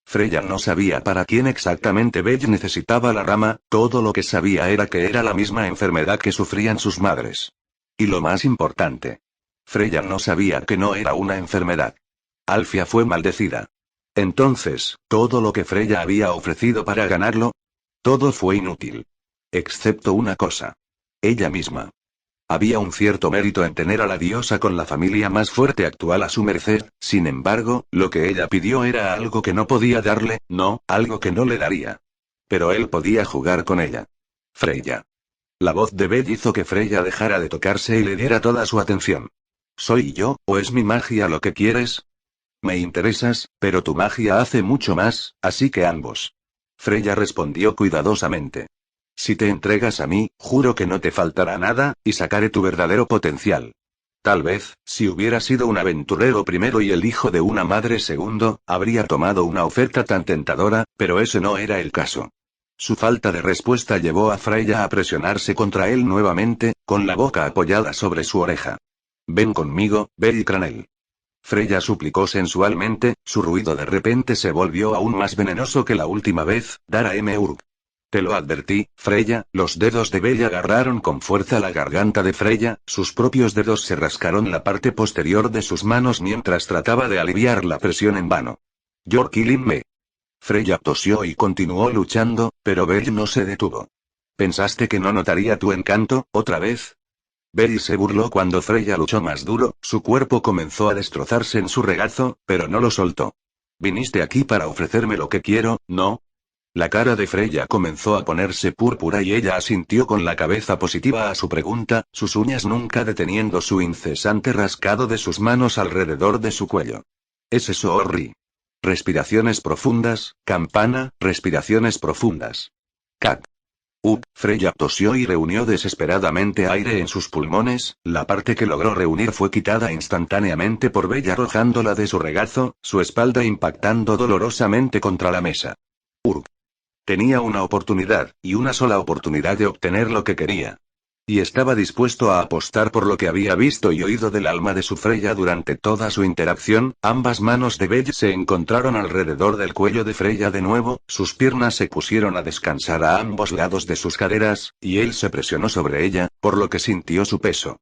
Freya no sabía para quién exactamente Belle necesitaba la rama, todo lo que sabía era que era la misma enfermedad que sufrían sus madres. Y lo más importante. Freya no sabía que no era una enfermedad. Alfia fue maldecida. Entonces, todo lo que Freya había ofrecido para ganarlo, todo fue inútil. Excepto una cosa. Ella misma. Había un cierto mérito en tener a la diosa con la familia más fuerte actual a su merced, sin embargo, lo que ella pidió era algo que no podía darle, no, algo que no le daría. Pero él podía jugar con ella. Freya. La voz de Belle hizo que Freya dejara de tocarse y le diera toda su atención. ¿Soy yo, o es mi magia lo que quieres? Me interesas, pero tu magia hace mucho más, así que ambos. Freya respondió cuidadosamente. Si te entregas a mí, juro que no te faltará nada, y sacaré tu verdadero potencial. Tal vez, si hubiera sido un aventurero primero y el hijo de una madre segundo, habría tomado una oferta tan tentadora, pero ese no era el caso. Su falta de respuesta llevó a Freya a presionarse contra él nuevamente, con la boca apoyada sobre su oreja. Ven conmigo, Belle Cranel. Freya suplicó sensualmente, su ruido de repente se volvió aún más venenoso que la última vez, Dara M. Urg. Te lo advertí, Freya. Los dedos de Belle agarraron con fuerza la garganta de Freya, sus propios dedos se rascaron la parte posterior de sus manos mientras trataba de aliviar la presión en vano. You're killing me. Freya tosió y continuó luchando, pero Belle no se detuvo. ¿Pensaste que no notaría tu encanto, otra vez? Belle se burló cuando Freya luchó más duro, su cuerpo comenzó a destrozarse en su regazo, pero no lo soltó. ¿Viniste aquí para ofrecerme lo que quiero, no? La cara de Freya comenzó a ponerse púrpura y ella asintió con la cabeza positiva a su pregunta, sus uñas nunca deteniendo su incesante rascado de sus manos alrededor de su cuello. ¿Es eso, Orri? Respiraciones profundas, campana, respiraciones profundas. Cat. Freya tosió y reunió desesperadamente aire en sus pulmones, la parte que logró reunir fue quitada instantáneamente por Belle arrojándola de su regazo, su espalda impactando dolorosamente contra la mesa. Urg. Tenía una oportunidad, y una sola oportunidad de obtener lo que quería. Y estaba dispuesto a apostar por lo que había visto y oído del alma de su Freya durante toda su interacción. Ambas manos de Belle se encontraron alrededor del cuello de Freya de nuevo, sus piernas se pusieron a descansar a ambos lados de sus caderas, y él se presionó sobre ella, por lo que sintió su peso.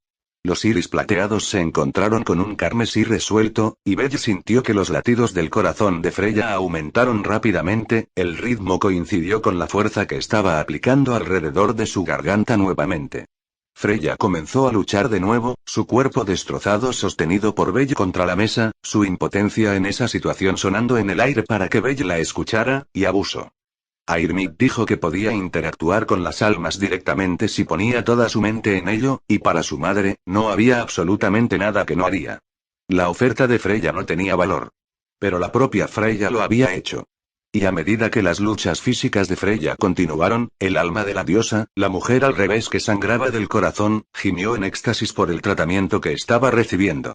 Los iris plateados se encontraron con un carmesí resuelto, y Belle sintió que los latidos del corazón de Freya aumentaron rápidamente, el ritmo coincidió con la fuerza que estaba aplicando alrededor de su garganta nuevamente. Freya comenzó a luchar de nuevo, su cuerpo destrozado sostenido por Belle contra la mesa, su impotencia en esa situación sonando en el aire para que Belle la escuchara, y abuso. Airmid dijo que podía interactuar con las almas directamente si ponía toda su mente en ello, y para su madre, no había absolutamente nada que no haría. La oferta de Freya no tenía valor. Pero la propia Freya lo había hecho. Y a medida que las luchas físicas de Freya continuaron, el alma de la diosa, la mujer al revés que sangraba del corazón, gimió en éxtasis por el tratamiento que estaba recibiendo.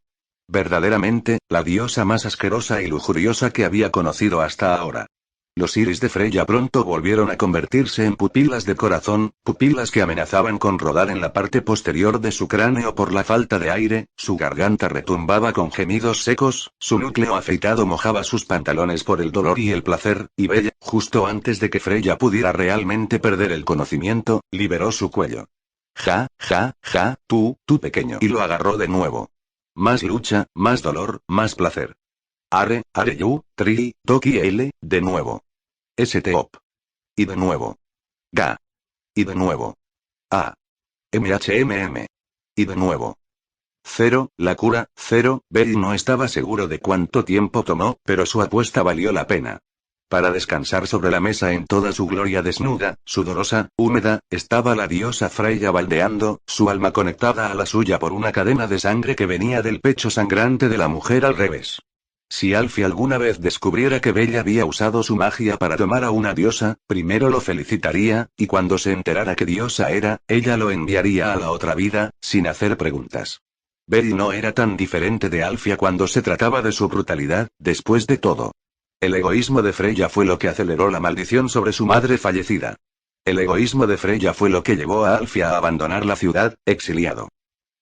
Verdaderamente, la diosa más asquerosa y lujuriosa que había conocido hasta ahora. Los iris de Freya pronto volvieron a convertirse en pupilas de corazón, pupilas que amenazaban con rodar en la parte posterior de su cráneo por la falta de aire, su garganta retumbaba con gemidos secos, su núcleo afeitado mojaba sus pantalones por el dolor y el placer, y Belle, justo antes de que Freya pudiera realmente perder el conocimiento, liberó su cuello. Ja, tú pequeño. Y lo agarró de nuevo. Más lucha, más dolor, más placer. Are you, tri, toki L, de nuevo. Stop. Y de nuevo. Ga. Y de nuevo. A. MHMM. Y de nuevo. Cero, la cura, cero. Belle no estaba seguro de cuánto tiempo tomó, pero su apuesta valió la pena. Para descansar sobre la mesa en toda su gloria desnuda, sudorosa, húmeda, estaba la diosa Freya baldeando, su alma conectada a la suya por una cadena de sangre que venía del pecho sangrante de la mujer al revés. Si Alfie alguna vez descubriera que Belle había usado su magia para tomar a una diosa, primero lo felicitaría, y cuando se enterara qué diosa era, ella lo enviaría a la otra vida, sin hacer preguntas. Belle no era tan diferente de Alfia cuando se trataba de su brutalidad, después de todo. El egoísmo de Freya fue lo que aceleró la maldición sobre su madre fallecida. El egoísmo de Freya fue lo que llevó a Alfia a abandonar la ciudad, exiliado.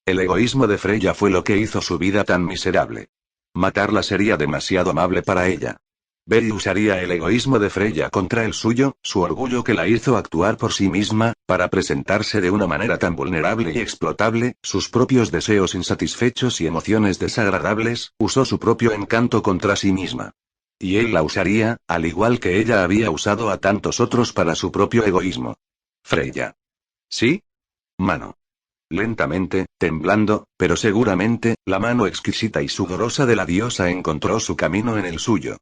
El egoísmo de Freya fue lo que hizo su vida tan miserable. Matarla sería demasiado amable para ella. Bell usaría el egoísmo de Freya contra el suyo, su orgullo que la hizo actuar por sí misma, para presentarse de una manera tan vulnerable y explotable, sus propios deseos insatisfechos y emociones desagradables, usó su propio encanto contra sí misma. Y él la usaría, al igual que ella había usado a tantos otros para su propio egoísmo. Freya. ¿Sí? Mano. Lentamente, temblando, pero seguramente, la mano exquisita y sudorosa de la diosa encontró su camino en el suyo.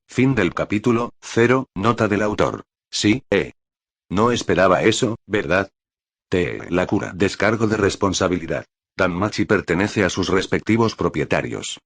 Fin del capítulo 0, nota del autor. Sí, No esperaba eso, ¿verdad? La cura. Descargo de responsabilidad. Danmachi pertenece a sus respectivos propietarios.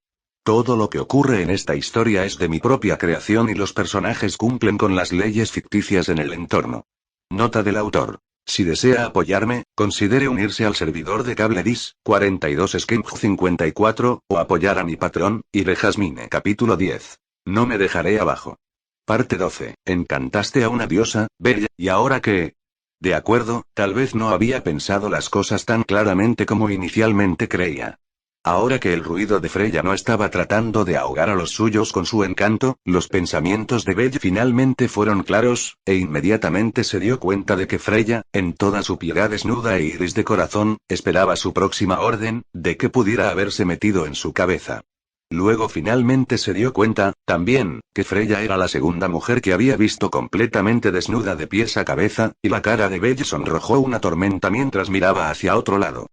Todo lo que ocurre en esta historia es de mi propia creación y los personajes cumplen con las leyes ficticias en el entorno. Nota del autor. Si desea apoyarme, considere unirse al servidor de CableDis, 42 Skimp 54, o apoyar a mi patrón, Ire Jasmine. Capítulo 10. No me dejaré abajo. Parte 12. Encantaste a una diosa, bella, ¿y ahora qué? De acuerdo, tal vez no había pensado las cosas tan claramente como inicialmente creía. Ahora que el ruido de Freya no estaba tratando de ahogar a los suyos con su encanto, los pensamientos de Belle finalmente fueron claros, e inmediatamente se dio cuenta de que Freya, en toda su piedad desnuda e iris de corazón, esperaba su próxima orden, de que pudiera haberse metido en su cabeza. Luego finalmente se dio cuenta, también, que Freya era la segunda mujer que había visto completamente desnuda de pies a cabeza, y la cara de Belle sonrojó una tormenta mientras miraba hacia otro lado.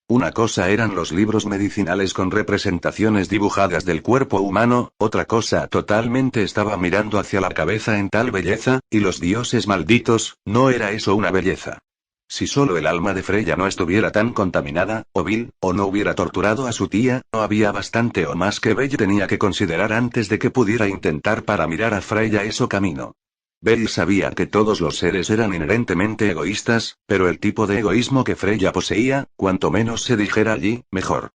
Una cosa eran los libros medicinales con representaciones dibujadas del cuerpo humano, otra cosa totalmente estaba mirando hacia la cabeza en tal belleza, y los dioses malditos, ¿no era eso una belleza? Si solo el alma de Freya no estuviera tan contaminada, o vil, o no hubiera torturado a su tía, no había bastante o más que Belle tenía que considerar antes de que pudiera intentar para mirar a Freya eso camino. Belle sabía que todos los seres eran inherentemente egoístas, pero el tipo de egoísmo que Freya poseía, cuanto menos se dijera allí, mejor.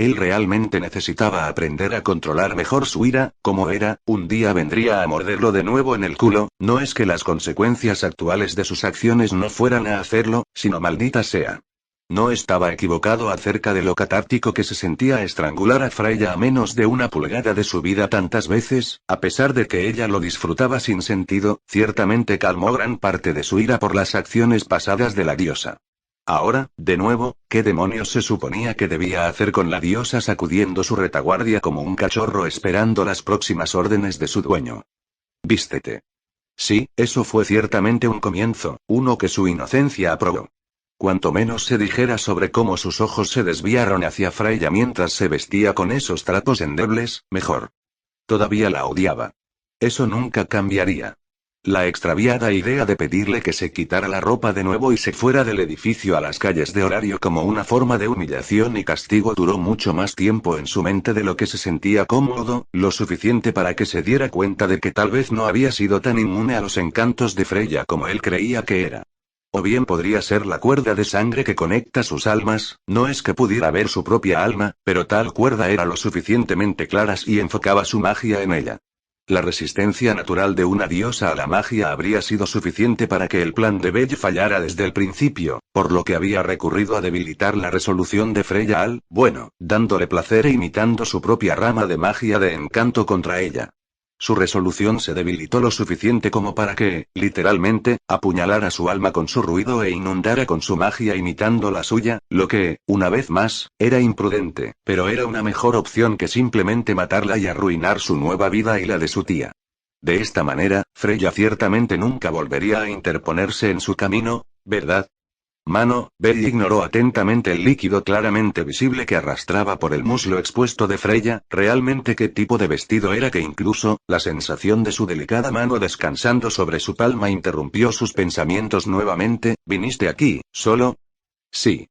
Él realmente necesitaba aprender a controlar mejor su ira, como era, un día vendría a morderlo de nuevo en el culo, no es que las consecuencias actuales de sus acciones no fueran a hacerlo, sino maldita sea. No estaba equivocado acerca de lo catártico que se sentía estrangular a Freya a menos de una pulgada de su vida tantas veces, a pesar de que ella lo disfrutaba sin sentido, ciertamente calmó gran parte de su ira por las acciones pasadas de la diosa. Ahora, de nuevo, ¿qué demonios se suponía que debía hacer con la diosa sacudiendo su retaguardia como un cachorro esperando las próximas órdenes de su dueño? Vístete. Sí, eso fue ciertamente un comienzo, uno que su inocencia aprobó. Cuanto menos se dijera sobre cómo sus ojos se desviaron hacia Freya mientras se vestía con esos trapos endebles, mejor. Todavía la odiaba. Eso nunca cambiaría. La extraviada idea de pedirle que se quitara la ropa de nuevo y se fuera del edificio a las calles de horario como una forma de humillación y castigo duró mucho más tiempo en su mente de lo que se sentía cómodo, lo suficiente para que se diera cuenta de que tal vez no había sido tan inmune a los encantos de Freya como él creía que era. O bien podría ser la cuerda de sangre que conecta sus almas, no es que pudiera ver su propia alma, pero tal cuerda era lo suficientemente clara y enfocaba su magia en ella. La resistencia natural de una diosa a la magia habría sido suficiente para que el plan de Belle fallara desde el principio, por lo que había recurrido a debilitar la resolución de Freya dándole placer e imitando su propia rama de magia de encanto contra ella. Su resolución se debilitó lo suficiente como para que, literalmente, apuñalara su alma con su ruido e inundara con su magia imitando la suya, lo que, una vez más, era imprudente, pero era una mejor opción que simplemente matarla y arruinar su nueva vida y la de su tía. De esta manera, Freya ciertamente nunca volvería a interponerse en su camino, ¿verdad? Belle ignoró atentamente el líquido claramente visible que arrastraba por el muslo expuesto de Freya, realmente qué tipo de vestido era que incluso, la sensación de su delicada mano descansando sobre su palma interrumpió sus pensamientos nuevamente, ¿viniste aquí, solo? Sí.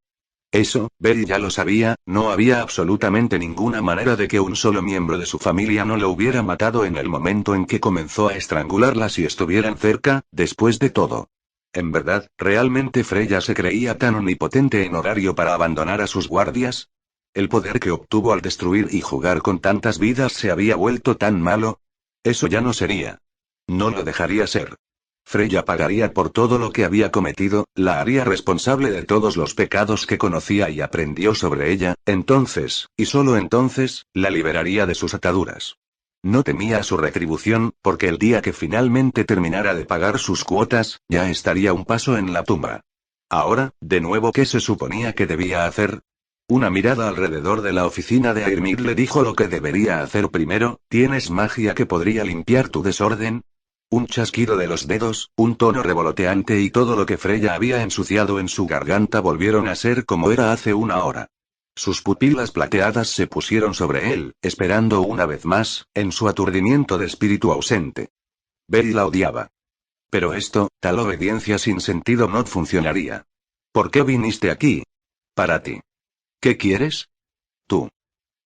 Eso, Belle ya lo sabía, no había absolutamente ninguna manera de que un solo miembro de su familia no lo hubiera matado en el momento en que comenzó a estrangularla si estuvieran cerca, después de todo. En verdad, ¿realmente Freya se creía tan omnipotente en horario para abandonar a sus guardias? ¿El poder que obtuvo al destruir y jugar con tantas vidas se había vuelto tan malo? Eso ya no sería. No lo dejaría ser. Freya pagaría por todo lo que había cometido, la haría responsable de todos los pecados que conocía y aprendió sobre ella, entonces, y solo entonces, la liberaría de sus ataduras. No temía su retribución, porque el día que finalmente terminara de pagar sus cuotas, ya estaría un paso en la tumba. Ahora, de nuevo, ¿qué se suponía que debía hacer? Una mirada alrededor de la oficina de Airmir le dijo lo que debería hacer primero. ¿Tienes magia que podría limpiar tu desorden? Un chasquido de los dedos, un tono revoloteante y todo lo que Freya había ensuciado en su garganta volvieron a ser como era hace una hora. Sus pupilas plateadas se pusieron sobre él, esperando una vez más, en su aturdimiento de espíritu ausente. Bell la odiaba. Pero tal obediencia sin sentido no funcionaría. ¿Por qué viniste aquí? Para ti. ¿Qué quieres? Tú.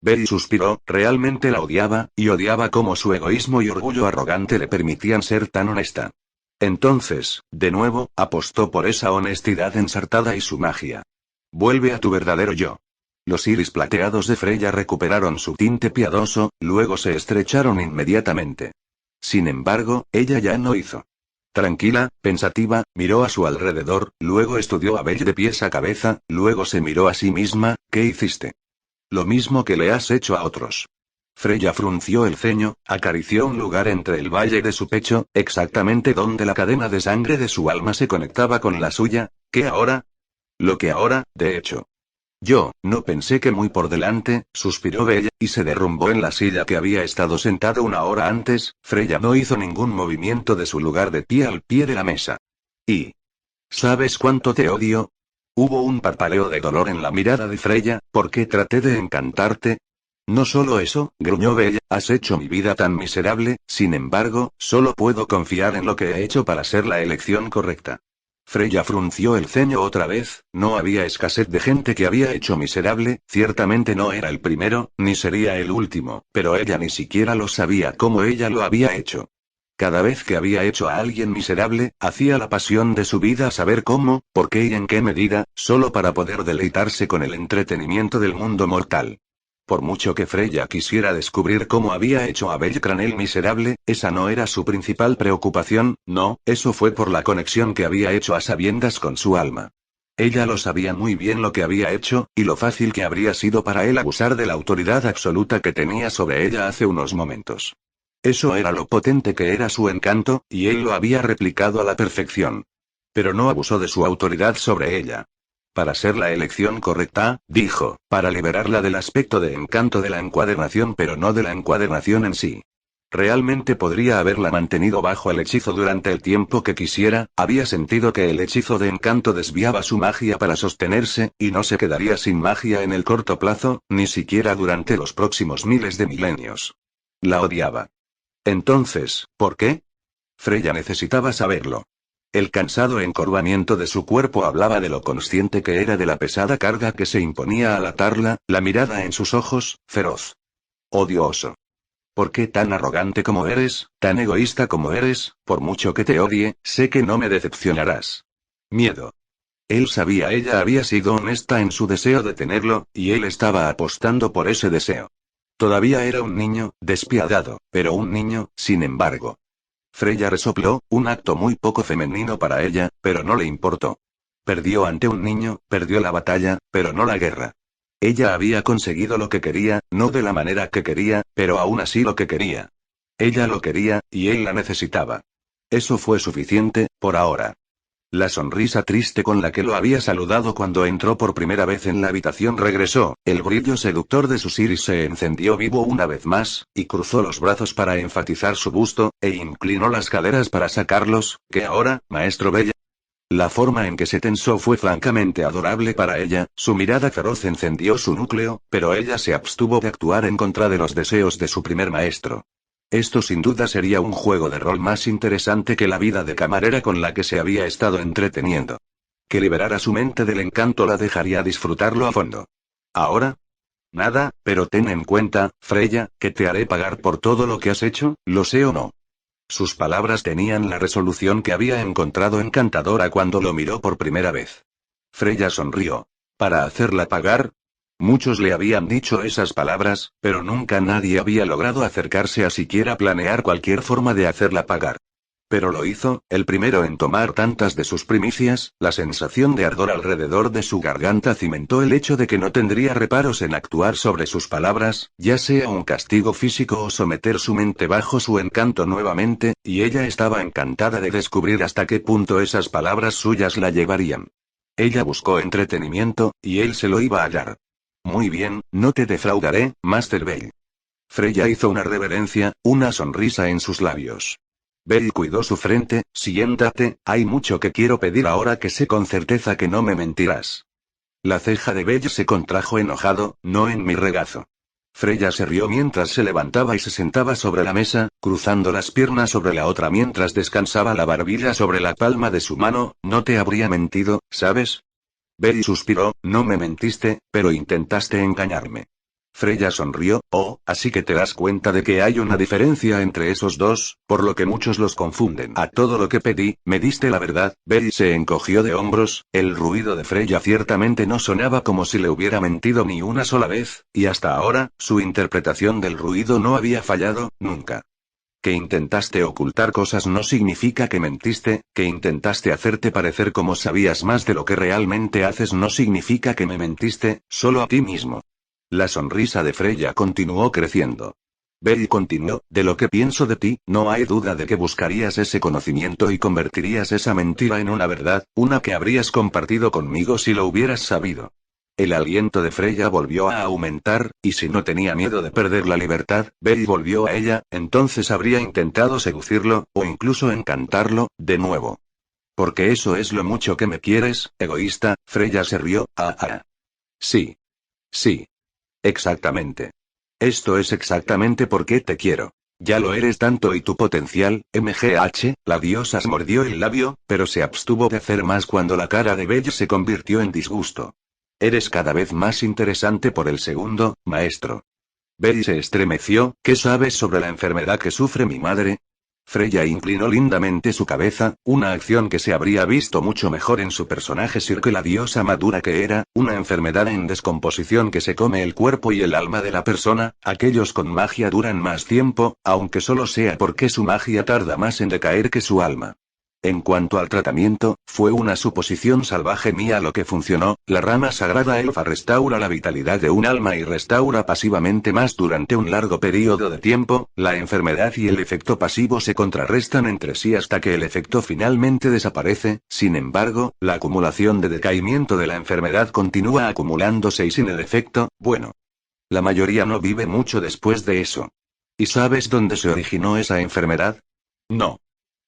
Bell suspiró, realmente la odiaba, y odiaba cómo su egoísmo y orgullo arrogante le permitían ser tan honesta. Entonces, de nuevo, apostó por esa honestidad ensartada y su magia. Vuelve a tu verdadero yo. Los iris plateados de Freya recuperaron su tinte piadoso, luego se estrecharon inmediatamente. Sin embargo, ella ya no hizo. Tranquila, pensativa, miró a su alrededor, luego estudió a Bell de pies a cabeza, luego se miró a sí misma. ¿Qué hiciste? Lo mismo que le has hecho a otros. Freya frunció el ceño, acarició un lugar entre el valle de su pecho, exactamente donde la cadena de sangre de su alma se conectaba con la suya. ¿Qué ahora? Lo que ahora, de hecho. Yo, no pensé que muy por delante, suspiró Bella, y se derrumbó en la silla que había estado sentado una hora antes. Freya no hizo ningún movimiento de su lugar de pie al pie de la mesa. ¿Y sabes cuánto te odio? Hubo un parpaleo de dolor en la mirada de Freya. ¿Por qué traté de encantarte? No solo eso, gruñó Bella, has hecho mi vida tan miserable. Sin embargo, solo puedo confiar en lo que he hecho para ser la elección correcta. Freya frunció el ceño otra vez. No había escasez de gente que había hecho miserable, ciertamente no era el primero, ni sería el último, pero ella ni siquiera lo sabía cómo ella lo había hecho. Cada vez que había hecho a alguien miserable, hacía la pasión de su vida saber cómo, por qué y en qué medida, solo para poder deleitarse con el entretenimiento del mundo mortal. Por mucho que Freya quisiera descubrir cómo había hecho a Bell Cranel miserable, esa no era su principal preocupación, no, eso fue por la conexión que había hecho a sabiendas con su alma. Ella lo sabía muy bien lo que había hecho, y lo fácil que habría sido para él abusar de la autoridad absoluta que tenía sobre ella hace unos momentos. Eso era lo potente que era su encanto, y él lo había replicado a la perfección. Pero no abusó de su autoridad sobre ella. Para ser la elección correcta, dijo, para liberarla del aspecto de encanto de la encuadernación pero no de la encuadernación en sí. Realmente podría haberla mantenido bajo el hechizo durante el tiempo que quisiera, había sentido que el hechizo de encanto desviaba su magia para sostenerse, y no se quedaría sin magia en el corto plazo, ni siquiera durante los próximos miles de milenios. La odiaba. Entonces, ¿por qué? Freya necesitaba saberlo. El cansado encorvamiento de su cuerpo hablaba de lo consciente que era de la pesada carga que se imponía al atarla, la mirada en sus ojos, feroz. Odioso. ¿Por qué tan arrogante como eres, tan egoísta como eres? Por mucho que te odie, sé que no me decepcionarás. Miedo. Él sabía ella había sido honesta en su deseo de tenerlo, y él estaba apostando por ese deseo. Todavía era un niño, despiadado, pero un niño, sin embargo. Freya resopló, un acto muy poco femenino para ella, pero no le importó. Perdió ante un niño, perdió la batalla, pero no la guerra. Ella había conseguido lo que quería, no de la manera que quería, pero aún así lo que quería. Ella lo quería, y él la necesitaba. Eso fue suficiente, por ahora. La sonrisa triste con la que lo había saludado cuando entró por primera vez en la habitación regresó, el brillo seductor de sus iris se encendió vivo una vez más, y cruzó los brazos para enfatizar su busto, e inclinó las caderas para sacarlos. ¿Qué ahora, maestro Bella? La forma en que se tensó fue francamente adorable para ella, su mirada feroz encendió su núcleo, pero ella se abstuvo de actuar en contra de los deseos de su primer maestro. Esto sin duda sería un juego de rol más interesante que la vida de camarera con la que se había estado entreteniendo. Que liberara su mente del encanto la dejaría disfrutarlo a fondo. ¿Ahora? Nada, pero ten en cuenta, Freya, que te haré pagar por todo lo que has hecho, lo sé o no. Sus palabras tenían la resolución que había encontrado encantadora cuando lo miró por primera vez. Freya sonrió. ¿Para hacerla pagar? Muchos le habían dicho esas palabras, pero nunca nadie había logrado acercarse a siquiera planear cualquier forma de hacerla pagar. Pero lo hizo, el primero en tomar tantas de sus primicias. La sensación de ardor alrededor de su garganta cimentó el hecho de que no tendría reparos en actuar sobre sus palabras, ya sea un castigo físico o someter su mente bajo su encanto nuevamente, y ella estaba encantada de descubrir hasta qué punto esas palabras suyas la llevarían. Ella buscó entretenimiento, y él se lo iba a hallar. Muy bien, no te defraudaré, Master Bell. Freya hizo una reverencia, una sonrisa en sus labios. Bell cuidó su frente. Siéntate, hay mucho que quiero pedir ahora que sé con certeza que no me mentirás. La ceja de Bell se contrajo enojado. No en mi regazo. Freya se rió mientras se levantaba y se sentaba sobre la mesa, cruzando las piernas sobre la otra mientras descansaba la barbilla sobre la palma de su mano. No te habría mentido, ¿sabes? Bell suspiró. No me mentiste, pero intentaste engañarme. Freya sonrió. Oh, así que te das cuenta de que hay una diferencia entre esos dos, por lo que muchos los confunden. A todo lo que pedí, me diste la verdad. Bell se encogió de hombros. El ruido de Freya ciertamente no sonaba como si le hubiera mentido ni una sola vez, y hasta ahora, su interpretación del ruido no había fallado, nunca. Que intentaste ocultar cosas no significa que mentiste, que intentaste hacerte parecer como sabías más de lo que realmente haces no significa que me mentiste, solo a ti mismo. La sonrisa de Freya continuó creciendo. Bell continuó, de lo que pienso de ti, no hay duda de que buscarías ese conocimiento y convertirías esa mentira en una verdad, una que habrías compartido conmigo si lo hubieras sabido. El aliento de Freya volvió a aumentar, y si no tenía miedo de perder la libertad, Bell volvió a ella, entonces habría intentado seducirlo, o incluso encantarlo, de nuevo. Porque eso es lo mucho que me quieres, egoísta. Freya se rió. Sí. Sí. Exactamente. Esto es exactamente por qué te quiero. Ya lo eres tanto y tu potencial, MGH, la diosa se mordió el labio, pero se abstuvo de hacer más cuando la cara de Bell se convirtió en disgusto. Eres cada vez más interesante por el segundo, maestro. Bell se estremeció. ¿Qué sabes sobre la enfermedad que sufre mi madre? Freya inclinó lindamente su cabeza, una acción que se habría visto mucho mejor en su personaje que la diosa madura que era, una enfermedad en descomposición que se come el cuerpo y el alma de la persona. Aquellos con magia duran más tiempo, aunque solo sea porque su magia tarda más en decaer que su alma. En cuanto al tratamiento, fue una suposición salvaje mía lo que funcionó. La rama sagrada elfa restaura la vitalidad de un alma y restaura pasivamente más durante un largo periodo de tiempo. La enfermedad y el efecto pasivo se contrarrestan entre sí hasta que el efecto finalmente desaparece. Sin embargo, la acumulación de decaimiento de la enfermedad continúa acumulándose y sin el efecto, bueno. La mayoría no vive mucho después de eso. ¿Y sabes dónde se originó esa enfermedad? No.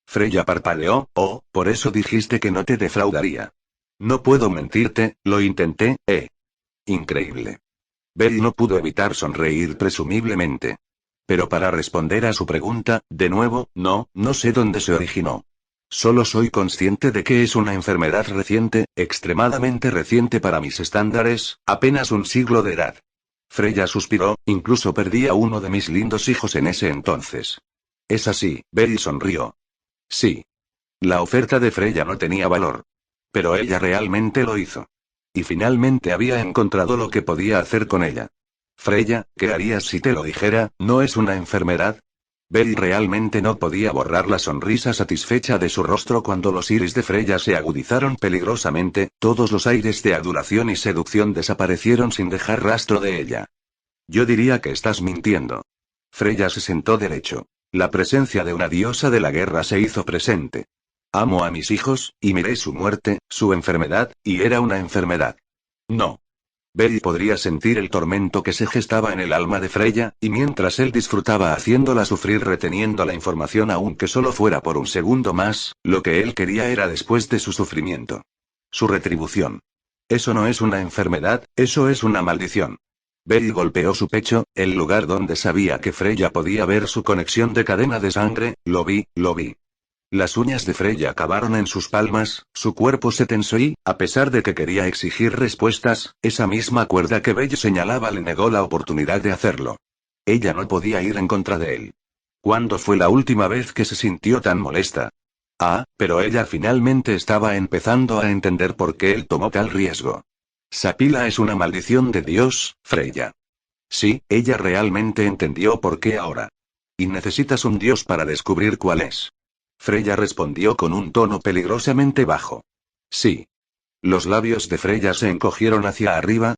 Freya parpadeó. Oh, por eso dijiste que no te defraudaría. No puedo mentirte, lo intenté, Increíble. Bell no pudo evitar sonreír presumiblemente. Pero para responder a su pregunta, de nuevo, no sé dónde se originó. Solo soy consciente de que es una enfermedad reciente, extremadamente reciente para mis estándares, apenas un siglo de edad. Freya suspiró. Incluso perdí a uno de mis lindos hijos en ese entonces. Es así. Bell sonrió. Sí. La oferta de Freya no tenía valor. Pero ella realmente lo hizo. Y finalmente había encontrado lo que podía hacer con ella. Freya, ¿qué harías si te lo dijera? ¿No es una enfermedad? Bell realmente no podía borrar la sonrisa satisfecha de su rostro cuando los iris de Freya se agudizaron peligrosamente. Todos los aires de adulación y seducción desaparecieron sin dejar rastro de ella. Yo diría que estás mintiendo. Freya se sentó derecho. La presencia de una diosa de la guerra se hizo presente. Amo a mis hijos, y miré su muerte, su enfermedad, y era una enfermedad. No. Bell podría sentir el tormento que se gestaba en el alma de Freya, y mientras él disfrutaba haciéndola sufrir reteniendo la información aunque solo fuera por un segundo más, lo que él quería era después de su sufrimiento. Su retribución. Eso no es una enfermedad, eso es una maldición. Bell golpeó su pecho, el lugar donde sabía que Freya podía ver su conexión de cadena de sangre. Lo vi. Las uñas de Freya cavaron en sus palmas, su cuerpo se tensó y, a pesar de que quería exigir respuestas, esa misma cuerda que Bell señalaba le negó la oportunidad de hacerlo. Ella no podía ir en contra de él. ¿Cuándo fue la última vez que se sintió tan molesta? Pero ella finalmente estaba empezando a entender por qué él tomó tal riesgo. Sapila es una maldición de Dios, Freya. Sí, ella realmente entendió por qué ahora. Y necesitas un Dios para descubrir cuál es. Freya respondió con un tono peligrosamente bajo. Sí. Los labios de Freya se encogieron hacia arriba.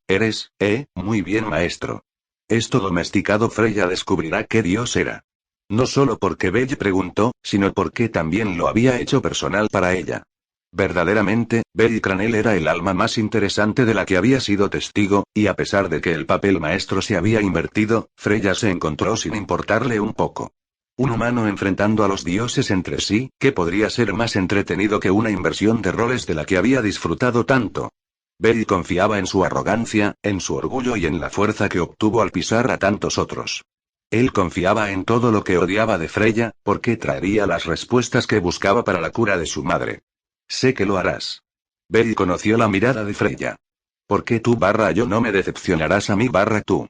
Muy bien, maestro. Esto domesticado Freya descubrirá qué dios era. No solo porque Belle preguntó, sino porque también lo había hecho personal para ella. Verdaderamente, Belle Cranel era el alma más interesante de la que había sido testigo, y a pesar de que el papel maestro se había invertido, Freya se encontró sin importarle un poco. Un humano enfrentando a los dioses entre sí, ¿qué podría ser más entretenido que una inversión de roles de la que había disfrutado tanto? Belle confiaba en su arrogancia, en su orgullo y en la fuerza que obtuvo al pisar a tantos otros. Él confiaba en todo lo que odiaba de Freya, porque traería las respuestas que buscaba para la cura de su madre. Sé que lo harás. Belle conoció la mirada de Freya. ¿Por qué tú/yo no me decepcionarás a mí/tú?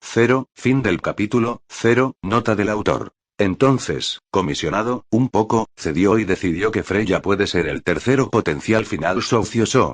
0, fin del capítulo, 0, nota del autor. Entonces, comisionado, un poco, cedió y decidió que Freya puede ser el tercero potencial final socio.